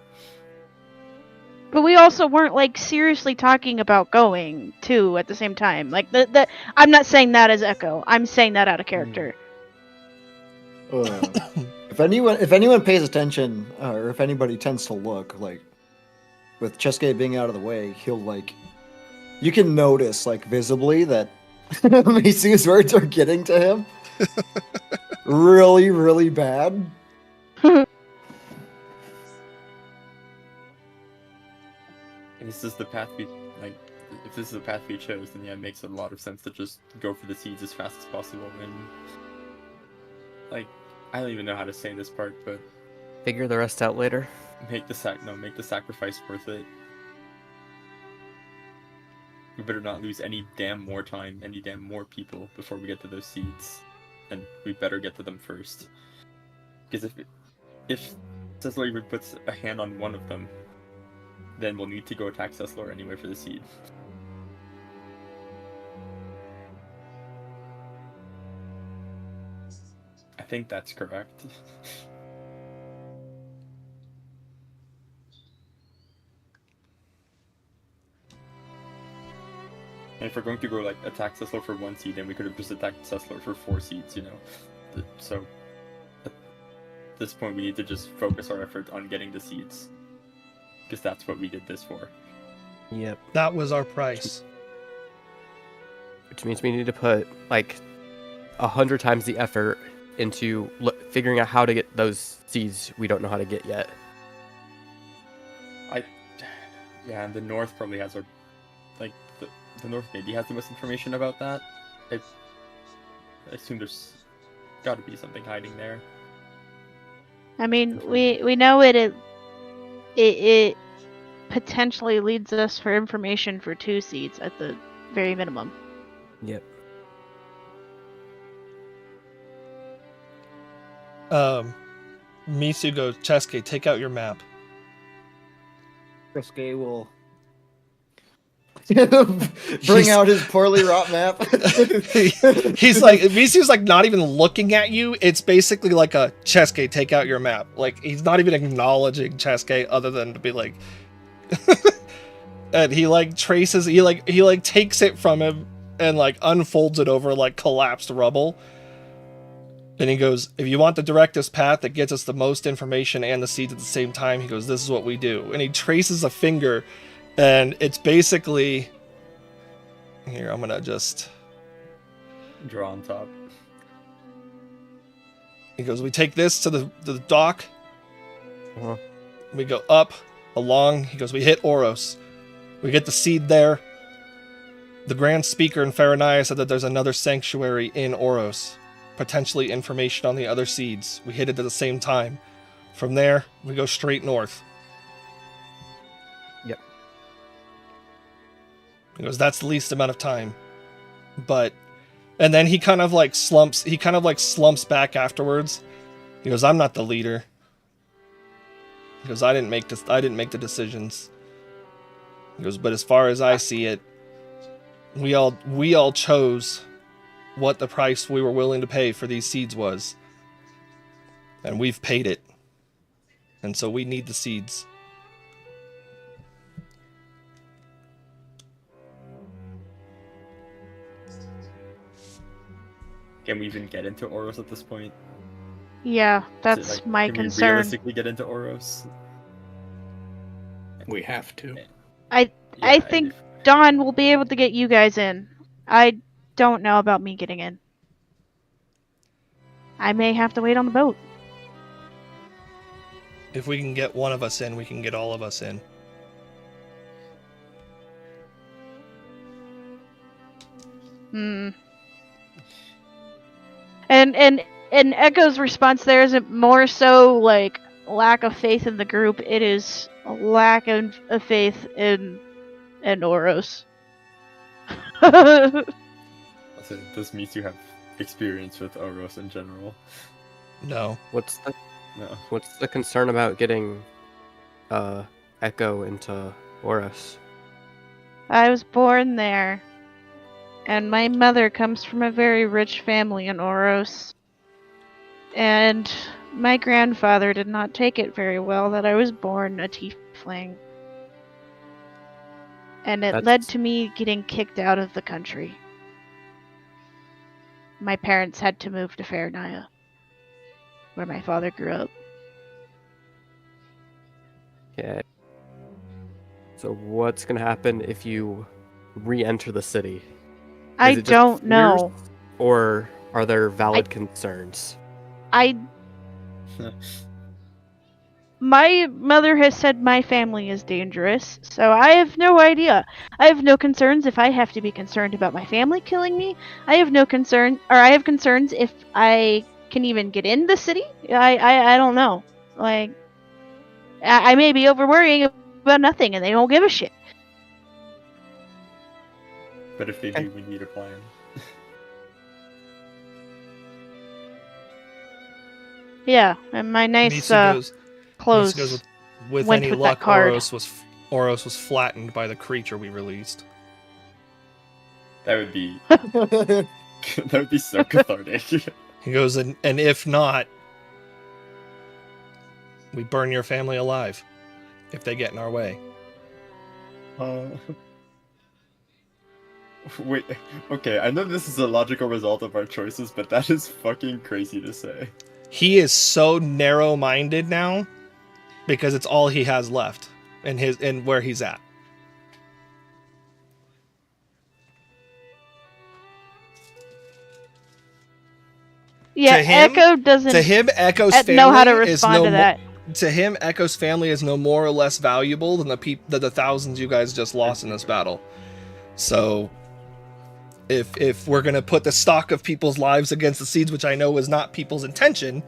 But we also weren't like seriously talking about going too at the same time. Like the I'm not saying that as Echo. I'm saying that out of character. If anyone pays attention, or if anybody tends to look, like with Chesuke being out of the way, he'll like, you can notice like visibly that Misu's words are getting to him really, really bad. This is the path if this is the path we chose, then yeah, it makes a lot of sense to just go for the seeds as fast as possible and I don't even know how to say this part, but Figure the rest out later. make the sacrifice worth it. We better not lose any damn more time, any damn more people before we get to those seeds, and we better get to them first. Because if Ceslor puts a hand on one of them, then we'll need to go attack Ceslor anyway for the seed. I think that's correct. And if we're going to go attack Ceslor for 1 seed, then we could have just attacked Ceslor for 4 seeds, you know? So at this point we need to just focus our effort on getting the seeds. Because that's what we did this for. Yep. That was our price. Which means we need to put 100 times the effort into figuring out how to get those seeds we don't know how to get yet. Yeah, and the North probably has our the North maybe has the most information about that. I assume there's got to be something hiding there. I mean, we know it potentially leads us for information for 2 seeds at the very minimum. Yep. Misu goes, Chesuke, take out your map. Chesuke will bring out his poorly wrought map. He's like, Misu's not even looking at you. It's basically like a Chesuke, take out your map. He's not even acknowledging Chesuke other than to be like, and he traces, he takes it from him and unfolds it over collapsed rubble. And he goes, if you want the directest path that gets us the most information and the seeds at the same time, he goes, this is what we do. And he traces a finger, and it's basically... Here, I'm gonna just... Draw on top. He goes, we take this to the dock. Uh-huh. We go up, along. He goes, we hit Oros. We get the seed there. The Grand Speaker in Faranaya said that there's another sanctuary in Oros. Potentially information on the other seeds. We hit it at the same time. From there, we go straight north. Yep. He goes, that's the least amount of time. But, and then he kind of slumps back afterwards. He goes, I'm not the leader. He goes, I didn't make the decisions. He goes, but as far as I see it, we all chose what the price we were willing to pay for these seeds was. And we've paid it. And so we need the seeds. can we even get into Oros at this point? Yeah, Is it, that's like, my can we concern. realistically get into Oros? We have to. I Yeah, and think if- Dawn will be able to get you guys in. I don't know about me getting in. I may have to wait on the boat. If we can get one of us in, we can get all of us in. Hmm. And Echo's response there isn't more so like lack of faith in the group. It is a lack of faith in Oros. Also, does Misu have experience with Oros in general? No. What's No. the concern about getting Echo into Oros? I was born there, and my mother comes from a very rich family in Oros. And my grandfather did not take it very well that I was born a tiefling. And it led That's- to me getting kicked out of the country. My parents had to move to Fairnaya, where my father grew up. Okay. So what's gonna happen if you re-enter the city? I Is it just don't fears, know. Or are there valid concerns? My mother has said my family is dangerous, so I have no idea. I have no concerns if I have to be concerned about my family killing me. I have no concern, or I have concerns if I can even get in the city. I don't know. Like, I may be over worrying about nothing, and they don't give a shit. But if they do, we need a plan. Yeah, and my nice Misu goes clothes with went any with that luck, card. Oros was flattened by the creature we released. That would be that would be so cathartic. He goes, and if not, we burn your family alive if they get in our way. Wait, okay, I know this is a logical result of our choices, but that is fucking crazy to say. He is so narrow-minded now because it's all he has left in where he's at. Yeah, To him- Echo doesn't To him, Echo's family know how to is respond no to mo- that. To him, Echo's family is no more or less valuable than the thousands you guys just lost in this battle. So, if we're gonna put the stock of people's lives against the seeds, which I know was not people's intention,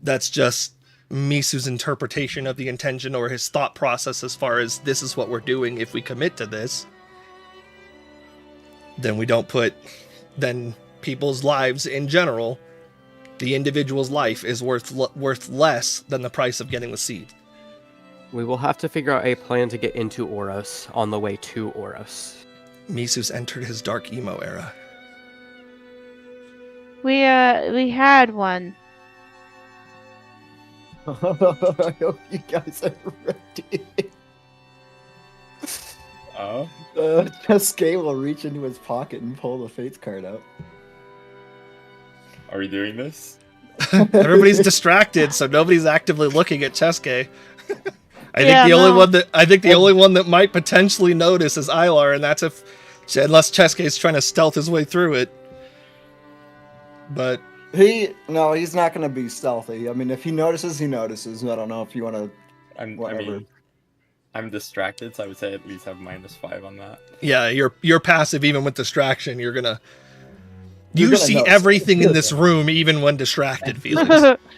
that's just Misu's interpretation of the intention or his thought process as far as this is what we're doing if we commit to this. Then we don't put then people's lives in general. The individual's life is worth less than the price of getting the seed. We will have to figure out a plan to get into Oros on the way to Oros. Misu's entered his dark emo era. We had one. I hope you guys are ready. Oh, Chesuke will reach into his pocket and pull the Fates card out. are we doing this? Everybody's distracted, so nobody's actively looking at Chesuke. I Yeah, think the no. only one that might potentially notice is Ilar, and that's unless Chesuke's trying to stealth his way through it. But He's not gonna be stealthy. I mean, if he notices, he notices. I don't know if you want to. Whatever. I'm distracted, so I would say at least have -5 on that. yeah, you're passive even with distraction. You're You gonna see notice. everything in this room, even when distracted, Felix.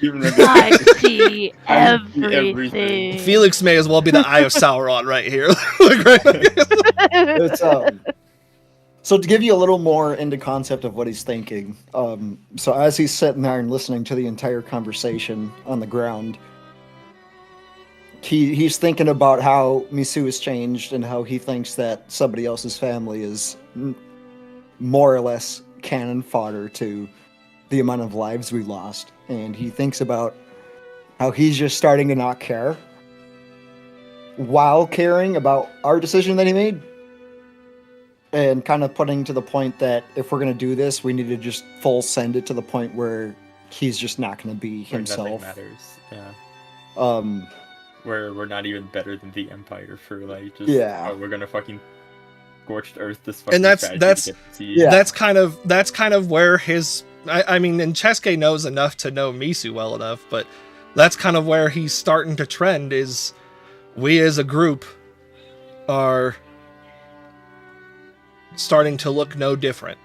Even if I see I see everything. Felix may as well be the Eye of Sauron right here. Like, right? It's So to give you a little more into concept of what he's thinking, so as he's sitting there and listening to the entire conversation on the ground, he's thinking about how Misu has changed and how he thinks that somebody else's family is more or less cannon fodder to the amount of lives we lost, and he thinks about how he's just starting to not care while caring about our decision that he made. and kind of putting to the point that if we're gonna do this, we need to just full send it to the point where he's just not gonna be Where nothing himself. matters. Yeah. Um, Where we're not even better than the Empire for like just Yeah. oh, we're gonna fucking scorched earth this fucking And that's- strategy that's- to get to see. Yeah. That's kind of where his. I mean, and Chesuke knows enough to know Misu well enough, but that's kind of where he's starting to trend. Is we as a group are starting to look no different,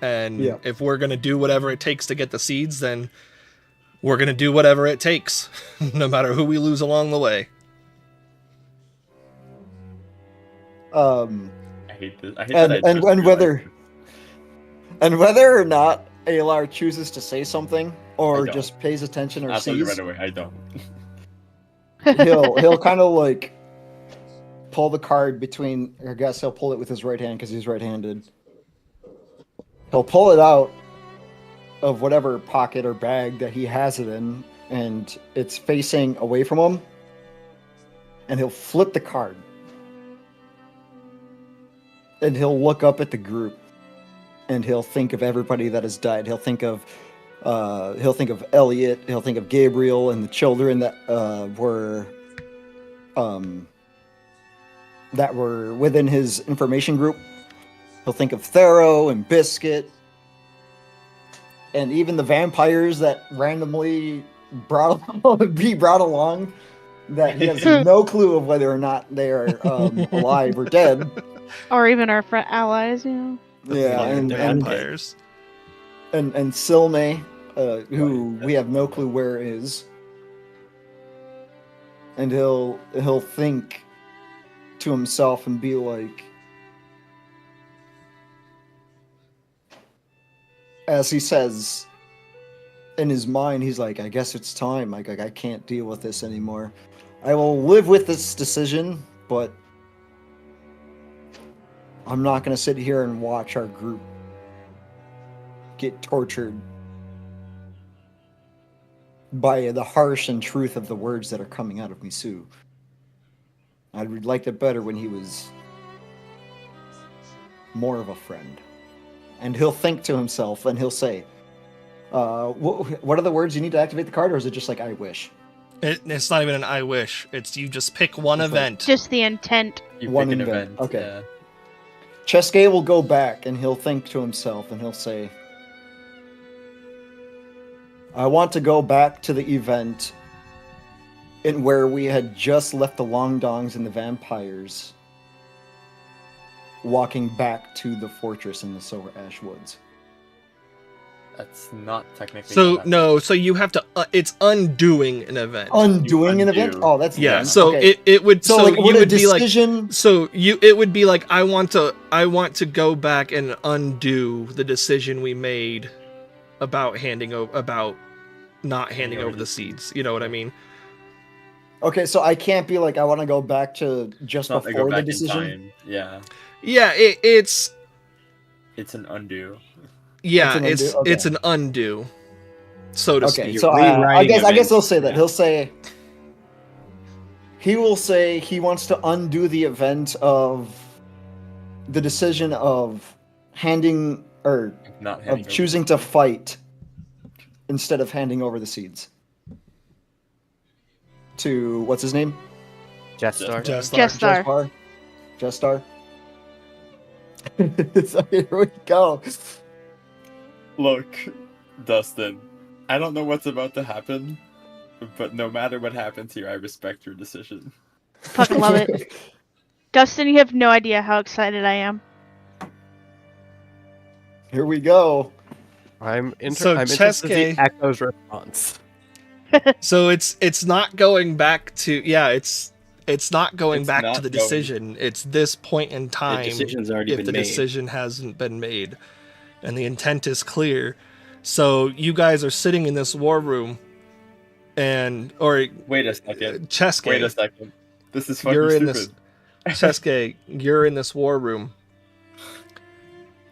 and Yeah. if we're gonna do whatever it takes to get the seeds, then we're gonna do whatever it takes, no matter who we lose along the way. I hate this. I hate that I and just realized whether or not Alar chooses to say something or don't. just pays attention or I'll tell you sees, right away. I don't. he'll kind of like pull the card between. I guess he'll pull it with his right hand because he's right-handed. He'll pull it out of whatever pocket or bag that he has it in, and it's facing away from him. And he'll flip the card, and he'll look up at the group, and he'll think of everybody that has died. He'll think of Elliot. He'll think of Gabriel and the children that were within his information group. He'll think of Thero and Biscuit, and even the vampires that randomly be brought along. That he has no clue of whether or not they are alive or dead. Or even our allies, you know. Yeah, and vampires. and Silme, who we have no clue where is. And he'll think to himself and be like, as he says in his mind, he's like, I guess it's time. Like I can't deal with this anymore. I will live with this decision, but I'm not going to sit here and watch our group get tortured by the harsh and truth of the words that are coming out of Misu. I'd liked it better when he was more of a friend. And he'll think to himself and he'll say, what are the words you need to activate the card, or is it just like I wish? It's not even an I wish. It's you just pick one It's like- event. Just the intent. You One pick an event, event. okay. Yeah. Chesuke will go back and he'll think to himself and he'll say, I want to go back to the event in where we had just left the Longdongs and the vampires walking back to the fortress in the Silver Ash Woods. That's not technically. So what no, so you have to. It's undoing an event. Undoing an event? undo. Oh, that's Yeah. dumb. So Okay. it would. So, So, like, you would a would be like. decision? So it would be like I want to go back and undo the decision we made about not handing over the seeds. You know what I mean? Okay, so I can't be like, I want to go back to just It's not like before go the back in decision. time. Yeah, Yeah. It's it's an undo. yeah. It's an undo? It's an undo, so to Okay, speak. so You're I rewriting guess events. he'll say that. Yeah. He will say he wants to undo the event of the decision of handing or Not handing of choosing to fight instead of handing over the seeds to what's his name? Jetstar. Just Jestar. Jestar. So here we go. Look, Dustin, I don't know what's about to happen, but no matter what happens here, I respect your decision. Fucking love it. Dustin, you have no idea how excited I am. Here we go. So I'm interested to see Chesuke- Echo's response. So it's not going back to it's not going It's back not to the going- decision. It's this point in The time decision's already if been the made. decision hasn't been made and the intent is clear. So you guys are sitting in this war room or Wait a second. Chesuke, Wait a second. This is fucking You're in stupid. this- Chesuke, you're in this war room.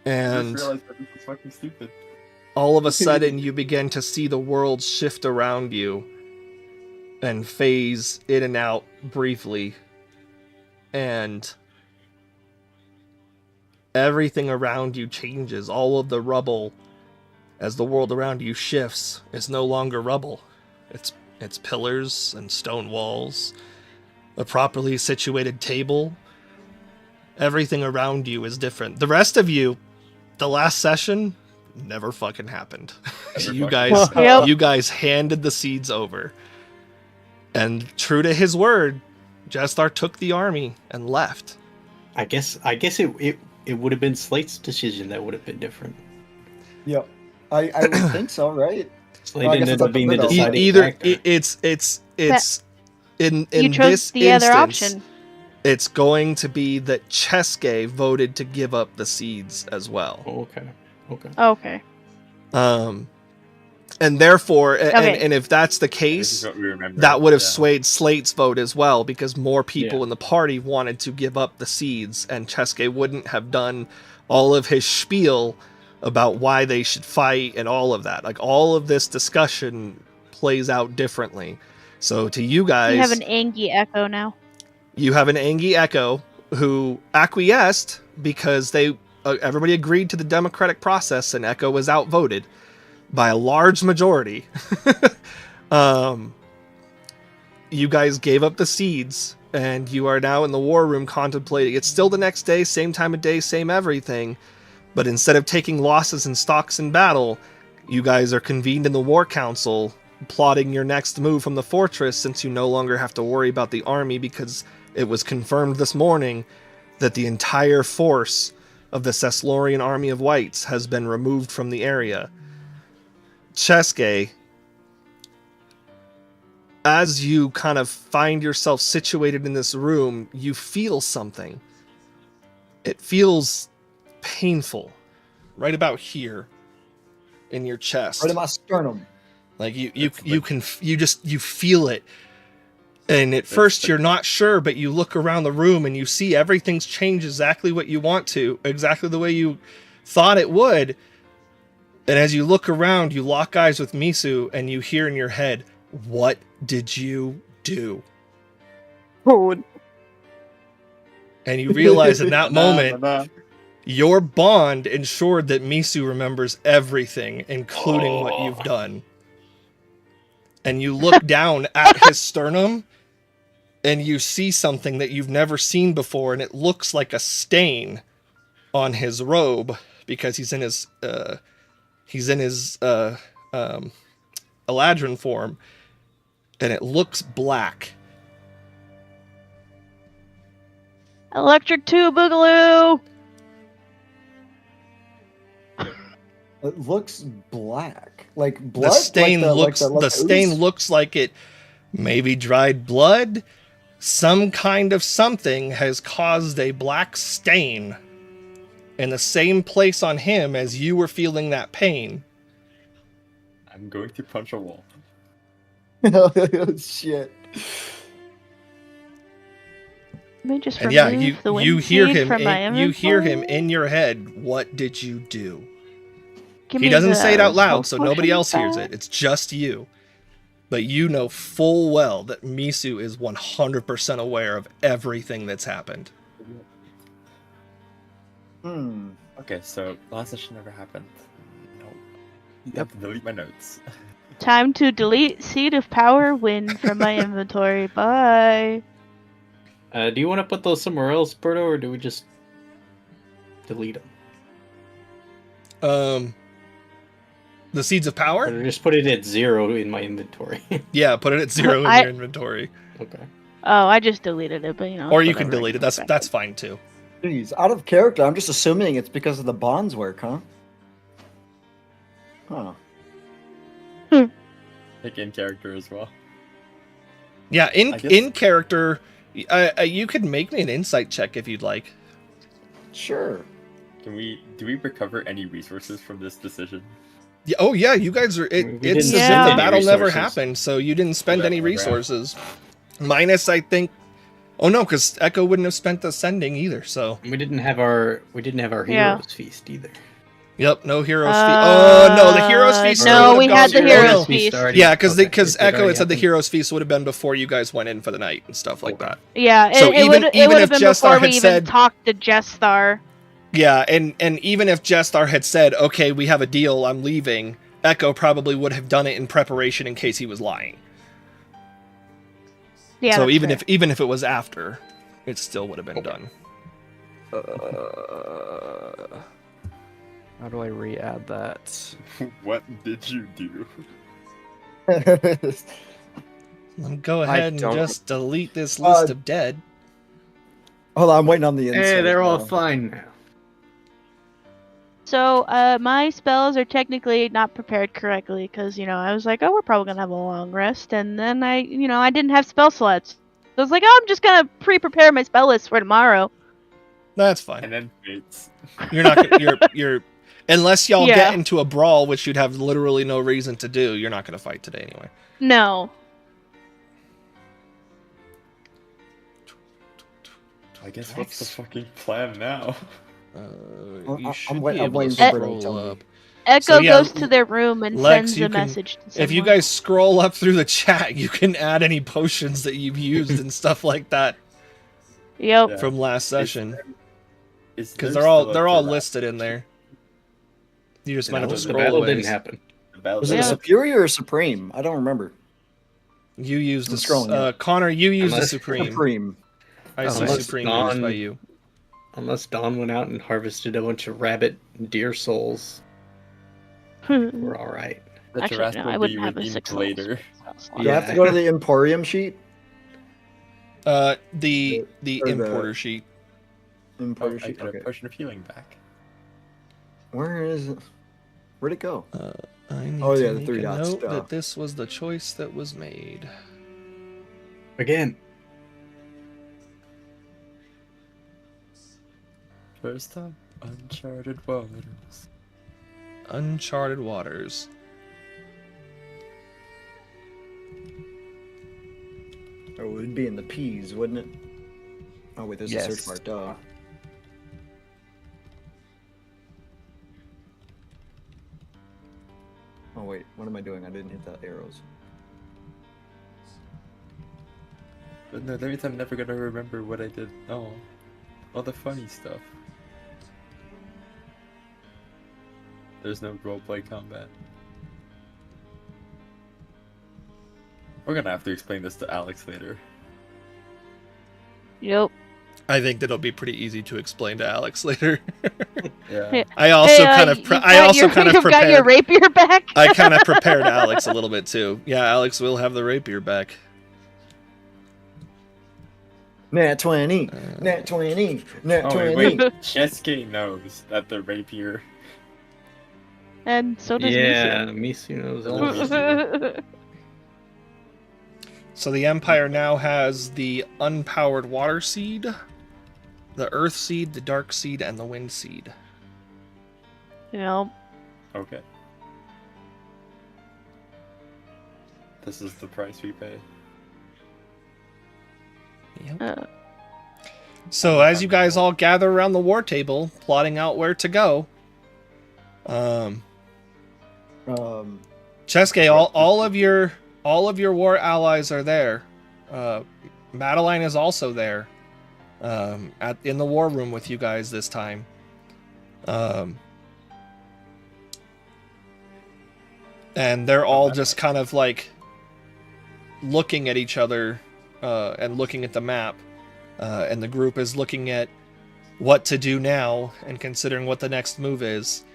I And just realized that this is fucking stupid. all of a sudden you begin to see the world shift around you and phase in and out briefly, and everything around you changes. All of the rubble, as the world around you shifts, is no longer rubble. It's pillars and stone walls, a properly situated table. Everything around you is different. The rest of you, the last session never fucking happened. You guys handed the seeds over. And true to his word, Jestar took the army and left. I guess it would have been Slate's decision that would have been different. Yep. I would think so, right? Slate Well, I guess ended it's up up being the the middle. deciding Either factor. it's in You chose this the other instance, option. it's going to be that Cheske voted to give up the seeds as well. Oh, okay. Okay. And therefore, Okay. and if that's the This case, is what we remember. that would have Yeah. swayed Slate's vote as well, because more people Yeah. in the party wanted to give up the seeds, and Cheske wouldn't have done all of his spiel about why they should fight and all of that. Like, all of this discussion plays out differently. So to you guys, You have an Angie Echo now. you have an Angie Echo who acquiesced because they everybody agreed to the democratic process, and Echo was outvoted by a large majority. You guys gave up the seeds, and you are now in the war room contemplating. It's still the next day, same time of day, same everything, but instead of taking losses and stocks in battle, you guys are convened in the war council, plotting your next move from the fortress, since you no longer have to worry about the army, because it was confirmed this morning that the entire force of the Ceslorian army of whites has been removed from the area. Cheske, as you kind of find yourself situated in this room, you feel something. It feels painful, right about here in your chest. Right in my sternum. Like you feel it. And at first you're not sure, but you look around the room and you see everything's changed exactly what you want to, exactly the way you thought it would. And as you look around, you lock eyes with Misu and you hear in your head, "What did you do?" And you realize in that moment, your bond ensured that Misu remembers everything, including what you've done. And you look down at his sternum, and you see something that you've never seen before, and it looks like a stain on his robe, because he's in his Eladrin form, and it looks black. Electric 2 Boogaloo! It looks black, like blood. The stain like the stain ooze? looks like it maybe dried blood. Some kind of something has caused a black stain in the same place on him as you were feeling that pain. I'm going to punch a wall. Oh, shit. Let me just And remove yeah, the you wind hear seed him. from my You hear him inventory. in your head. What did you do? Give He me doesn't the say it out loud, smoke so nobody potion else hears back. it. It's just you. But you know full well that Misu is 100% aware of everything that's happened. Hmm. Okay, so last session never happened. No. I have to delete my notes. Time to delete Seed of Power Wind from my inventory. Bye. Do you want to put those somewhere else, Berto, or do we just delete them? The Seeds of Power? Or just put it at 0 in my inventory? Yeah, put it at 0 in I- your inventory. Okay. Oh, I just deleted it, but you know. Or it's you can whatever, I delete it. can That's look that's back fine too. Jeez, out of character. I'm just assuming it's because of the bonds work, huh? Huh. Like in character as well. Yeah, I guess- in character, you could make me an insight check if you'd like. Sure. Do we recover any resources from this decision? Yeah, oh yeah, you guys are. We It's didn't as if spend the any battle never resources. happened, so you didn't spend Yeah, any right. resources. Minus, I think. Oh no, because Echo wouldn't have spent the sending either. So We didn't have our Yeah. heroes feast either. yep, no heroes feast. Oh no, the heroes feast. No, would we have had gone the to- heroes no. feast. Yeah, because Okay, it Echo already had said the happened. heroes feast would have been before you guys went in for the night and stuff like Okay. that. Yeah, So it even would if have been Jestar before we had even said- talked to Jestar. Yeah, and even if Jestar had said, "Okay, we have a deal, I'm leaving," Echo probably would have done it in preparation in case he was lying. Yeah. So that's even fair. if it was after, it still would have been Okay. done. How do I re-add that? What did you do? Go I ahead and don't- just delete this list of dead. Hold on, I'm waiting on the inside. Hey, they're all now. fine now. So, my spells are technically not prepared correctly because, I was like, oh, we're probably going to have a long rest. And then I didn't have spell slots. So I was like, oh, I'm just going to pre-prepare my spell list for tomorrow. That's fine. And then fates. You're not. You're unless y'all Yeah. get into a brawl, which you'd have literally no reason to do. You're not going to fight today anyway. No. I guess what's the fucking plan now? You I'm should wait- be I'm able waiting to for Brittany to scroll tell me. up. Echo yeah, goes to their room and Lex, sends you a can- message to If you someone. guys scroll up through the chat, you can add any potions that you've used and stuff like that Yep. Yeah. from last session, Is because there they're all still a they're all Tarat? listed in there. You just might have to The scroll battle away. didn't happen. The battle Was it Yeah. a superior or supreme? I don't remember. You used I'm the scrolling up. Connor. You used the Unless- supreme. Supreme. I see Unless supreme used by Dawn- you. Unless Dawn went out and harvested a bunch of rabbit deer souls, we're all right. The Actually, Tarat no, will I be wouldn't have a redeemed 6 later. Do I have to go to the Emporium sheet? The Or the- importer sheet. Oh, Emporium I sheet. got a Okay. potion of healing back. Where is it? Where'd it go? I need Oh, to yeah, the make three a dots, note duh. that this was the choice that was made. Again, First up, uncharted waters. Uncharted waters. Oh, it would be in the P's, wouldn't it? Oh wait, there's a Yes. search bar. Duh. Oh wait, what am I doing? I didn't hit the arrows. But no, that means I'm never gonna remember what I did. Oh, all the funny stuff. There's no roleplay combat. We're gonna have to explain this to Alex later. Yep. I think that'll be pretty easy to explain to Alex later. Yeah. Hey, I also Hey, kind of you've I got also your- kind of you've got your prepared. rapier back. I kind of prepared Alex a little bit too. Yeah, Alex will have the rapier back. Nat 20! Nat 20! Nat Oh 20! wait, Chesuke knows that the rapier. And so does yeah, Misu knows all Misu. this. Misu. So the Empire now has the unpowered water seed, the earth seed, the dark seed, and the wind seed. Yep. Okay. This is the price we pay. Yep. Uh, So as you guys all gather around the war table, plotting out where to go, Chesuke, all of your war allies are there. Madeline is also there, in the war room with you guys this time. And they're all just kind of like looking at each other and looking at the map. And the group is looking at what to do now and considering what the next move is.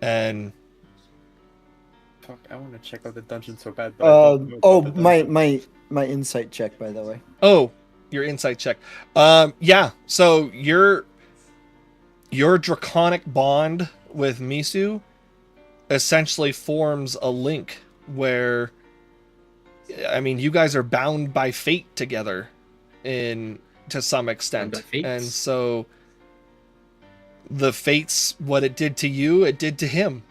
And Fuck, I want to check out the dungeon so bad. But I don't know Oh, about the dungeon. my insight check, by the way. oh, your insight check. Yeah. So your draconic bond with Misu essentially forms a link where, I mean, you guys are bound by fate together, to some extent, Bound by fates. and so the fates, what it did to you, it did to him.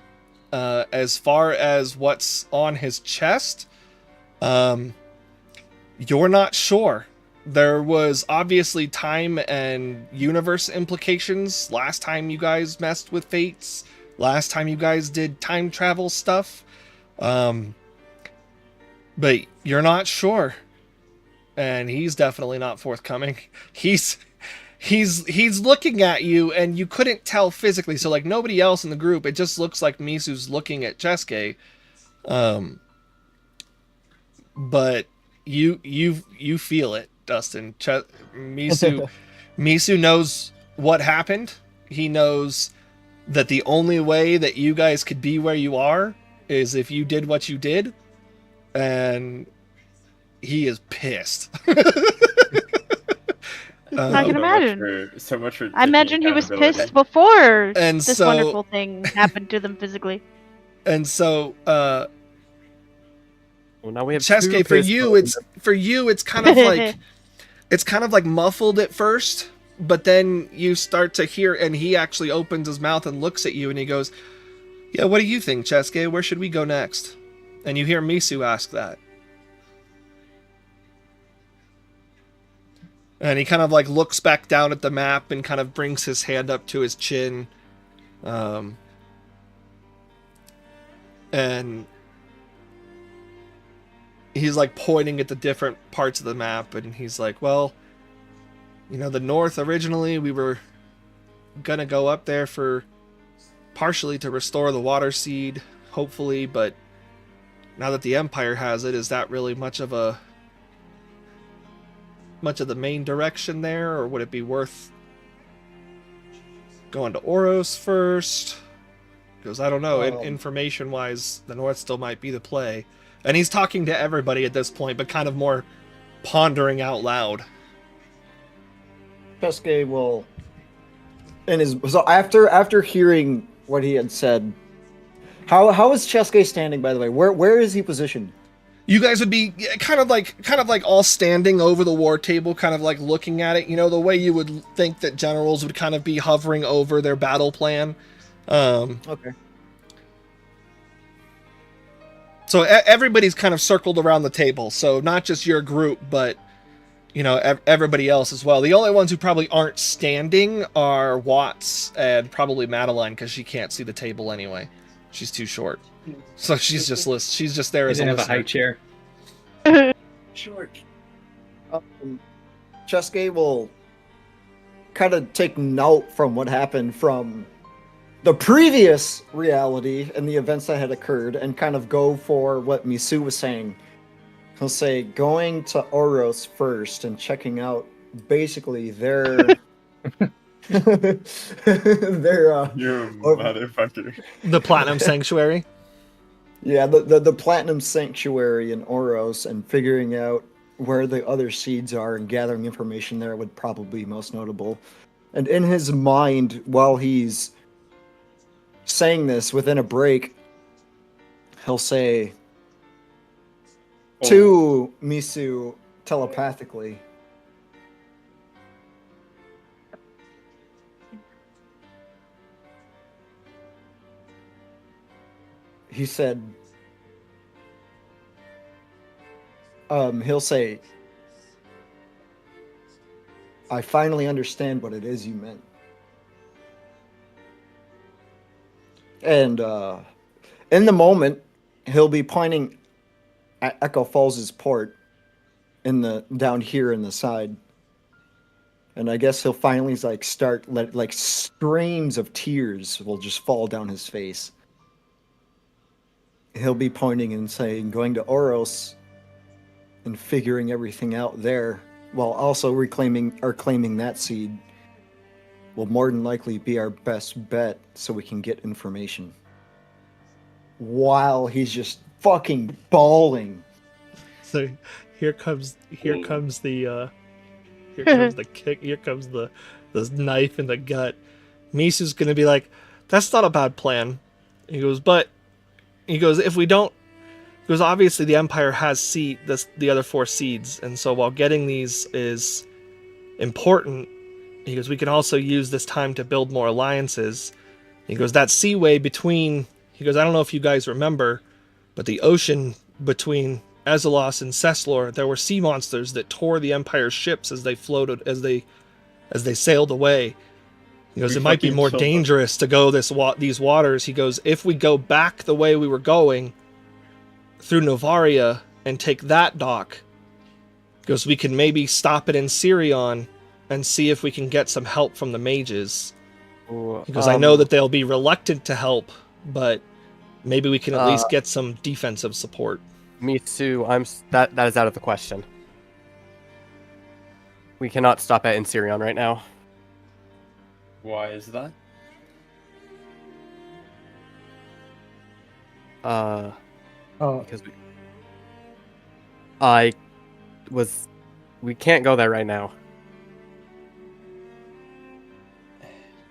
As far as what's on his chest, you're not sure. There was obviously time and universe implications last time you guys messed with fates, last time you guys did time travel stuff. But you're not sure. And he's definitely not forthcoming. He's he's looking at you, and you couldn't tell physically. So like nobody else in the group, it just looks like Misu's looking at Chesuke. But you feel it, Dustin. Misu knows what happened. He knows that the only way that you guys could be where you are is if you did what you did, and he is pissed. I can imagine. So much for I imagine he was accountability. pissed before And this so- wonderful thing happened to them physically. And so, Well, now we have Chesuke, for you, it's kind of like it's kind of like muffled at first, but then you start to hear, and he actually opens his mouth and looks at you, and he goes, "Yeah, what do you think, Chesuke? Where should we go next?" And you hear Misu ask that. And he kind of like looks back down at the map and kind of brings his hand up to his chin. And he's like pointing at the different parts of the map, and he's like, well, you know, the north, originally we were gonna go up there for partially to restore the water seed, hopefully, but now that the Empire has it, is that really much of the main direction there, or would it be worth going to Oros first? Because I don't know, information wise, the north still might be the play. And he's talking to everybody at this point, but kind of more pondering out loud. Chesuke will, so after hearing what he had said, how is Chesuke standing? By the way, where is he positioned? You guys would be kind of like all standing over the war table, kind of like looking at it. You know, the way you would think that generals would kind of be hovering over their battle plan. Okay. So everybody's kind of circled around the table. So not just your group, but you know, everybody else as well. The only ones who probably aren't standing are Watts and probably Madeline, because she can't see the table anyway. She's too short. So she's just there He as a doesn't have a listener. high chair. Short. Chesuke will kind of take note from what happened from the previous reality and the events that had occurred, and kind of go for what Misu was saying. He'll say going to Oros first and checking out basically their their You motherfucker. The Platinum Sanctuary. yeah, the Platinum Sanctuary in Oros, and figuring out where the other seeds are and gathering information there would probably be most notable. And in his mind, while he's saying this within a break, he'll say to Misu telepathically, he said, he'll say, I finally understand what it is you meant. And in the moment, he'll be pointing at Echo Falls' port down here in the side. And I guess he'll finally like streams of tears will just fall down his face. He'll be pointing and saying, going to Oros and figuring everything out there, while also claiming that seed will more than likely be our best bet, so we can get information. While he's just fucking bawling. So here comes the kick, here comes the knife in the gut. Misu's gonna be like, that's not a bad plan. He goes, if we don't, because obviously the Empire has the other 4 seeds, and so while getting these is important, he goes, we can also use this time to build more alliances. He goes, that seaway between, he goes, I don't know if you guys remember, but the ocean between Azelos and Ceslor, there were sea monsters that tore the Empire's ships as they floated, as they sailed away. He goes, it might be more dangerous to go these waters. He goes, if we go back the way we were going through Novaria and take that dock, he goes, we can maybe stop it in Sirion and see if we can get some help from the mages. Ooh, Because I know that they'll be reluctant to help, but maybe we can at least get some defensive support. Me too. That is out of the question. We cannot stop at Inserion right now. Why is that? Because we can't go there right now.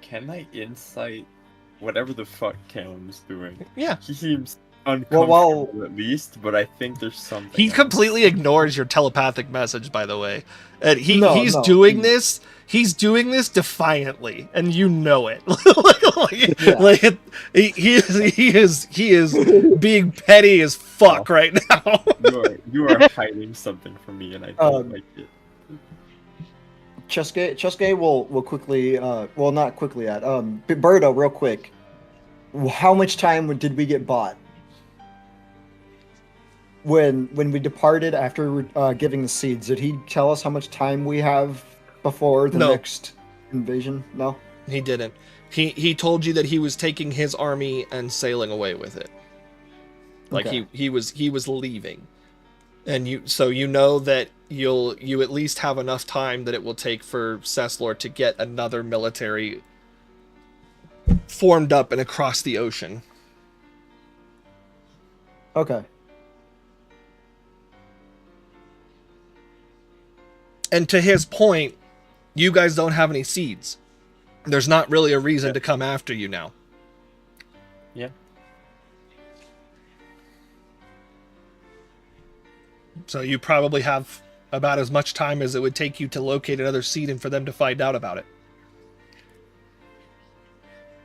Can I insight whatever the fuck Callum's doing? Yeah. He seems uncomfortable well- at least, but I think there's something. He else. completely ignores your telepathic message, by the way. And he's No, doing this. He's doing this defiantly, and you know it. He is being petty as fuck right now. You are hiding something from me, and I don't like it. Chusuke will quickly, well, not quickly at, Birdo, real quick. How much time did we get bought? When we departed after giving the seeds, did he tell us how much time we have before the No. next invasion? No? He didn't. He told you that he was taking his army and sailing away with it. Like Okay. he was leaving. And you know that you at least have enough time that it will take for Ceslor to get another military formed up and across the ocean. Okay. And to his point, you guys don't have any seeds. There's not really a reason to come after you now. Yeah. So you probably have about as much time as it would take you to locate another seed and for them to find out about it,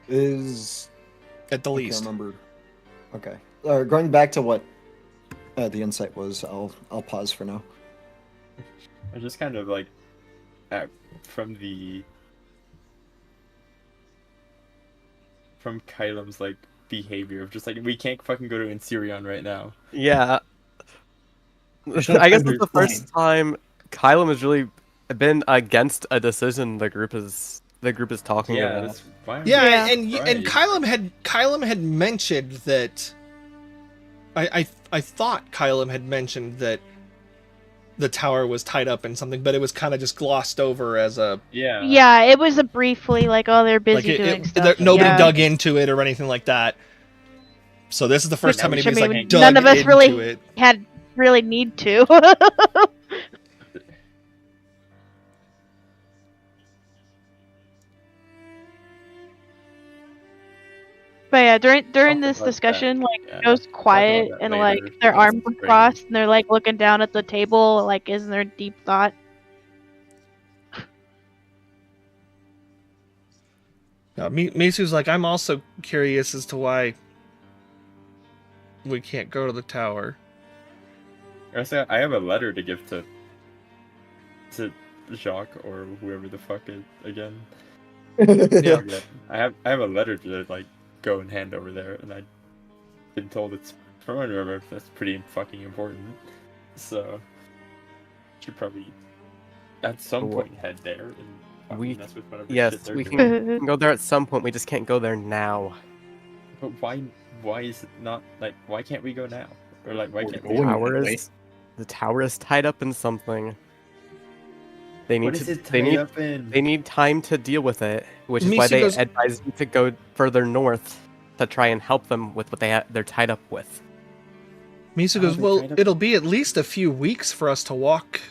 Is... at the I can't least. remember. Okay. Going back to what the insight was, I'll pause for now. I just kind of like, from Kylem's like behavior of just like, we can't fucking go to Inserion right now. Yeah. There's no I guess time it's the to first time Kylum has really been against a decision the group is talking Yeah, about. that's fine. Yeah, Yeah. and Kylum had mentioned that. I thought Kylum had mentioned that the tower was tied up in something, but it was kind of just glossed over as a Yeah. Yeah, it was a briefly like, oh, they're busy like doing stuff. nobody yeah. dug into it or anything like that. So this is the first time Which, anybody's I mean, like dug none of us into really it. had really need to. But yeah, during Talk this about that. discussion, like Yeah, it goes talk quiet about that and later. like their That's arms are crazy. crossed and they're like looking down at the table, like is there deep thought? No, Misu's like, I'm also curious as to why we can't go to the tower. I have a letter to give to Jacques or whoever the fuck it again. Yeah. Yeah. I have a letter to like go and hand over there, and I've been told it's from what I remember that's pretty fucking important. So should probably at some What- point head there and We- mess with whatever Yes, shit they're we doing. can go there at some point. We just can't go there now. But why is it not like why can't we go now? Or like why We're can't going we? anyway. The tower is tied up in something. They need What is it they tied need up in? they need time to deal with it, which is why Misu they goes- advise you to go further north to try and help them with what they're tied up with. Misu How goes, they well, tied up- it'll be at least a few weeks for us to walk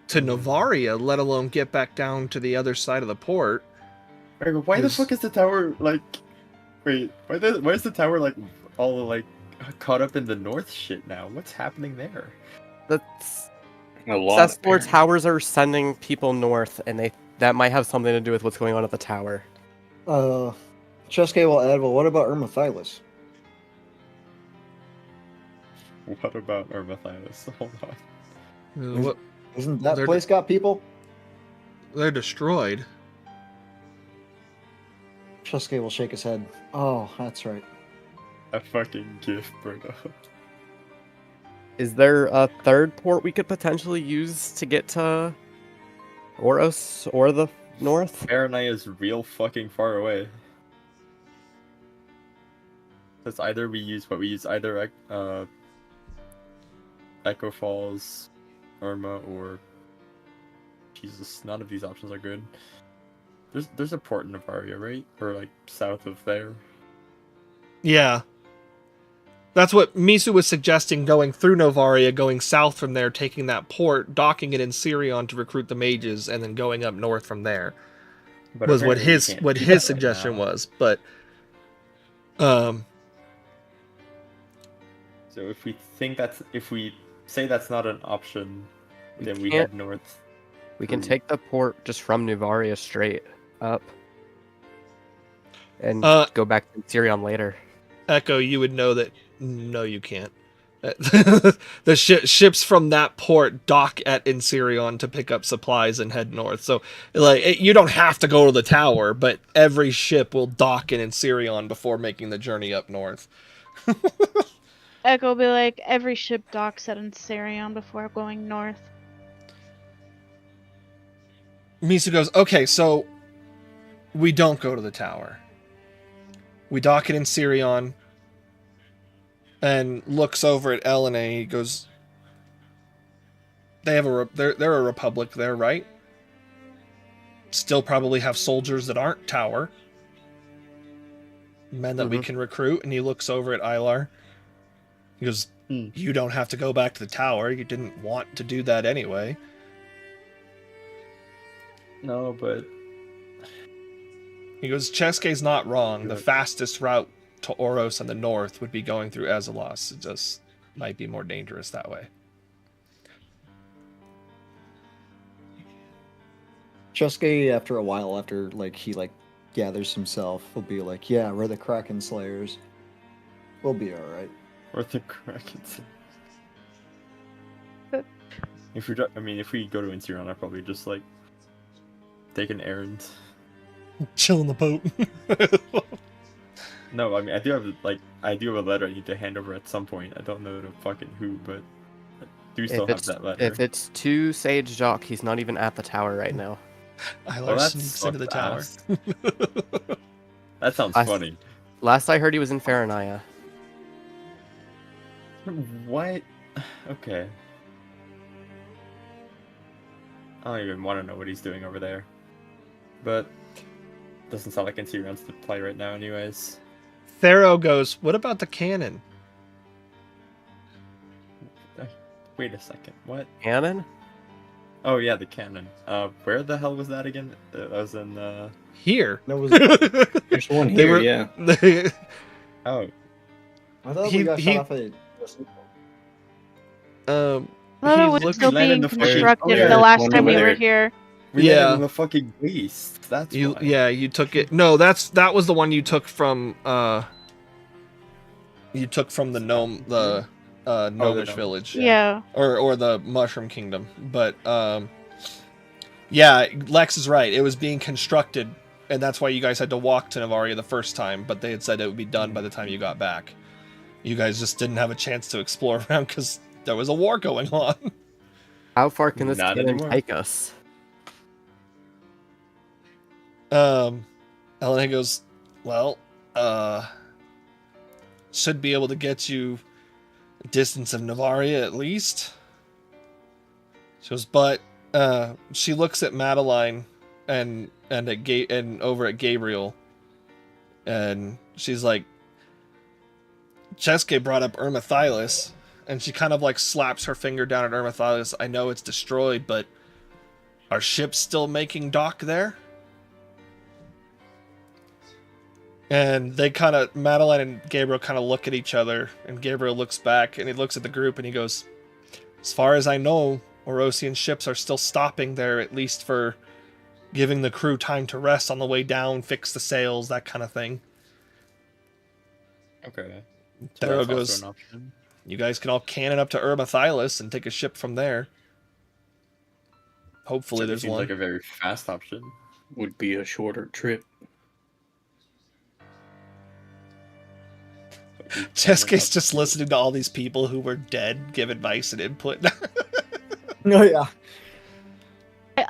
to Novaria, let alone get back down to the other side of the port. Wait, but why the Is- fuck is the tower like? Wait, why is the tower like all like caught up in the north shit now? What's happening there? That's A lot. Cesspor apparently. towers are sending people north, and that might have something to do with what's going on at the tower. Chesuke will add, well, what about Ermathylis? What about Ermathylis? Hold on. What- Isn't that They're- place got people? They're destroyed. Chesuke will shake his head. Oh, that's right. A fucking gift, Bruno. Is there a third port we could potentially use to get to Oros or the north? Paranai is real fucking far away. Because either we use either Echo Falls, Irma, or Jesus. None of these options are good. There's a port in Navaria, right? Or like south of there. Yeah. That's what Misu was suggesting, going through Novaria, going south from there, taking that port, docking it in Sirion to recruit the mages, and then going up north from there. But Was what apparently we his can't what do his that right suggestion now. was. But So if we say that's not an option, We then we can't- head north. We can Ooh. take the port just from Nuvaria straight up. And go back to Sirion later. Echo, you would know that. No, you can't. The ships from that port dock at Insirion to pick up supplies and head north. So, like, you don't have to go to the tower, but every ship will dock in Insirion before making the journey up north. Echo will be like, every ship docks at Insarion before going north. Misu goes, okay, so we don't go to the tower. We dock it in Sirion, and looks over at Elena. He goes, "They have they're a republic there, right? Still probably have soldiers that aren't tower, men that we can recruit." And he looks over at Ilar. He goes, "You don't have to go back to the tower. You didn't want to do that anyway." No, but He goes, "Cheske's not wrong. The Good. fastest route to Oros in the north would be going through Azelos. It just might be more dangerous that way." Cheske, after a while, after he gathers himself, will be like, "Yeah, we're the Kraken Slayers. We'll be all right." or the Krakens. If we go to Insirion, I'll probably just take an errand. Chill in the boat. No, I mean I do have a letter I need to hand over at some point. I don't know to fucking who, but I do still have that letter. If it's to Sage Jock, he's not even at the tower right now. Ilar that sneaks into the tower. sucks ass. That sounds I- funny. Last I heard, he was in Faranaya. What? Okay. I don't even want to know what he's doing over there. But doesn't sound like Insirion's to play right now anyways. Thero goes, "What about the cannon?" Wait a second. What? Cannon? Oh yeah, the cannon. Where the hell was that again? That was in Here. That was. There's one They here, were- yeah. Oh, I thought He- we got he- shot off at. um, Well, he it was looked- still landed being the fucking- constructed oh, yeah, the last one time we over were there. here. we Yeah. landed in the fucking waste. That's why. you took it. No, that was the one you took from you took from the gnome, the gnomish gnome. village, Yeah. or the Mushroom Kingdom. But yeah, Lex is right. It was being constructed, and that's why you guys had to walk to Navaria the first time. But they had said it would be done by the time you got back. You guys just didn't have a chance to explore around because there was a war going on. How far can this Not cannon anymore. take us? Elena goes, "Well, should be able to get you a distance of Navaria at least." She goes, but she looks at Madeline and over at Gabriel, and she's like, "Cheske brought up Ermathylis," and she kind of slaps her finger down at Ermathylis. "I know it's destroyed, but are ships still making dock there?" And they Madeline and Gabriel kind of look at each other, and Gabriel looks back and he looks at the group and he goes, "As far as I know, Orosian ships are still stopping there, at least for giving the crew time to rest on the way down, fix the sails, that kind of thing." Okay. Thero that's also goes, an option. "You guys can all cannon up to Ermathylis and take a ship from there. Hopefully Certainly there's seems one." like a very fast option. Would be a shorter trip. But we can't Cheske's up- just listening to all these people who were dead give advice and input. Oh yeah.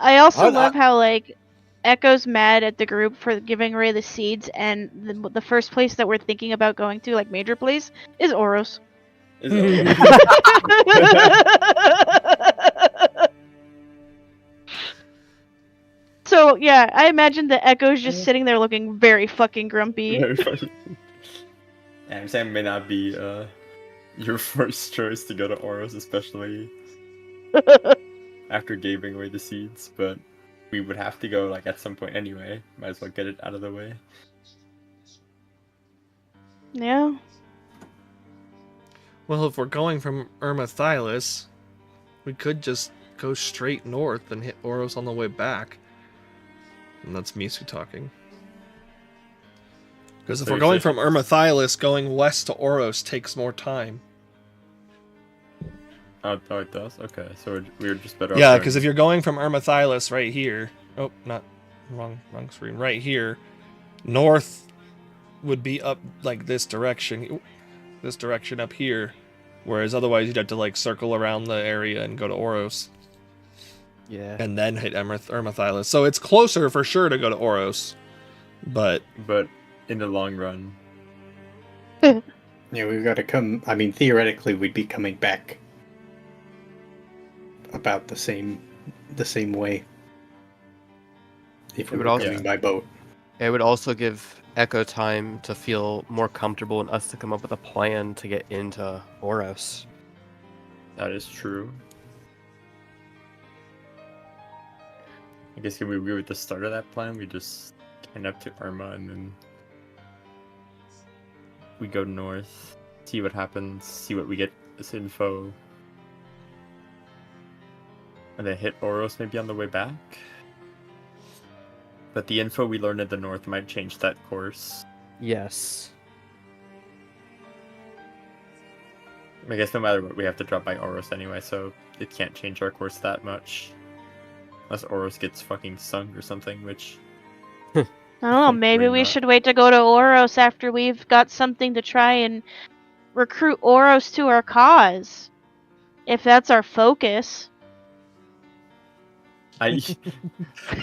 I also I- love how like Echo's mad at the group for giving away the seeds, and the first place that we're thinking about going to, like major place, is Oros. Is it- So yeah, I imagine that Echo's just sitting there looking very fucking grumpy. Very funny. Yeah, I'm saying it may not be your first choice to go to Oros, especially after giving away the seeds, but we would have to go like at some point anyway. Might as well get it out of the way. Yeah. Well, if we're going from Ermathylis, we could just go straight north and hit Oros on the way back. And that's Misu talking. Because if So we're you're going saying- from Ermathylis, going west to Oros takes more time. Oh, it does? Okay, so we're just better off Yeah, going- because if you're going from Ermathylis right here, oh, not wrong screen, right here, north would be up like this direction up here, whereas otherwise you'd have to like circle around the area and go to Oros Yeah. and then hit Ermathylis. So it's closer for sure to go to Oros, but But in the long run, Yeah, we've got to come. I mean, theoretically, we'd be coming back about the same way if we It would were also- coming by boat. It would also give Echo time to feel more comfortable and us to come up with a plan to get into Oros. that is true. I guess can we agree with the start of that plan? We just end up to Irma and then we go north, see what happens, see what we get as info, and then hit Oros maybe on the way back. But the info we learn in the north might change that course. Yes. I guess no matter what, we have to drop by Oros anyway, so it can't change our course that much. Unless Oros gets fucking sunk or something, which... I don't know, maybe Hopefully we not. should wait to go to Oros after we've got something to try and recruit Oros to our cause. If that's our focus. I...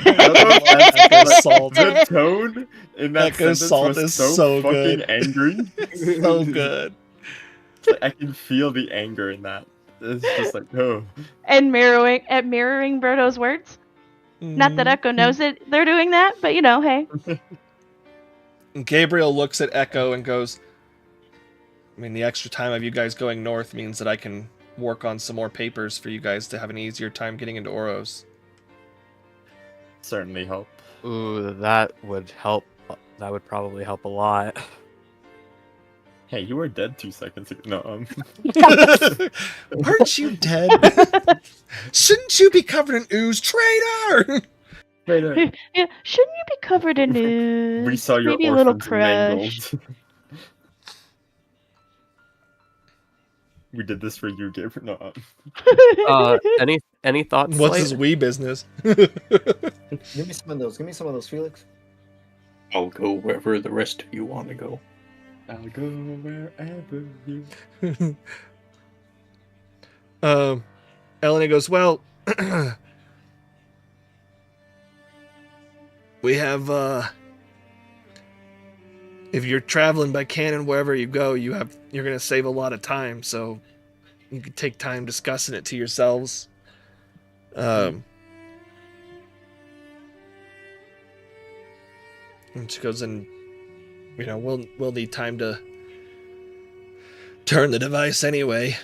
Echo's salt. The tone in that Echo's sentence salt was is so, so fucking good. angry. so good. Like, I can feel the anger in that. It's just like, oh. And mirroring Brodo's words. Not that Echo knows it they're doing that, but you know, hey. Gabriel looks at Echo and goes, I mean, the extra time of you guys going north means that I can work on some more papers for you guys to have an easier time getting into Oros. Certainly help. Ooh, that would help. That would probably help a lot. Hey, you were dead 2 seconds ago. No, Aren't you dead? Shouldn't you be covered in ooze, traitor? Later. Yeah, shouldn't you be covered in news? We saw your Maybe a little orphans crush. mangled. We did this for you, Gabriel. No. Any thoughts? What's Slate? his wee business? Give me some of those. Give me some of those, Felix. I'll go wherever the rest of you want to go. I'll go wherever you... Elena goes, well, we have, if you're traveling by cannon wherever you go, you're going to save a lot of time, so you can take time discussing it to yourselves. And she goes, and, you know, we'll need time to turn the device anyway.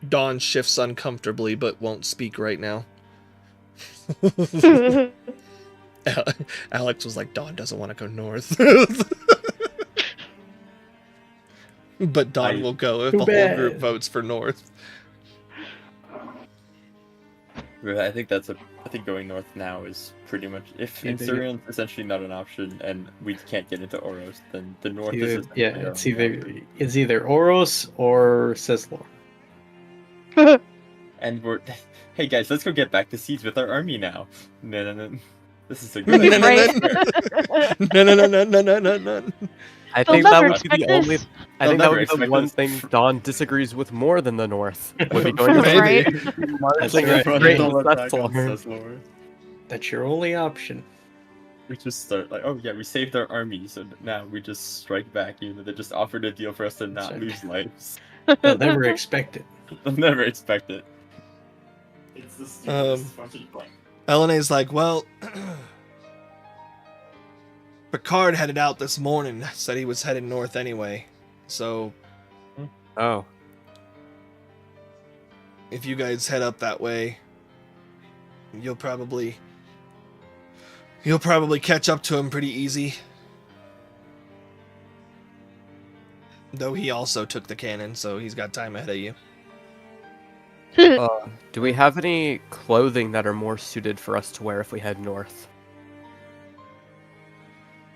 Dawn shifts uncomfortably, but won't speak right now. Alex was like, Dawn doesn't want to go north. But Dawn will go if Too the whole group bad. votes for north. I think I think going north now is pretty much... If Yeah, Insurian's essentially not an option and we can't get into Oros, then the north is... It's either Oros or Ceslor. And we're... Hey guys, let's go get back to siege with our army now. No. This is a good No, idea. no, no, no, no, no, no, no. I They'll think that never would be the expect only. this. I They'll think that never would be the expect one this. thing Dawn disagrees with more than the North. Would be going to Right. That's marching right. a Front great double attack on Cesslor. Cesslor. That's your only option. We just start like, oh yeah, we saved our army, so now we just strike back, even though they just offered a deal for us to not Sorry. lose lives. They'll never expect it. They'll never expect it. It's the stupidest fucking plan. Elena's like, well, Picard headed out this morning, said he was heading north anyway. So Oh, if you guys head up that way, you'll probably catch up to him pretty easy. Though he also took the cannon, so he's got time ahead of you. do we have any clothing that are more suited for us to wear if we head north?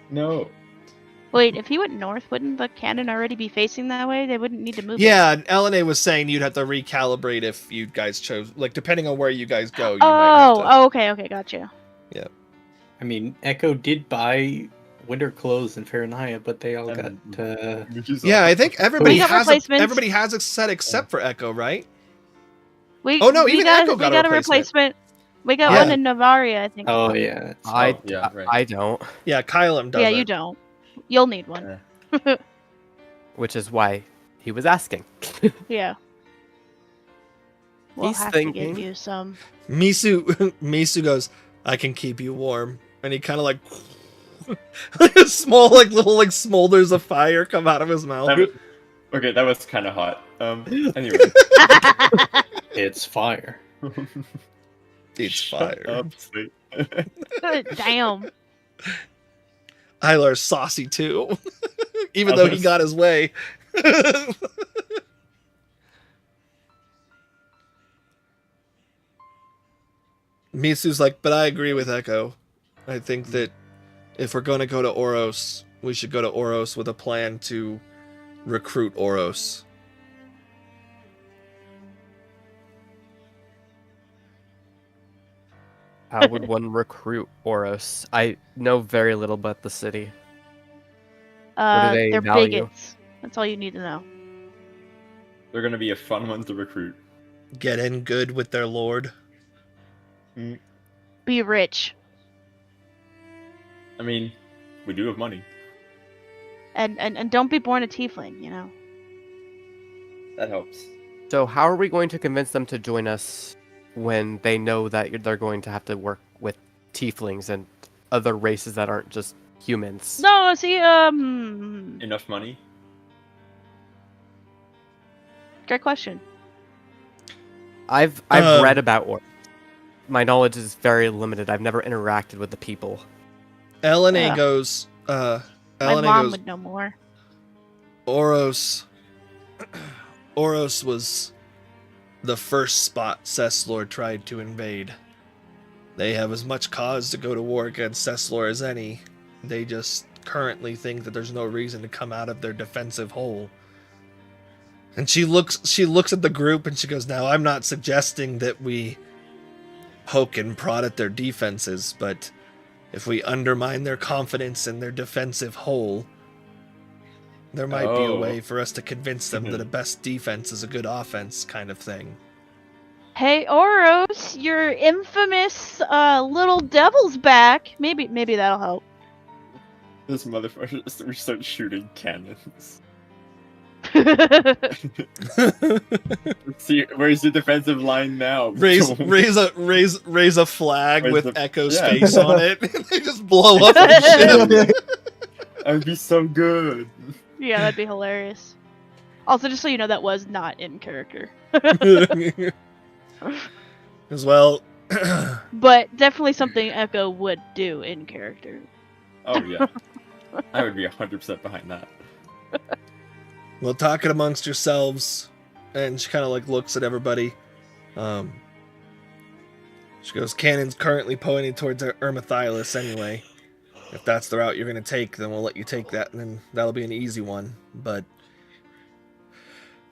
No. Wait, if he went north, wouldn't the cannon already be facing that way? They wouldn't need to move it. Yeah, Elena was saying you'd have to recalibrate if you guys chose, like, depending on where you guys go. You might have to. Oh, okay, gotcha. I mean, Echo did buy winter clothes in Fahrenheit, but they all And- got. Yeah, I think everybody We got has replacements. everybody has a set except for Echo, right? We, Oh, no, we even got, Echo we got a got a replacement. replacement. We got Yeah. one in Navaria, I think. Oh yeah. I yeah, right. I don't, Yeah, Kylum does. yeah, you don't. You'll need one. which is why he was asking. Yeah. We'll He's have to thinking. give you some. Misu goes, I can keep you warm. And he kind of like, small, like little like smolders of fire come out of his mouth. Okay, that was kind of hot. Anyway. It's fire. It's Shut fire. up, Slate. Damn. Ilar's saucy too. Even though he Others- got his way. Misu's like, but I agree with Echo. I think that if we're going to go to Oros, we should go to Oros with a plan to recruit Oros. How would one recruit Oros? I know very little about the city. they They're value? bigots. That's all you need to know. They're gonna be a fun one to recruit. Get in good with their lord. Be rich. I mean, we do have money. And don't be born a tiefling, you know. That helps. So how are we going to convince them to join us when they know that they're going to have to work with tieflings and other races that aren't just humans? No, see, Enough money? great question. I've Um, read about Oros. My knowledge is very limited. I've never interacted with the people. Elena Yeah. goes, My Elena mom goes, would know more. Oros was the first spot Cesslor tried to invade. They have as much cause to go to war against Cesslor as any. They just currently think that there's no reason to come out of their defensive hole. And she looks at the group and she goes, now I'm not suggesting that we poke and prod at their defenses, but if we undermine their confidence in their defensive hole, there might be a Oh. way for us to convince them that a best defense is a good offense kind of thing. Hey, Oros, your infamous little devil's back. Maybe that'll help. This motherfucker just starts shooting cannons. See, where's your defensive line now? raise a flag Raise with the- Echo's yeah. face on it. And they just blow up and shit. I'd be so good. Yeah, that'd be hilarious. Also, just so you know, that was not in character. As well. But definitely something Echo would do in character. Oh yeah, I would be 100% behind that. Well, talk it amongst yourselves, and she kind of like looks at everybody. She goes, "Cannon's currently pointing towards Ermathilas anyway. If that's the route you're gonna take, then we'll let you take that, and then that'll be an easy one. But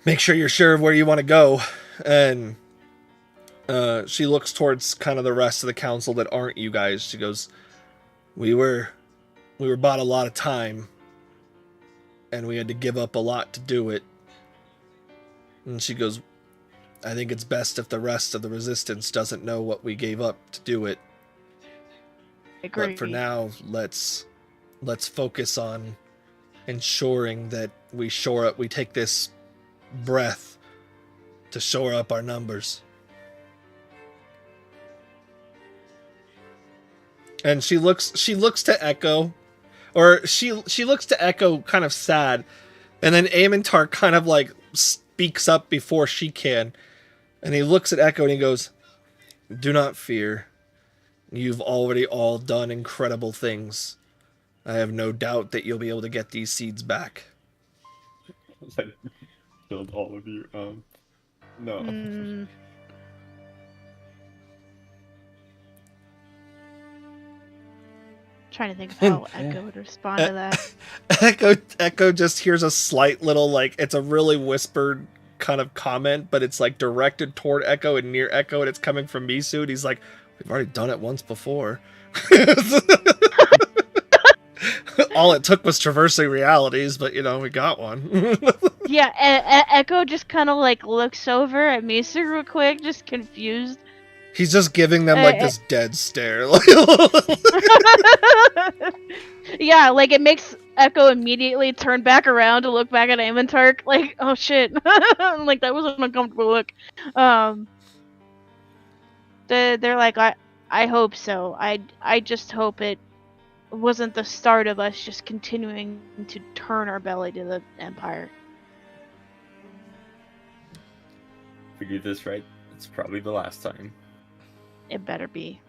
make sure you're sure of where you want to go." And she looks towards kind of the rest of the council that aren't you guys. She goes, "We were bought a lot of time and we had to give up a lot to do it. And she goes, I think it's best if the rest of the resistance doesn't know what we gave up to do it. Agree. But for now, let's focus on ensuring that we take this breath to shore up our numbers. And she looks to Echo, or she looks to Echo kind of sad, and then Amontar kind of like speaks up before she can, and he looks at Echo and he goes, "Do not fear. You've already all done incredible things. I have no doubt that you'll be able to get these seeds back." Like, killed all of you. No. Trying to think of how Echo would respond to that. Echo just hears a slight little, like, it's a really whispered kind of comment, but it's like directed toward Echo and near Echo, and it's coming from Misu, and he's like, "We've already done it once before." All it took was traversing realities, but we got one. Yeah, Echo just kind of like looks over at Misu real quick, just confused. He's just giving them like this dead stare. Yeah, like it makes Echo immediately turn back around to look back at Amontark, like, oh shit. Like that was an uncomfortable look. They're like, I hope so. I just hope it wasn't the start of us just continuing to turn our belly to the Empire. If we do this right, it's probably the last time. It better be.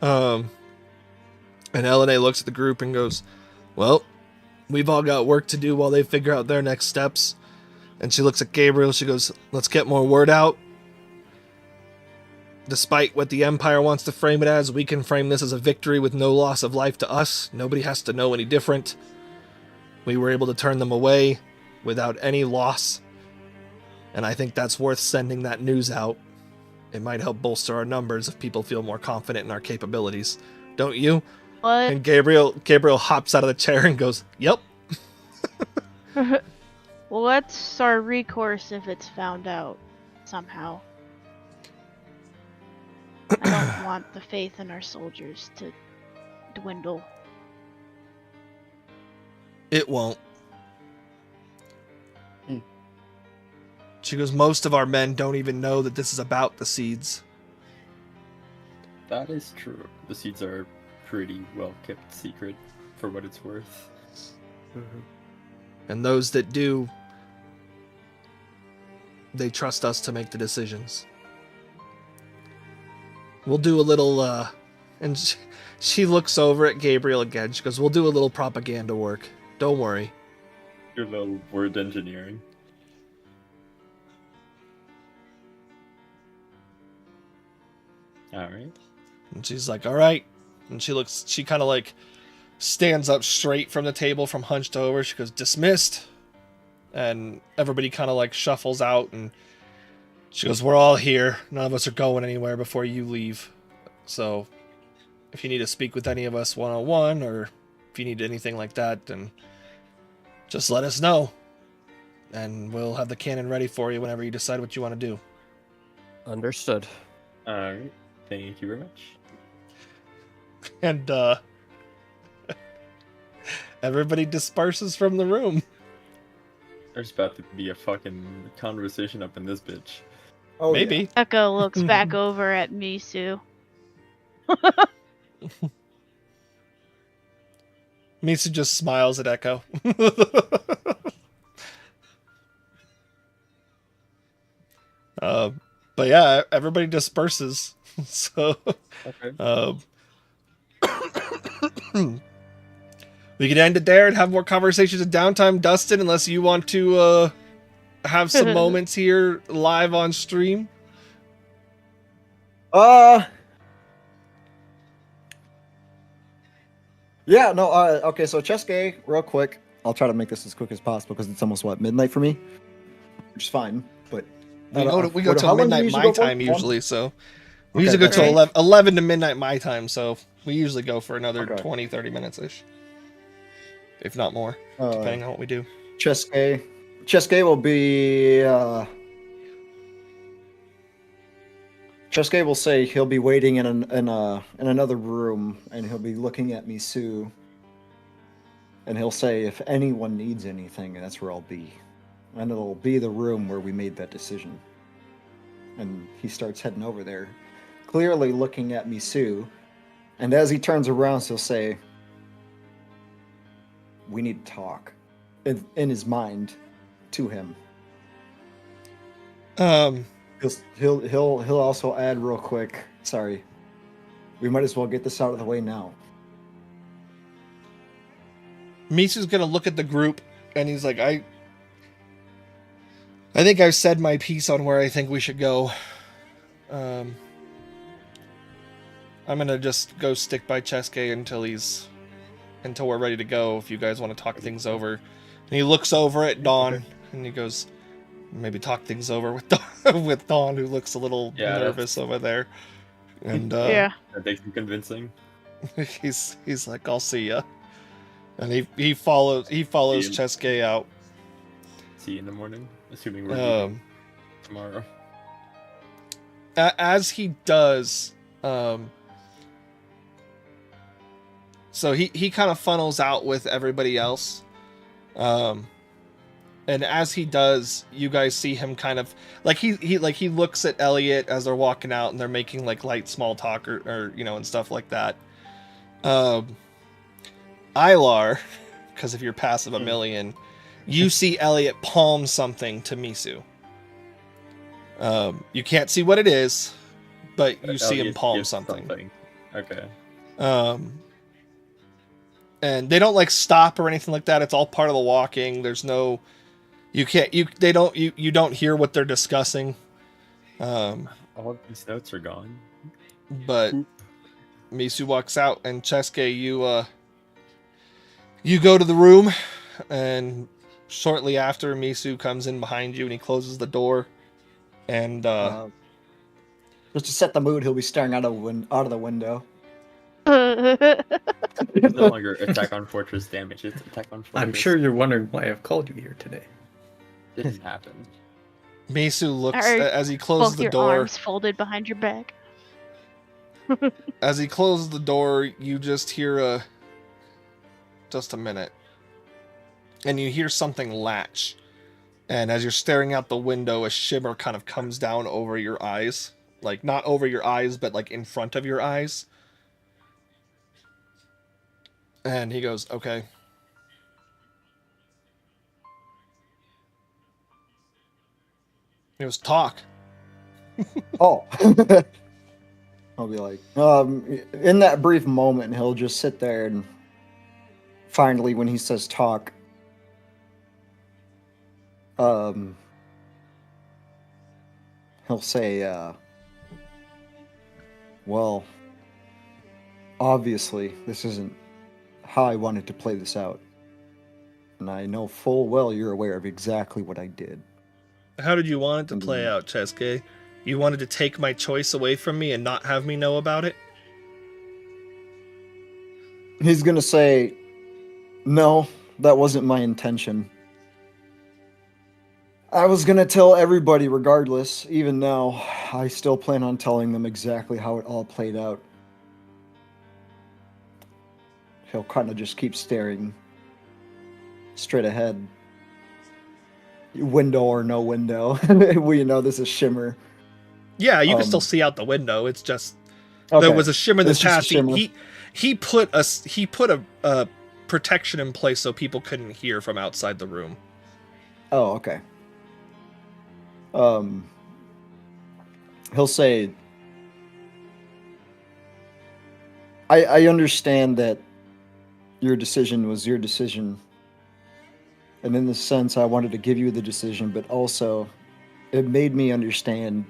And Elena looks at the group and goes, "Well, we've all got work to do while they figure out their next steps." And she looks at Gabriel, she goes, "Let's get more word out. Despite what the Empire wants to frame it as, we can frame this as a victory with no loss of life to us. Nobody has to know any different. We were able to turn them away without any loss. And I think that's worth sending that news out. It might help bolster our numbers if people feel more confident in our capabilities. Don't you?" What? And Gabriel hops out of the chair and goes, "Yep." What's our recourse if it's found out somehow? I don't want the faith in our soldiers to dwindle. It won't. She goes, "Most of our men don't even know that this is about the seeds." That is true. The seeds are pretty well kept secret for what it's worth. And those that do, they trust us to make the decisions. We'll do a little, and she looks over at Gabriel again. She goes, "We'll do a little propaganda work. Don't worry." Your little word engineering. Alright. And she's like, "All right." And she kind of like stands up straight from the table from hunched over. She goes, "Dismissed." And everybody kind of like shuffles out, and she goes, "We're all here. None of us are going anywhere before you leave. So if you need to speak with any of us one-on-one, or if you need anything like that, then just let us know. And we'll have the cannon ready for you whenever you decide what you want to do." Understood. Alright. Thank you very much. And everybody disperses from the room. There's about to be a fucking conversation up in this bitch. Oh, Maybe. yeah. Echo looks back over at Misu. Misu just smiles at Echo. But yeah, everybody disperses. So Okay. we could end it there and have more conversations at downtime, Dustin, unless you want to have some moments here live on stream. Yeah, no, okay, so Chesuke, real quick. I'll try to make this as quick as possible because it's almost, midnight for me? Which is fine, but... We go how till long do you midnight usually my go for? time usually, so... We Okay, usually go till okay. 11 to midnight my time, so we usually go for another Okay. 20, 30 minutes-ish. if not more, depending on what we do. Chesuke will be. Chesuke will say he'll be waiting in another room, and he'll be looking at Misu. And he'll say, if anyone needs anything, that's where I'll be. And it'll be the room where we made that decision. And he starts heading over there, clearly looking at Misu. And as he turns around, he'll say, we need to talk. In his mind, to him. He'll also add real quick, sorry, we might as well get this out of the way now. Misu's gonna look at the group and he's like, I think I've said my piece on where I think we should go. I'm gonna just go stick by Chesuke until we're ready to go, if you guys want to talk things over. And he looks over at Dawn and he goes, maybe talk things over with Dawn, who looks a little nervous over there. And Yeah. That takes some convincing. he's like, I'll see ya. And he follows Chesuke out. See you in the morning, assuming we're leaving tomorrow. As he does, so he kind of funnels out with everybody else. And as he does, you guys see him kind of like he looks at Elliot as they're walking out and they're making like light small talk or and stuff like that. Ilar, because if you're passive a million, you see Elliot palm something to Misu. You can't see what it is, but you see him palm something. Okay. And they don't like stop or anything like that. It's all part of the walking. There's no, you don't hear what they're discussing. All of these notes are gone. But Misu walks out, and Chesuke, you go to the room, and shortly after, Misu comes in behind you and he closes the door. And just to set the mood, he'll be staring out of the window. It's no longer attack on fortress damage, it's attack on fortress. I'm sure you're wondering why I've called you here today. Didn't happen. Misu looks Are as he closes Both the your door. arms folded behind your back. As he closes the door, you just hear just a minute. And you hear something latch. And as you're staring out the window, a shimmer kind of comes down over your eyes. Like, not over your eyes, but like in front of your eyes. And he goes, okay. He goes, talk. Oh. I'll be like, in that brief moment, he'll just sit there and finally, when he says talk, he'll say, well, obviously, this isn't how I wanted to play this out. And I know full well you're aware of exactly what I did. How did you want it to play out, Chesuke? You wanted to take my choice away from me and not have me know about it? He's gonna say, no, that wasn't my intention. I was gonna tell everybody regardless. Even now, I still plan on telling them exactly how it all played out. He'll kind of just keep staring straight ahead. Window or no window. We know this is shimmer. Yeah, you can still see out the window. It's just Okay. there was a shimmer this It's just a past. shimmer. He put a protection in place so people couldn't hear from outside the room. Oh, okay. He'll say, I understand that your decision was your decision. And in this sense, I wanted to give you the decision, but also it made me understand.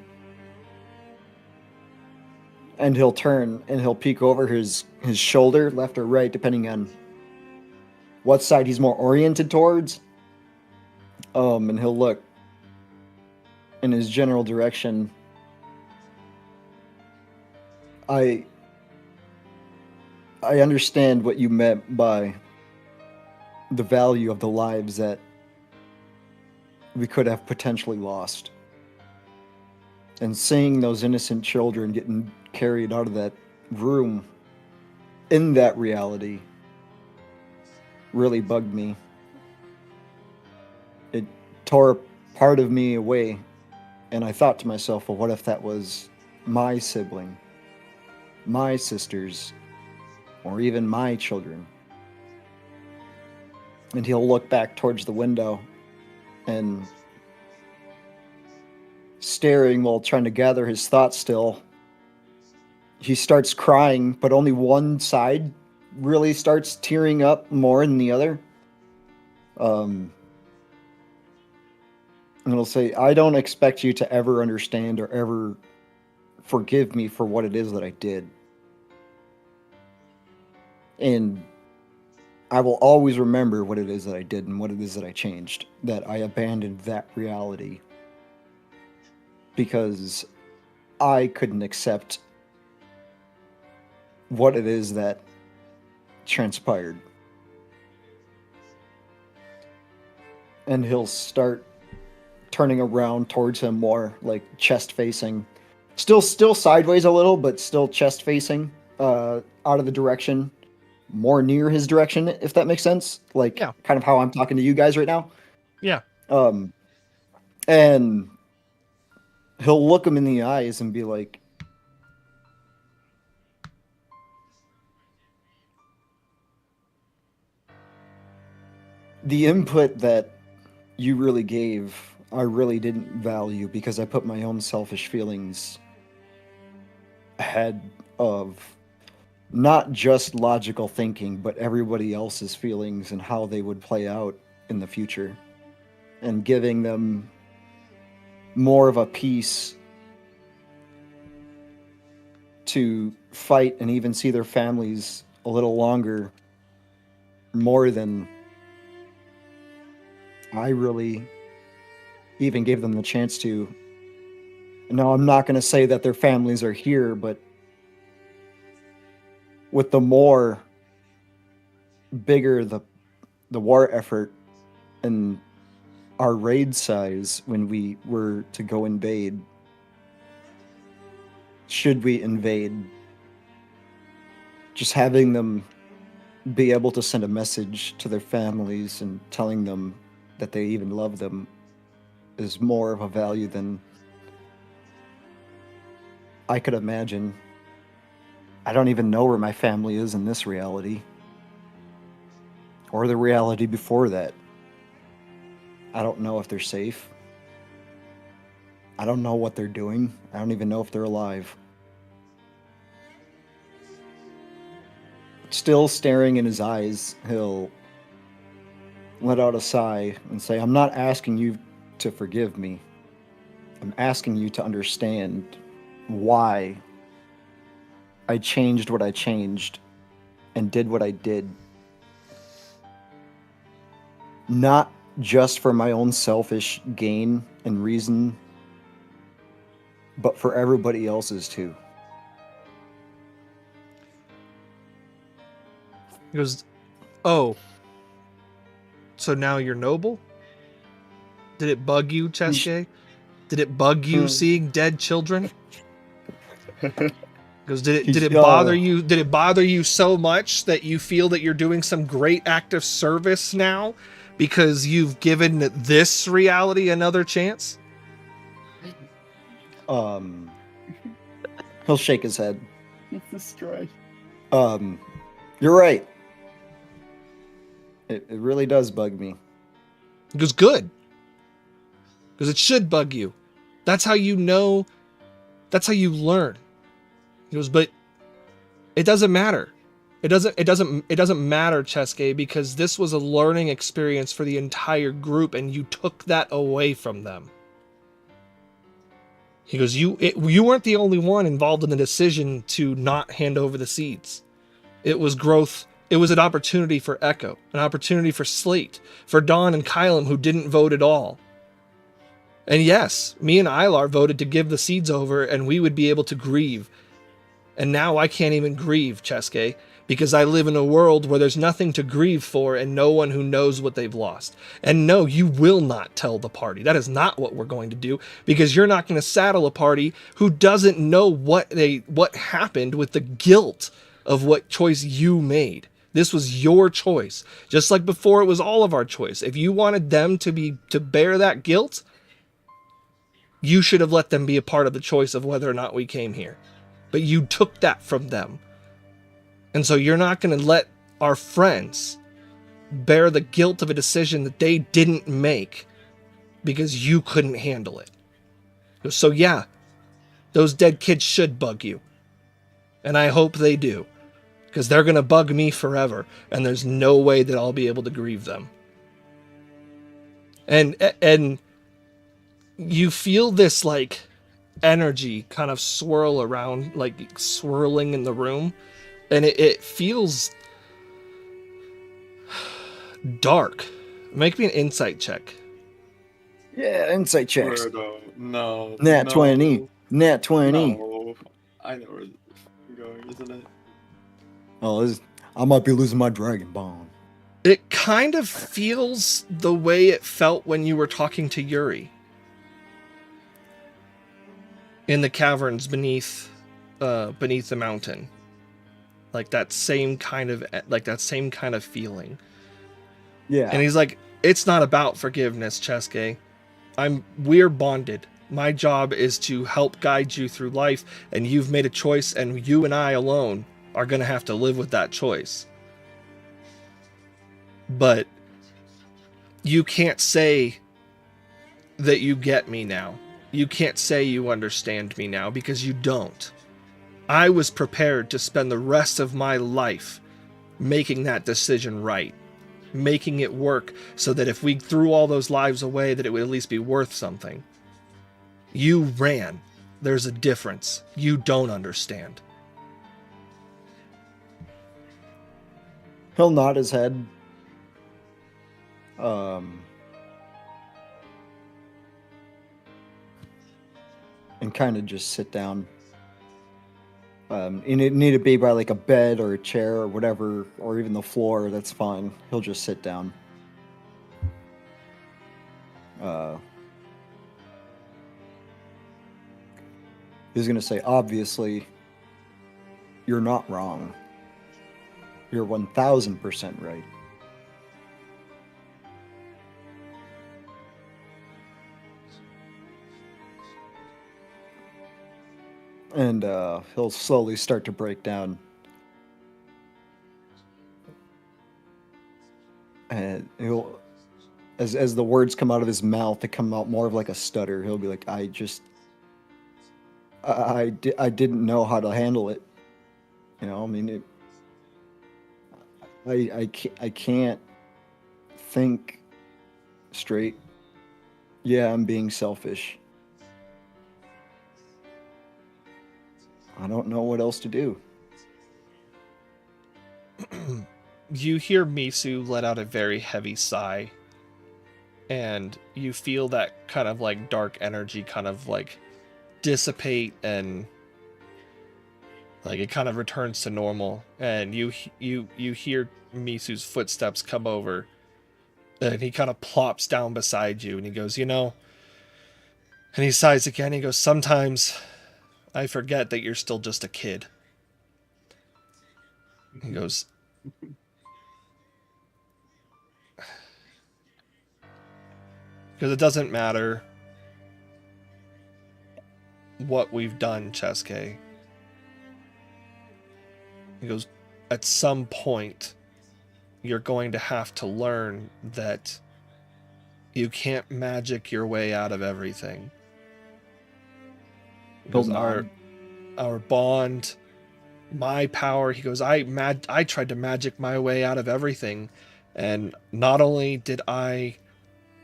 And he'll turn and he'll peek over his shoulder, left or right, depending on what side he's more oriented towards. And he'll look in his general direction. I understand what you meant by the value of the lives that we could have potentially lost. And seeing those innocent children getting carried out of that room in that reality really bugged me. It tore a part of me away, and I thought to myself, well, what if that was my sibling, my sisters, or even my children? And he'll look back towards the window and staring while trying to gather his thoughts still. He starts crying, but only one side really starts tearing up more than the other. And he'll say, I don't expect you to ever understand or ever forgive me for what it is that I did. And I will always remember what it is that I did and what it is that I changed, that I abandoned that reality because I couldn't accept what it is that transpired. And he'll start turning around towards him more, like chest facing, still sideways a little, but still chest facing, out of the direction, more near his direction, if that makes sense. Like, Yeah. kind of how I'm talking to you guys right now. Yeah. And he'll look him in the eyes and be like, the input that you really gave, I really didn't value because I put my own selfish feelings ahead of not just logical thinking, but everybody else's feelings and how they would play out in the future, and giving them more of a peace to fight and even see their families a little longer, more than I really even gave them the chance to. Now, I'm not going to say that their families are here, but with the more bigger the war effort and our raid size when we were to go invade, should we invade, just having them be able to send a message to their families and telling them that they even love them is more of a value than I could imagine. I don't even know where my family is in this reality, or the reality before that. I don't know if they're safe. I don't know what they're doing. I don't even know if they're alive. Still staring in his eyes, he'll let out a sigh and say, I'm not asking you to forgive me. I'm asking you to understand why I changed what I changed and did what I did. Not just for my own selfish gain and reason, but for everybody else's too. He goes, oh, so now you're noble? Did it bug you, Cheske? Did it bug you seeing dead children? Because did it bother you? Did it bother you so much that you feel that you're doing some great act of service now because you've given this reality another chance? He'll shake his head. He's destroyed. You're right. It really does bug me. He goes, good. Because it should bug you. That's how you know. That's how you learn. He goes, but it doesn't matter. It doesn't matter, Cheske, because this was a learning experience for the entire group, and you took that away from them. He goes, you weren't the only one involved in the decision to not hand over the seeds. It was growth. It was an opportunity for Echo, an opportunity for Slate, for Dawn and Kylum, who didn't vote at all. And yes, me and Ilar voted to give the seeds over, and we would be able to grieve. And now I can't even grieve, Cheske, because I live in a world where there's nothing to grieve for and no one who knows what they've lost. And no, you will not tell the party. That is not what we're going to do, because you're not going to saddle a party who doesn't know what happened with the guilt of what choice you made. This was your choice, just like before it was all of our choice. If you wanted them to bear that guilt, you should have let them be a part of the choice of whether or not we came here. But you took that from them. And so you're not going to let our friends bear the guilt of a decision that they didn't make because you couldn't handle it. So yeah, those dead kids should bug you. And I hope they do, because they're going to bug me forever, and there's no way that I'll be able to grieve them. And you feel this like energy kind of swirl around, like swirling in the room, and it feels dark. Make me an insight check. Yeah, insight checks. No. Nat 20. Nat 20. No. I know where it's going, isn't it? Oh, I might be losing my dragon bone. It kind of feels the way it felt when you were talking to Yuri in the caverns beneath the mountain. Like that same kind of feeling. Yeah. And he's like, it's not about forgiveness, Cheske. We're bonded. My job is to help guide you through life, and you've made a choice, and you and I alone are going to have to live with that choice. But you can't say that you get me now. You can't say you understand me now, because you don't. I was prepared to spend the rest of my life making that decision right, making it work so that if we threw all those lives away, that it would at least be worth something. You ran. There's a difference. You don't understand. He'll nod his head. And kind of just sit down. And it need to be by like a bed or a chair or whatever, or even the floor. That's fine. He'll just sit down. He's gonna say, obviously, you're not wrong. You're 1000% right. And he'll slowly start to break down. And he'll, as the words come out of his mouth, they come out more of like a stutter. He'll be like, I didn't know how to handle it. You know, I mean, I can't think straight. Yeah, I'm being selfish. I don't know what else to do. You hear Misu let out a very heavy sigh, and you feel that kind of like dark energy kind of like dissipate, and like it kind of returns to normal, and you hear Misu's footsteps come over, and he kind of plops down beside you, and he goes, you know, and he sighs again. He goes, sometimes I forget that you're still just a kid. He goes, because it doesn't matter what we've done, Cheske. He goes, at some point, you're going to have to learn that you can't magic your way out of everything. He goes, our bond, my power. He goes, I tried to magic my way out of everything, and not only did I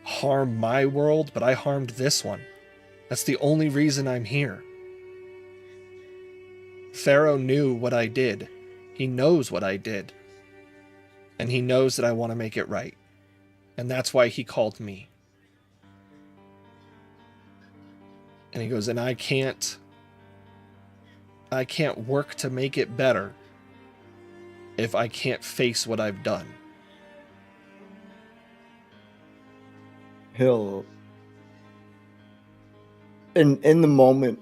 harm my world, but I harmed this one. That's the only reason I'm here. Pharaoh knew what I did. He knows what I did. And he knows that I want to make it right. And that's why he called me. And he goes, and I can't work to make it better if I can't face what I've done. He'll in the moment,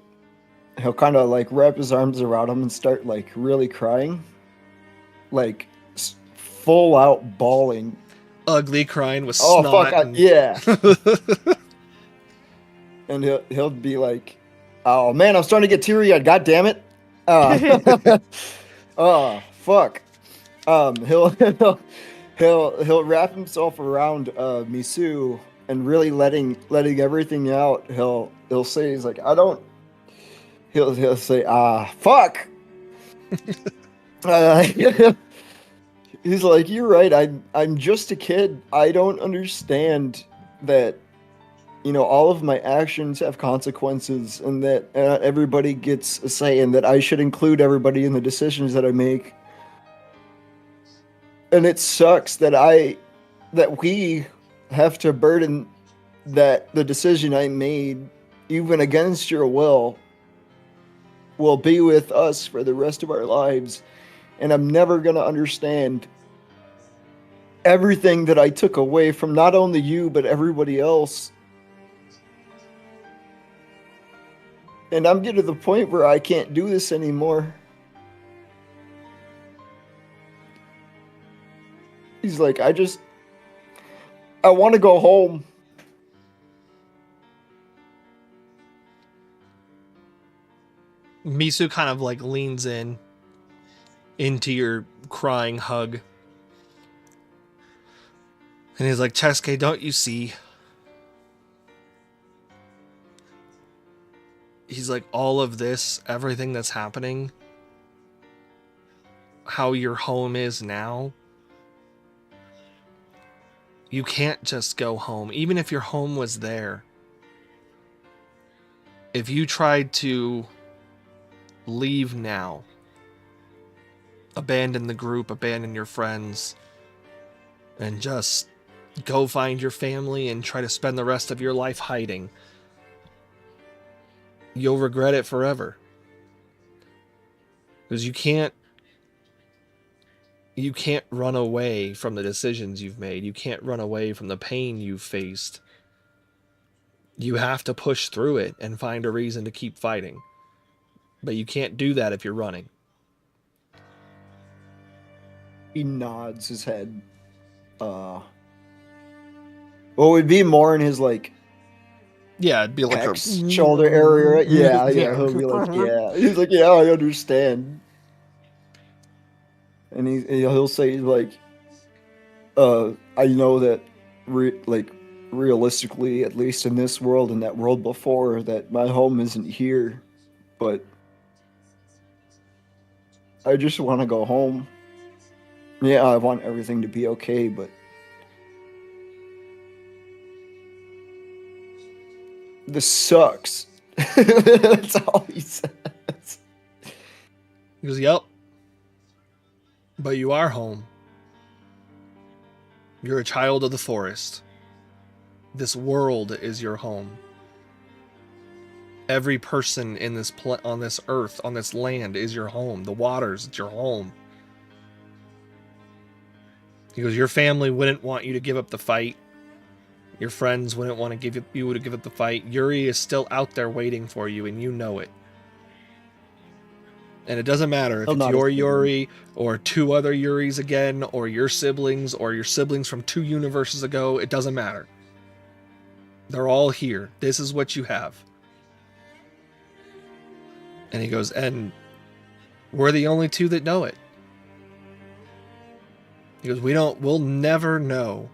he'll kind of like wrap his arms around him and start like really crying, like full out bawling. Ugly crying with Oh snot. fuck! Yeah. And he'll be like, "Oh man, I'm starting to get teary-eyed. God damn it! Oh fuck!" He'll wrap himself around Misu and really letting everything out. He'll say, he's like, I don't. He'll say, fuck. He's like, you're right. I'm just a kid. I don't understand that. You know, all of my actions have consequences, and that everybody gets a say, and that I should include everybody in the decisions that I make. And it sucks that we have to burden that the decision I made, even against your will be with us for the rest of our lives. And I'm never gonna understand everything that I took away from not only you, but everybody else. And I'm getting to the point where I can't do this anymore. He's like, I want to go home. Misu kind of like leans into your crying hug. And he's like, Chesuke, don't you see? He's like, all of this, everything that's happening, how your home is now, you can't just go home. Even if your home was there, if you tried to leave now, abandon the group, abandon your friends, and just go find your family and try to spend the rest of your life hiding, you'll regret it forever. Because you can't run away from the decisions you've made. You can't run away from the pain you've faced. You have to push through it and find a reason to keep fighting. But you can't do that if you're running. He nods his head. Well, it would be more in his like Yeah, it'd be like shoulder area. Yeah. He'll be like, yeah. He's like, yeah, I understand. And he'll say like, I know that, realistically, at least in this world and that world before, that my home isn't here, but I just want to go home. Yeah, I want everything to be okay, but this sucks. That's all he says. He goes, yep. But you are home. You're a child of the forest. This world is your home. Every person in this on this earth, on this land, is your home. The waters, it's your home. He goes, your family wouldn't want you to give up the fight. Your friends wouldn't want to give you to give up the fight. Yuri is still out there waiting for you, and you know it. And it doesn't matter if it's your Yuri or two other Yuris again, or your siblings from 2 universes ago. It doesn't matter. They're all here. This is what you have. And he goes, and we're the only 2 that know it. He goes, we'll never know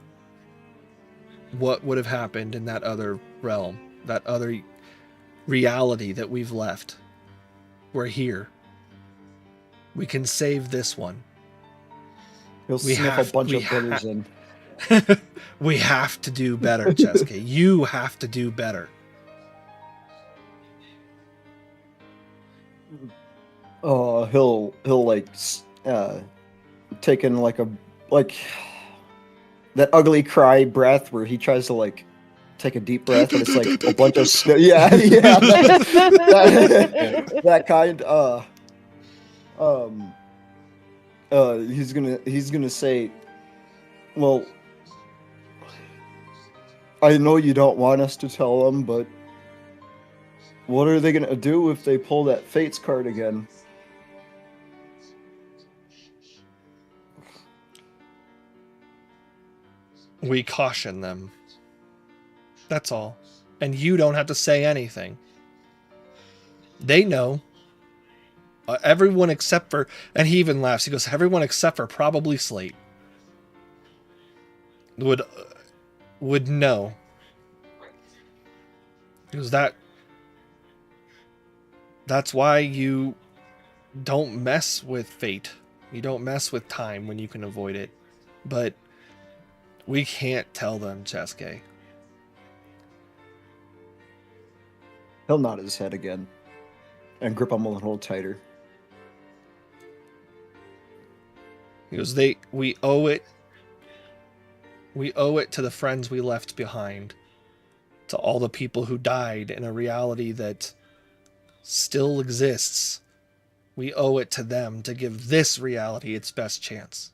what would have happened in that other realm, that other reality that we've left. We're here. We can save this one. He'll sniff a bunch of bitters in. We have to do better, Chesuke. You have to do better. He'll like take in like that ugly cry breath where he tries to like take a deep breath and it's like a bunch of that kind. he's gonna say, well, I know you don't want us to tell them, but what are they gonna do if they pull that Fates card again? We caution them. That's all. And you don't have to say anything. They know. Everyone except for... And he even laughs. He goes, everyone except for probably Slate would know. Because that's why you don't mess with fate. You don't mess with time when you can avoid it. But we can't tell them, Cheske. He'll nod his head again and grip him a little tighter. He goes, we owe it to the friends we left behind, to all the people who died in a reality that still exists. We owe it to them to give this reality its best chance.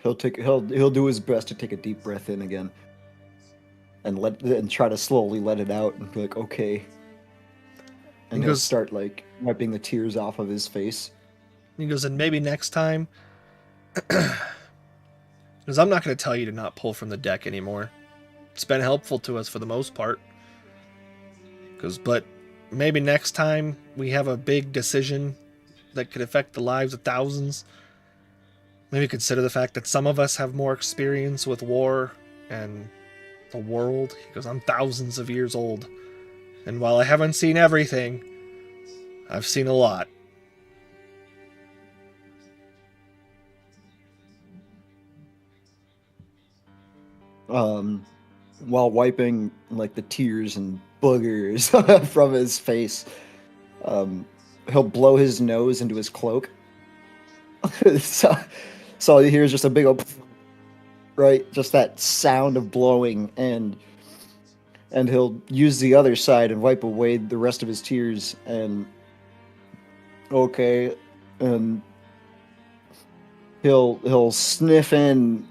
He'll do his best to take a deep breath in again, and try to slowly let it out and be like, okay. And he'll start like wiping the tears off of his face. He goes, and maybe next time, because I'm not going to tell you to not pull from the deck anymore. It's been helpful to us for the most part. But maybe next time we have a big decision that could affect the lives of thousands. Maybe consider the fact that some of us have more experience with war and the world. He goes, I'm thousands of years old. And while I haven't seen everything, I've seen a lot. While wiping like the tears and boogers from his face, he'll blow his nose into his cloak. So he hears just a big old, right, just that sound of blowing, and he'll use the other side and wipe away the rest of his tears, and okay, and he'll sniff in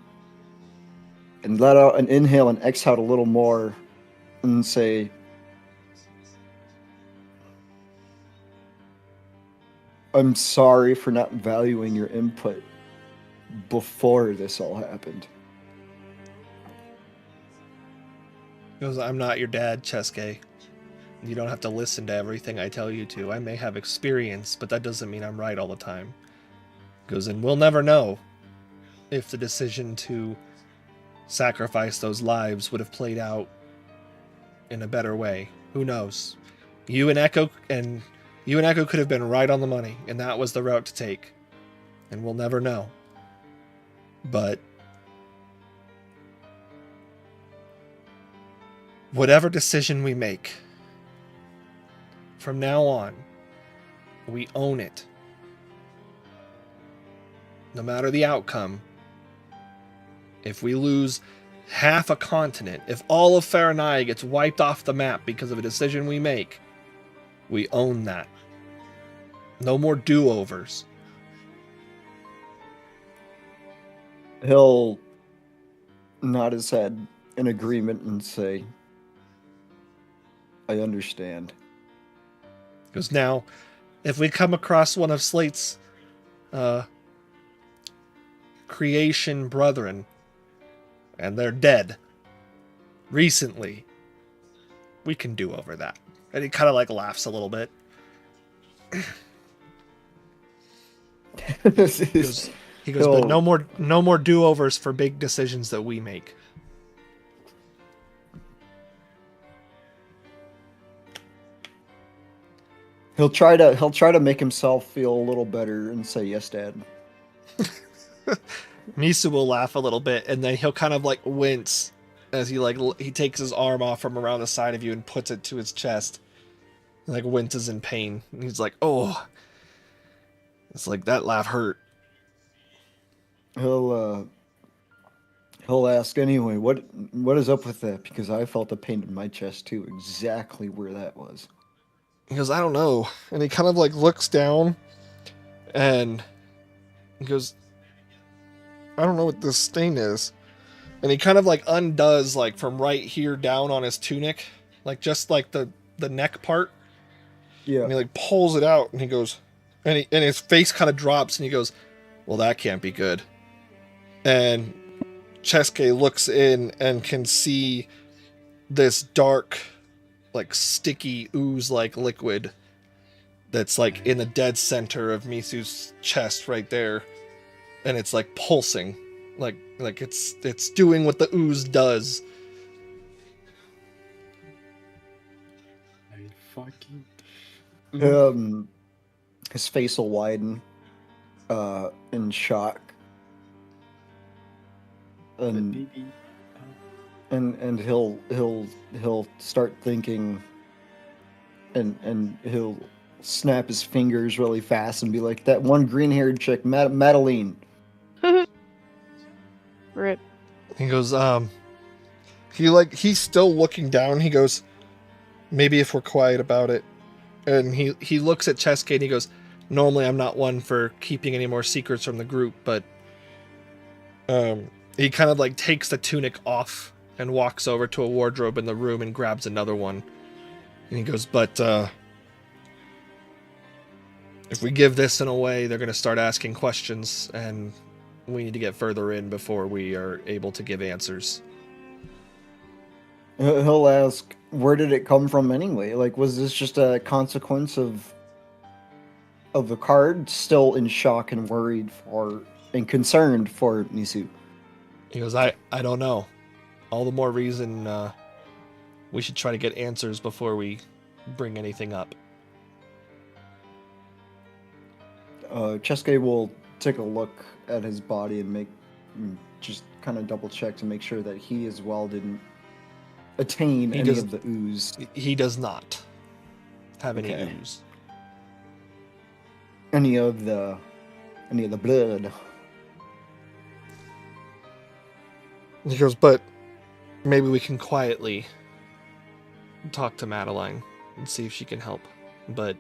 and let out and inhale and exhale a little more and say, I'm sorry for not valuing your input before this all happened. He goes, I'm not your dad, Cheske. You don't have to listen to everything I tell you to. I may have experience, but that doesn't mean I'm right all the time. He goes, and we'll never know if the decision to sacrifice those lives would have played out in a better way. Who knows? You and Echo could have been right on the money, and that was the route to take. And we'll never know. But whatever decision we make, from now on, we own it. No matter the outcome, if we lose half a continent, if all of Faranaya gets wiped off the map because of a decision we make, we own that. No more do-overs. He'll nod his head in agreement and say, I understand. Because now, if we come across one of Slate's creation brethren, and they're dead recently, we can do over that. And he kind of like laughs a little bit. He goes, but no more do-overs for big decisions that we make. He'll try to make himself feel a little better and say, yes, Dad. Misu will laugh a little bit, and then he'll kind of like wince as he takes his arm off from around the side of you and puts it to his chest. He like winces in pain. And he's like, oh. It's like that laugh hurt. He'll ask anyway, what is up with that? Because I felt the pain in my chest too, exactly where that was. He goes, I don't know. And he kind of like looks down and he goes, I don't know what this stain is. And he kind of like undoes like from right here down on his tunic, like just like the neck part. Yeah. And he like pulls it out and he goes, and his face kind of drops and he goes, well, that can't be good. And Cheske looks in and can see this dark, like sticky ooze-like liquid that's like in the dead center of Misu's chest right there, and it's like pulsing, like it's doing what the ooze does. I fucking. His face will widen, in shock, and Baby. and he'll start thinking, and he'll snap his fingers really fast and be like, that one green-haired chick, Madeline. Rip. He goes, he's still looking down. He goes, maybe if we're quiet about it. And he looks at Cheske and he goes, normally I'm not one for keeping any more secrets from the group, but he kind of like takes the tunic off and walks over to a wardrobe in the room and grabs another one. And he goes, but if we give this in away, they're going to start asking questions, and we need to get further in before we are able to give answers. He'll ask, where did it come from anyway? Like, was this just a consequence of the card? Still in shock and worried and concerned for Misu. He goes, I don't know. All the more reason we should try to get answers before we bring anything up. Cheske will take a look at his body and just kind of double check to make sure that he as well didn't attain any of the ooze. He does not have any Okay. ooze. Any of the blood. He goes, but maybe we can quietly talk to Madeline and see if she can help. But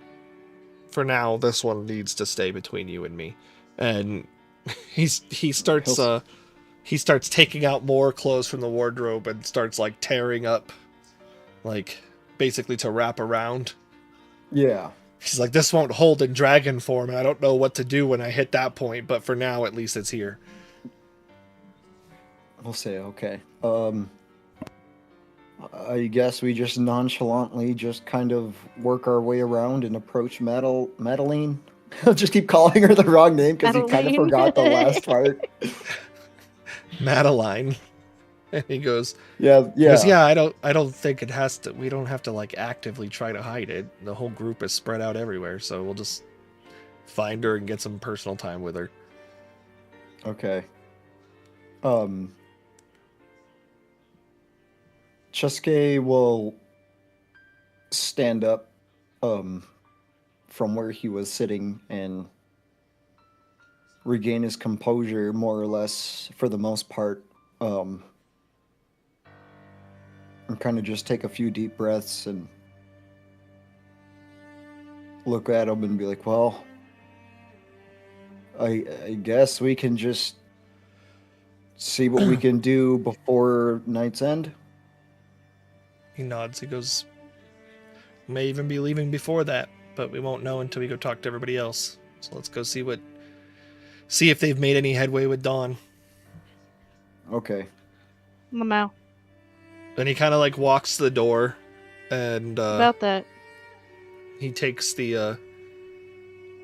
for now, this one needs to stay between you and me. And he starts taking out more clothes from the wardrobe and starts like tearing up, like basically to wrap around. Yeah. He's like, this won't hold in dragon form, and I don't know what to do when I hit that point, but for now, at least it's here. We'll say, okay. I guess we just nonchalantly just kind of work our way around and approach Madeline. I'll just keep calling her the wrong name because he kind of Madeline. forgot the last part. Madeline. And he goes, Yeah. He goes, yeah, I don't think it has to. We don't have to like actively try to hide it. The whole group is spread out everywhere, so we'll just find her and get some personal time with her. Okay. Cheske will stand up from where he was sitting and regain his composure more or less for the most part. And kind of just take a few deep breaths and look at him and be like, well, I guess we can just see what we can do before night's end. He nods. He goes, may even be leaving before that, but we won't know until we go talk to everybody else. So let's go see if they've made any headway with Dawn. Okay. Lamau. Then he kind of like walks to the door, and About that. he takes the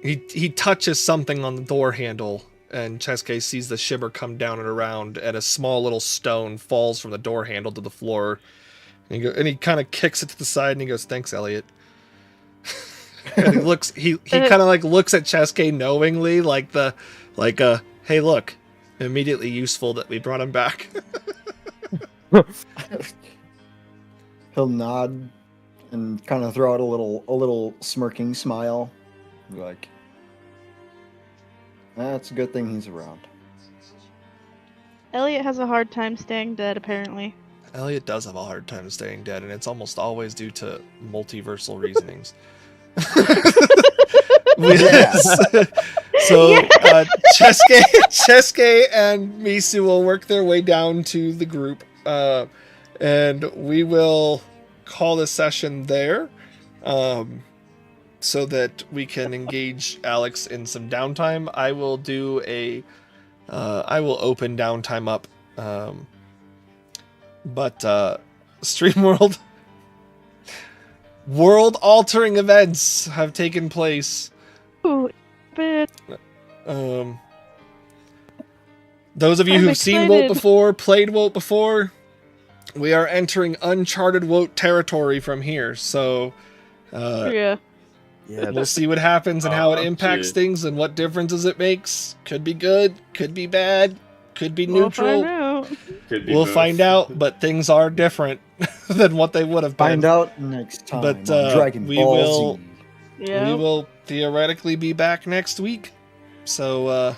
he touches something on the door handle, and Cheske sees the shimmer come down and around, and a small little stone falls from the door handle to the floor. And he kind of kicks it to the side, and he goes, "Thanks, Elliot." And he looks, he kind of like looks at Cheske knowingly, hey, look, immediately useful that we brought him back. He'll nod and kind of throw out a little smirking smile. Like, that's a good thing he's around. Elliot has a hard time staying dead, apparently. Elliot does have a hard time staying dead, and it's almost always due to multiversal reasonings. Yes. So Cheske and Misu will work their way down to the group, and we will call the session there, so that we can engage Alex in some downtime. I will do I will open downtime up, but StreamWorld world-altering events have taken place. Ooh, but Those of you I'm who've seen Wolt excited. before, played Wolt before, we are entering uncharted Wolt territory from here. So yeah. Yeah, we'll see what happens and how it Oh, impacts shit. things and what differences it makes. Could be good, could be bad, could be We'll neutral. find out. Could be We'll both. find out, but things are different than what they would have been. Find out next time But, on Dragon we Ball will- Z. Yeah. We will theoretically be back next week. So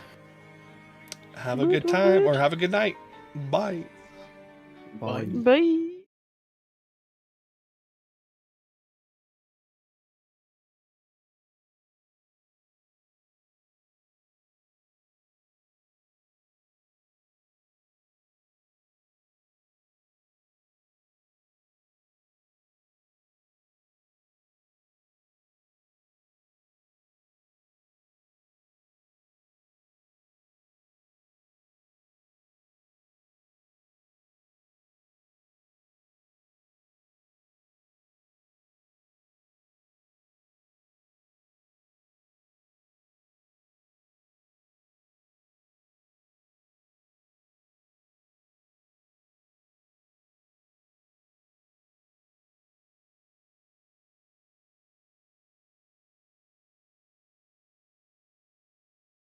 have a good time or have a good night. Bye. Bye. Bye.